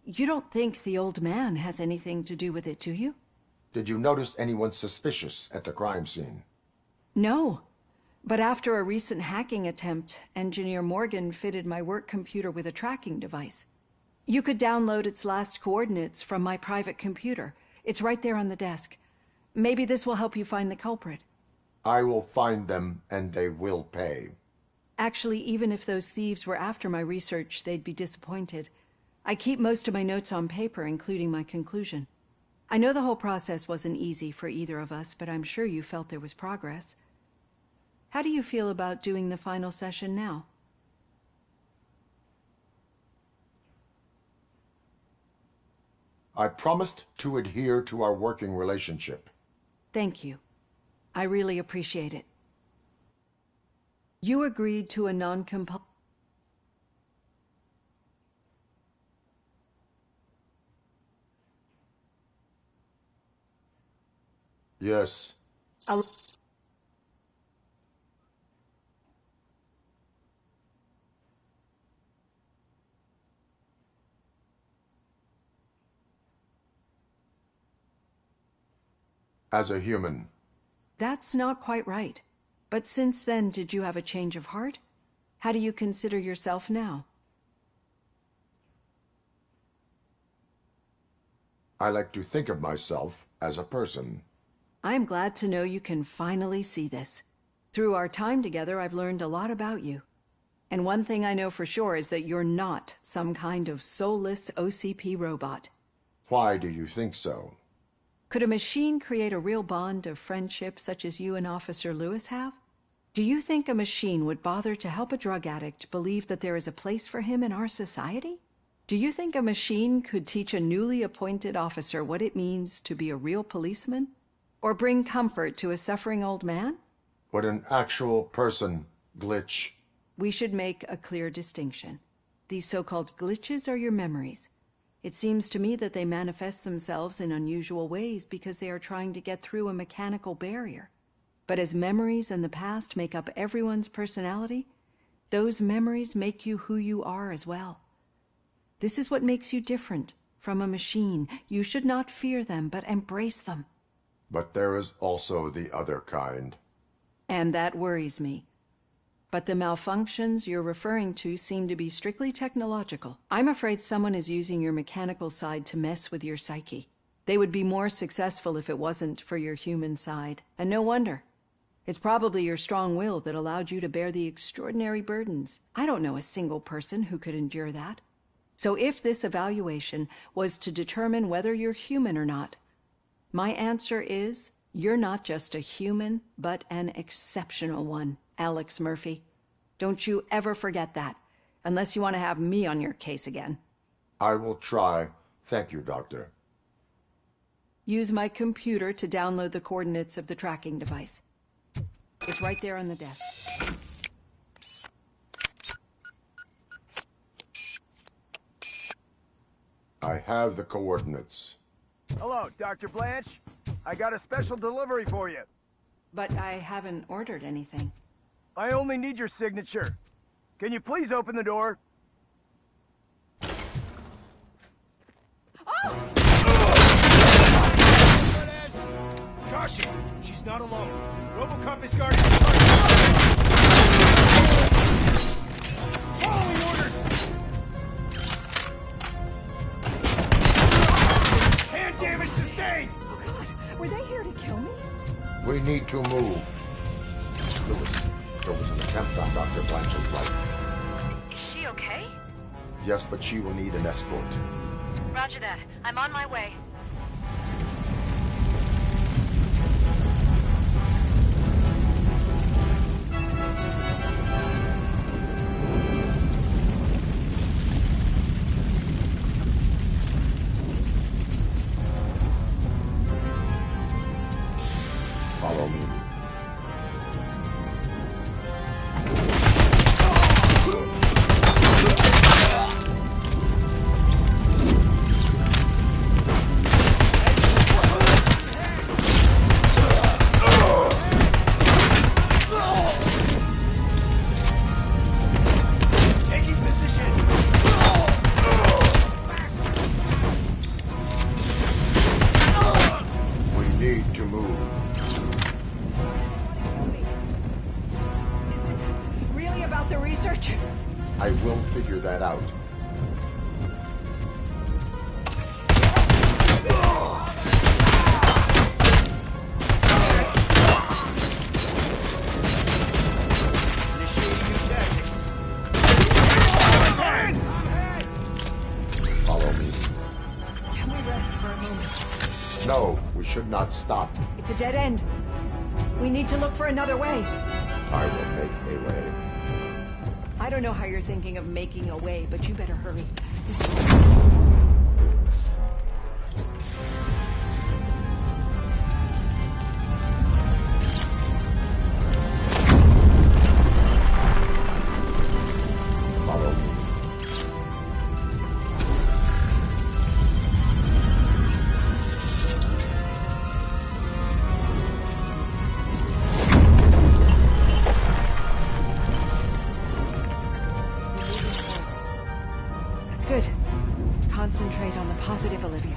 S16: You don't think the old man has anything to do with it, do you?
S6: Did you notice anyone suspicious at the crime scene?
S16: No. But after a recent hacking attempt, Engineer Morgan fitted my work computer with a tracking device. You could download its last coordinates from my private computer. It's right there on the desk. Maybe this will help you find the culprit.
S6: I will find them, and they will pay.
S16: Actually, even if those thieves were after my research, they'd be disappointed. I keep most of my notes on paper, including my conclusion. I know the whole process wasn't easy for either of us, but I'm sure you felt there was progress. How do you feel about doing the final session now?
S6: I promised to adhere to our working relationship.
S16: Thank you. I really appreciate it. You agreed to a non-compulsory...
S6: Yes. As a human.
S16: That's not quite right. But since then, did you have a change of heart? How do you consider yourself now?
S6: I like to think of myself as a person.
S16: I'm glad to know you can finally see this. Through our time together, I've learned a lot about you. And one thing I know for sure is that you're not some kind of soulless OCP robot.
S6: Why do you think so?
S16: Could a machine create a real bond of friendship such as you and Officer Lewis have? Do you think a machine would bother to help a drug addict believe that there is a place for him in our society? Do you think a machine could teach a newly appointed officer what it means to be a real policeman? Or bring comfort to a suffering old man?
S6: Would an actual person glitch?
S16: We should make a clear distinction. These so-called glitches are your memories. It seems to me that they manifest themselves in unusual ways because they are trying to get through a mechanical barrier. But as memories and the past make up everyone's personality, those memories make you who you are as well. This is what makes you different from a machine. You should not fear them, but embrace them.
S6: But there is also the other kind.
S16: And that worries me. But the malfunctions you're referring to seem to be strictly technological. I'm afraid someone is using your mechanical side to mess with your psyche. They would be more successful if it wasn't for your human side. And no wonder. It's probably your strong will that allowed you to bear the extraordinary burdens. I don't know a single person who could endure that. So if this evaluation was to determine whether you're human or not, my answer is, you're not just a human, but an exceptional one, Alex Murphy. Don't you ever forget that, unless you want to have me on your case again.
S6: I will try. Thank you, Doctor.
S16: Use my computer to download the coordinates of the tracking device. It's right there on the desk.
S6: I have the coordinates.
S3: Hello, Dr. Blanche. I got a special delivery for you.
S16: But I haven't ordered anything.
S3: I only need your signature. Can you please open the door?
S17: Caution! She's not alone. Robocop is guarding the Following orders! Hand damage sustained!
S16: Oh God, were they here to kill me?
S6: We need to move. Lewis, there was an attempt on Dr. Blanche's life.
S11: Is she okay?
S6: Yes, but she will need an escort.
S11: Roger that. I'm on my way.
S6: Follow me.
S17: Taking position!
S6: We need to move.
S16: Is this really about the research?
S6: I will figure that out.
S17: Initiating new tactics.
S6: Follow me.
S16: Can we rest for a moment?
S6: No, we should not stop.
S16: It's a dead end. We need to look for another way.
S6: I will make a way.
S16: I don't know how you're thinking of making a way, but you better hurry. concentrate on the positive, Olivia.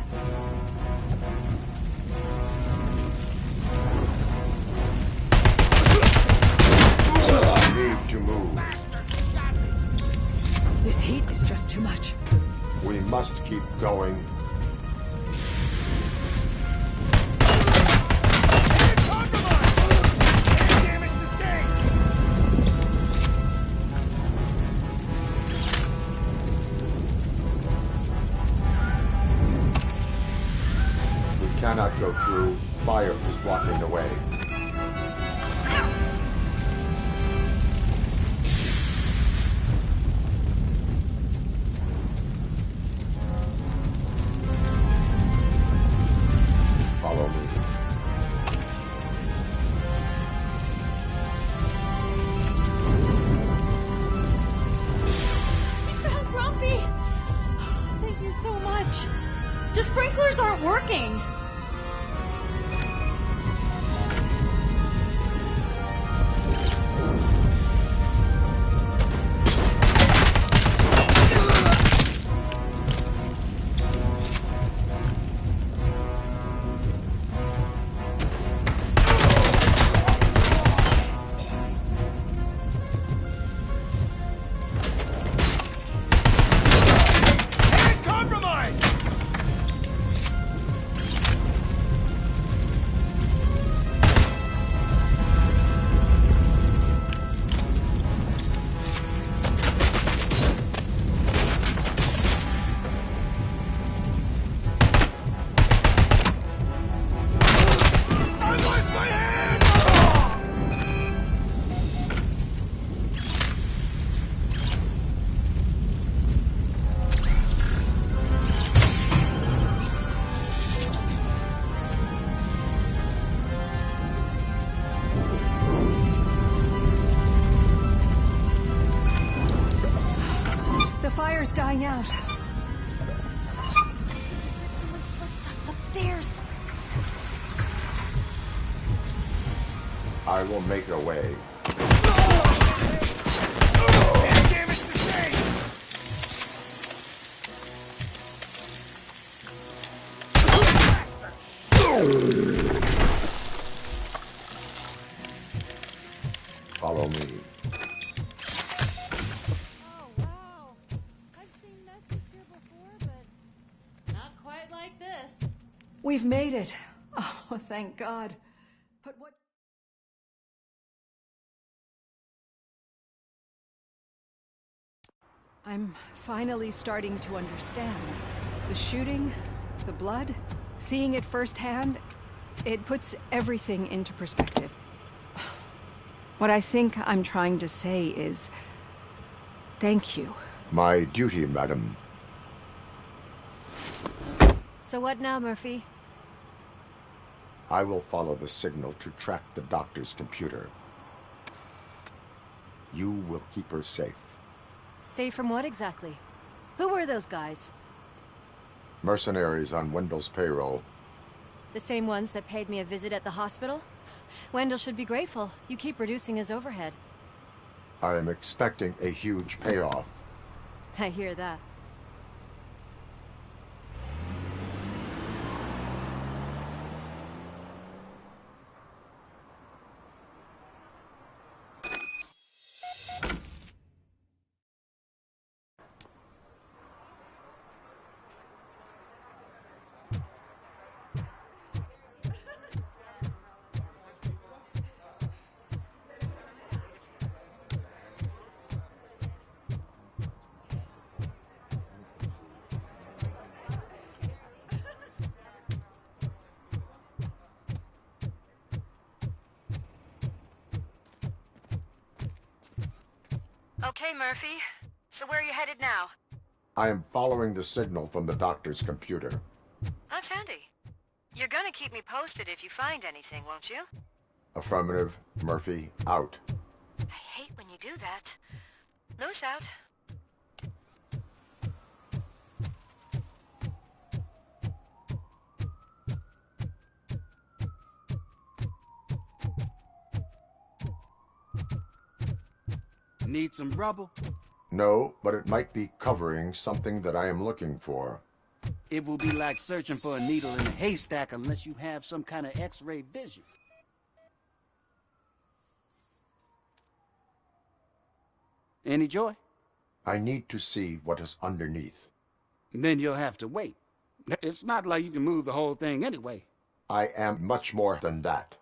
S6: Need to move.
S16: This heat is just too much.
S6: We must keep going. We cannot go through. Fire is blocking the way. Follow me.
S15: You found Grumpy! Thank you so much. The sprinklers aren't working.
S16: Fire's dying out.
S15: Someone's footsteps upstairs.
S6: I will make a way. Follow me.
S16: We've made it. Oh, thank God. But what... I'm finally starting to understand. The shooting, the blood, seeing it firsthand, it puts everything into perspective. What I think I'm trying to say is, thank you.
S6: My duty, madam.
S4: So what now, Murphy?
S6: I will follow the signal to track the doctor's computer. You will keep her safe.
S4: Safe from what exactly? Who were those guys?
S6: Mercenaries on Wendell's payroll.
S4: The same ones that paid me a visit at the hospital? Wendell should be grateful. You keep reducing his overhead.
S6: I am expecting a huge payoff.
S4: I hear that.
S11: Okay, Murphy. So where are you headed now?
S6: I am following the signal from the doctor's computer.
S11: That's handy. You're gonna keep me posted if you find anything, won't you?
S6: Affirmative. Murphy, out.
S11: I hate when you do that. Loose out.
S17: Need some rubble?
S6: No, but it might be covering something that I am looking for.
S17: It will be like searching for a needle in a haystack unless you have some kind of X-ray vision. Any joy?
S6: I need to see what is underneath.
S17: Then you'll have to wait. It's not like you can move the whole thing anyway.
S6: I am much more than that.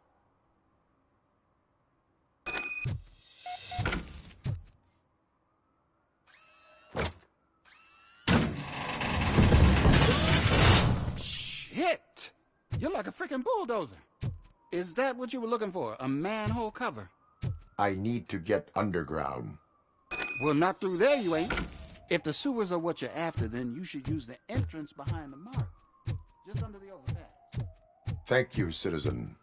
S17: Shit! You're like a freaking bulldozer. Is that what you were looking for? A manhole cover?
S6: I need to get underground.
S17: Well, not through there, you ain't. If the sewers are what you're after, then you should use the entrance behind the mark. Just under the overpass.
S6: Thank you, citizen.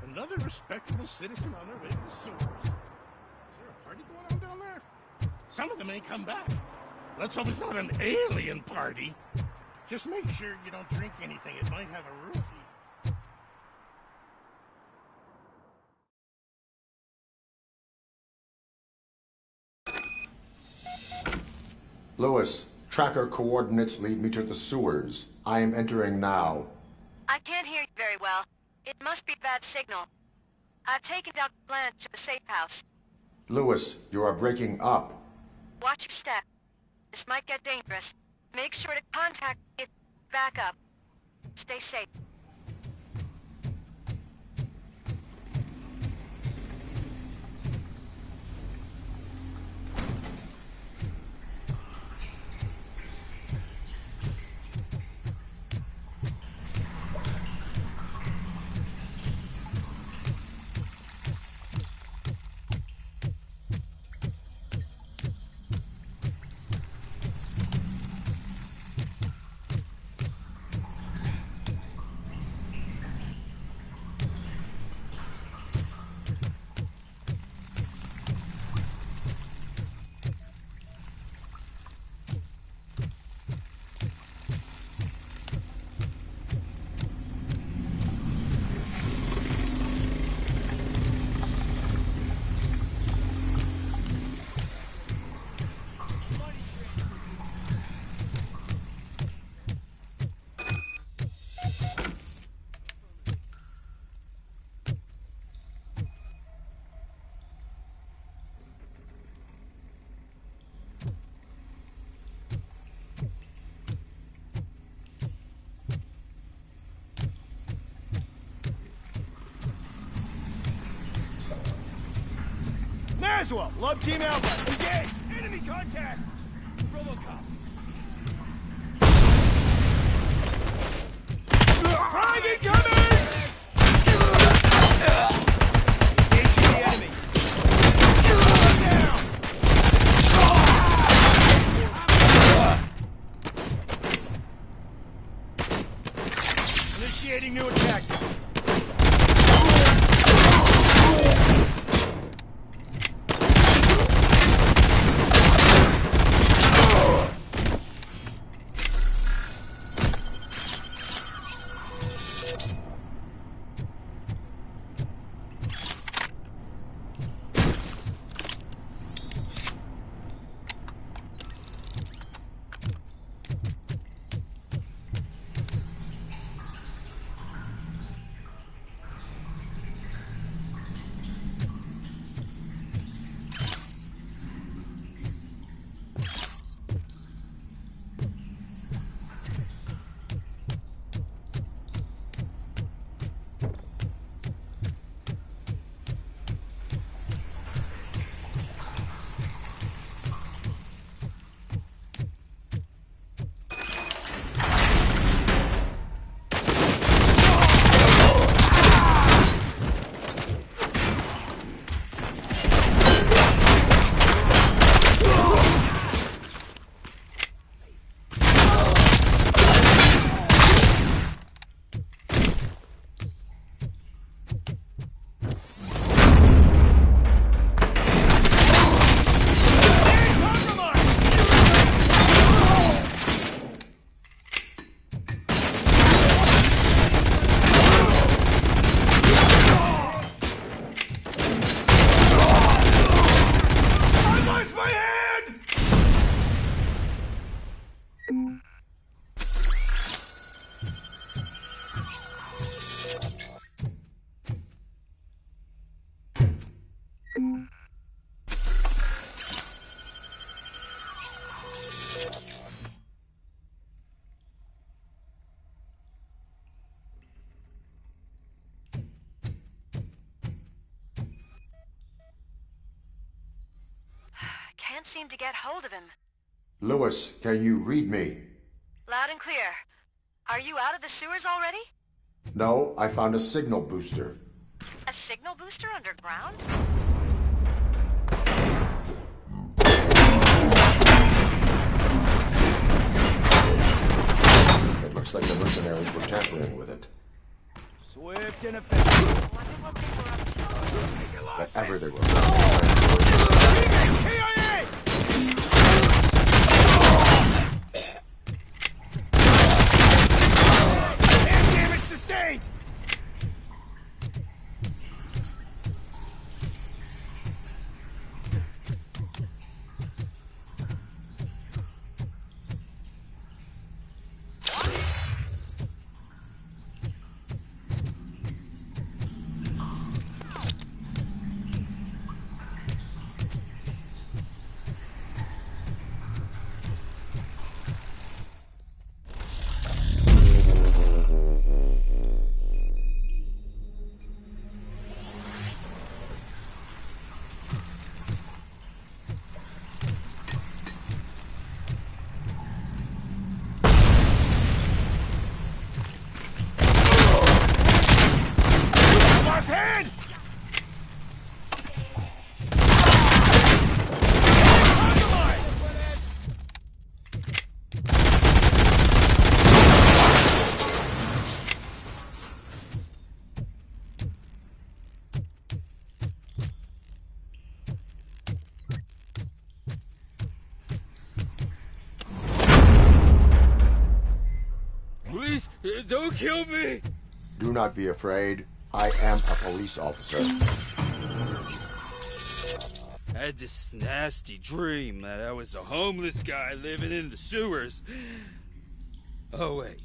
S22: Another respectable citizen on their way to the sewers. Is there a party going on down there? Some of them ain't come back. Let's hope it's not an alien party. Just make sure you don't drink anything. It might have a roofie.
S6: Lewis, tracker coordinates lead me to the sewers. I am entering now.
S11: I can't hear you very well. It must be a bad signal. I've taken Dr. Blanche to the safe house.
S6: Lewis, you are breaking up.
S11: Watch your step. This might get dangerous. Make sure to contact me if back up. Stay safe.
S3: Maswell, Love Team Alpha, engage! Enemy contact! Robocop. Frag incoming! Engaging the enemy. Down! Initiating new attack time.
S11: can't seem to get hold of him.
S6: Lewis, can you read me?
S11: Loud and clear. Are you out of the sewers already?
S6: No, I found a signal booster.
S11: A signal booster underground?
S6: It looks like the mercenaries were tampering with it.
S3: Swift and effective.
S6: Whatever they were.
S3: KIA! And damage sustained! Lost hand! Please, don't kill me!
S6: Do not be afraid. I am a police officer.
S22: I had this nasty dream that I was a homeless guy living in the sewers. Oh, wait.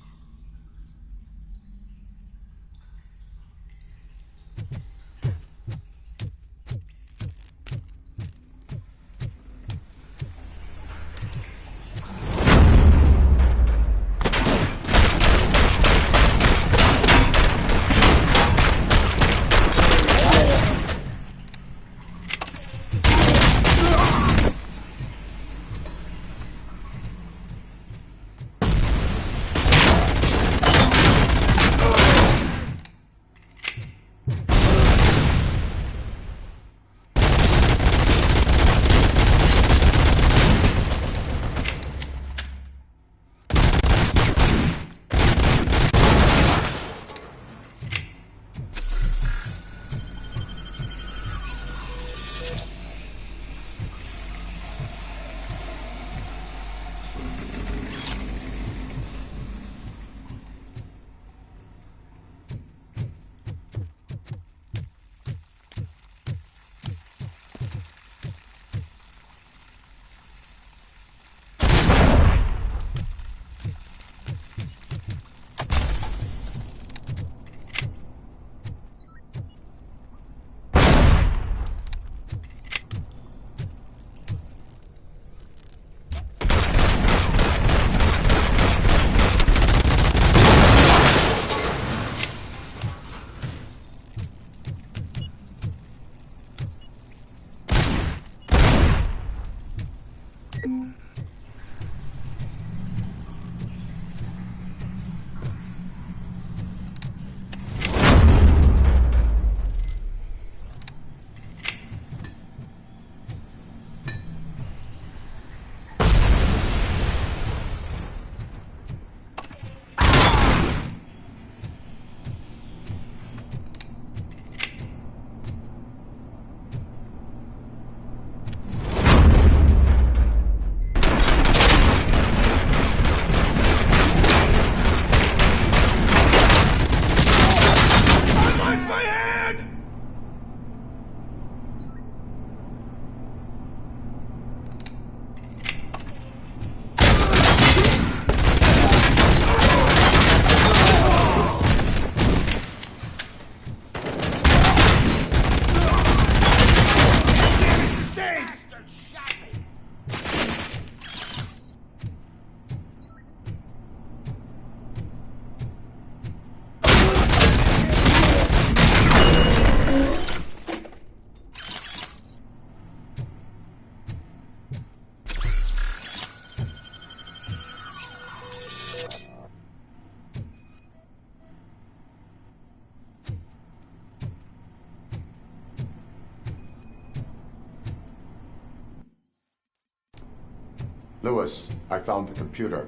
S6: Lewis, I found the computer.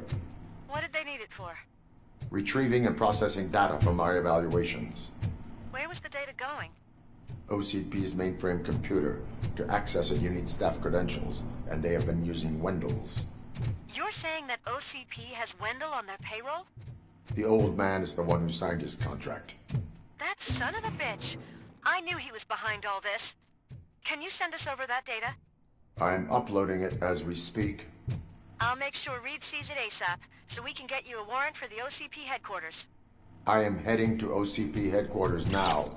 S11: What did they need it for?
S6: Retrieving and processing data from my evaluations.
S11: Where was the data going?
S6: OCP's mainframe computer. To access it, you need staff credentials, and they have been using Wendell's.
S11: You're saying that OCP has Wendell on their payroll?
S6: The old man is the one who signed his contract.
S11: That son of a bitch. I knew he was behind all this. Can you send us over that data?
S6: I'm uploading it as we speak.
S11: I'll make sure Reed sees it ASAP, so we can get you a warrant for the OCP headquarters.
S6: I am heading to OCP headquarters now.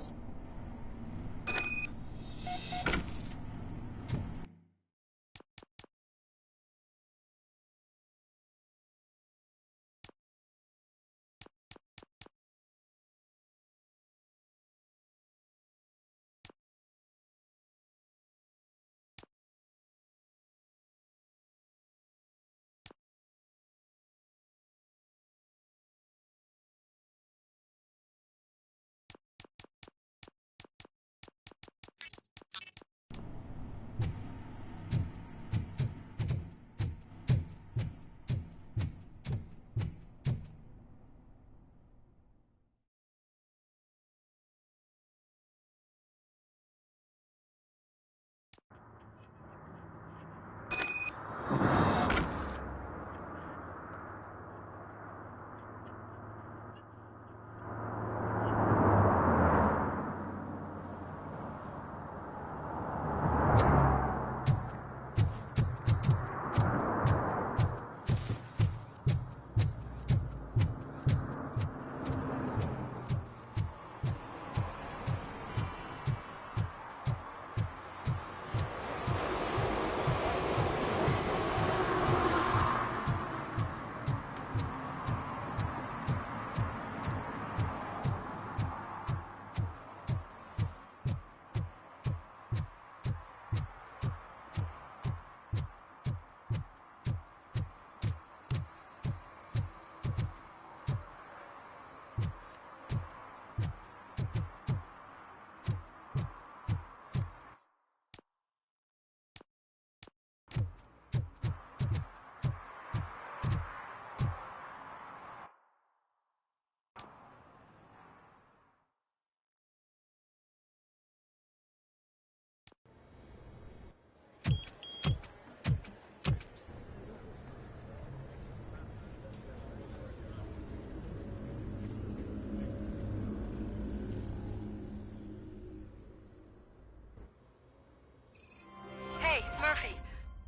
S11: Hey, Murphy.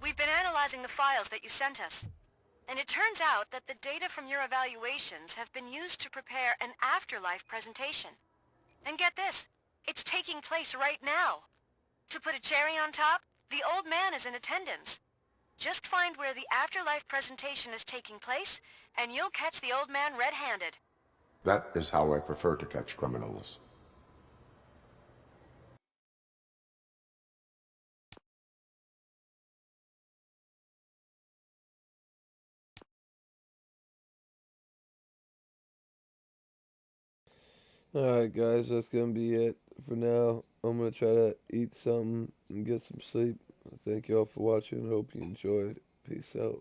S11: We've been analyzing the files that you sent us. And it turns out that the data from your evaluations have been used to prepare an afterlife presentation. And get this, it's taking place right now. To put a cherry on top, the old man is in attendance. Just find where the afterlife presentation is taking place, and you'll catch the old man red-handed.
S6: That is how I prefer to catch criminals.
S19: Alright guys, that's gonna be it for now. I'm gonna try to eat something and get some sleep. Thank you all for watching. Hope you enjoyed. Peace out.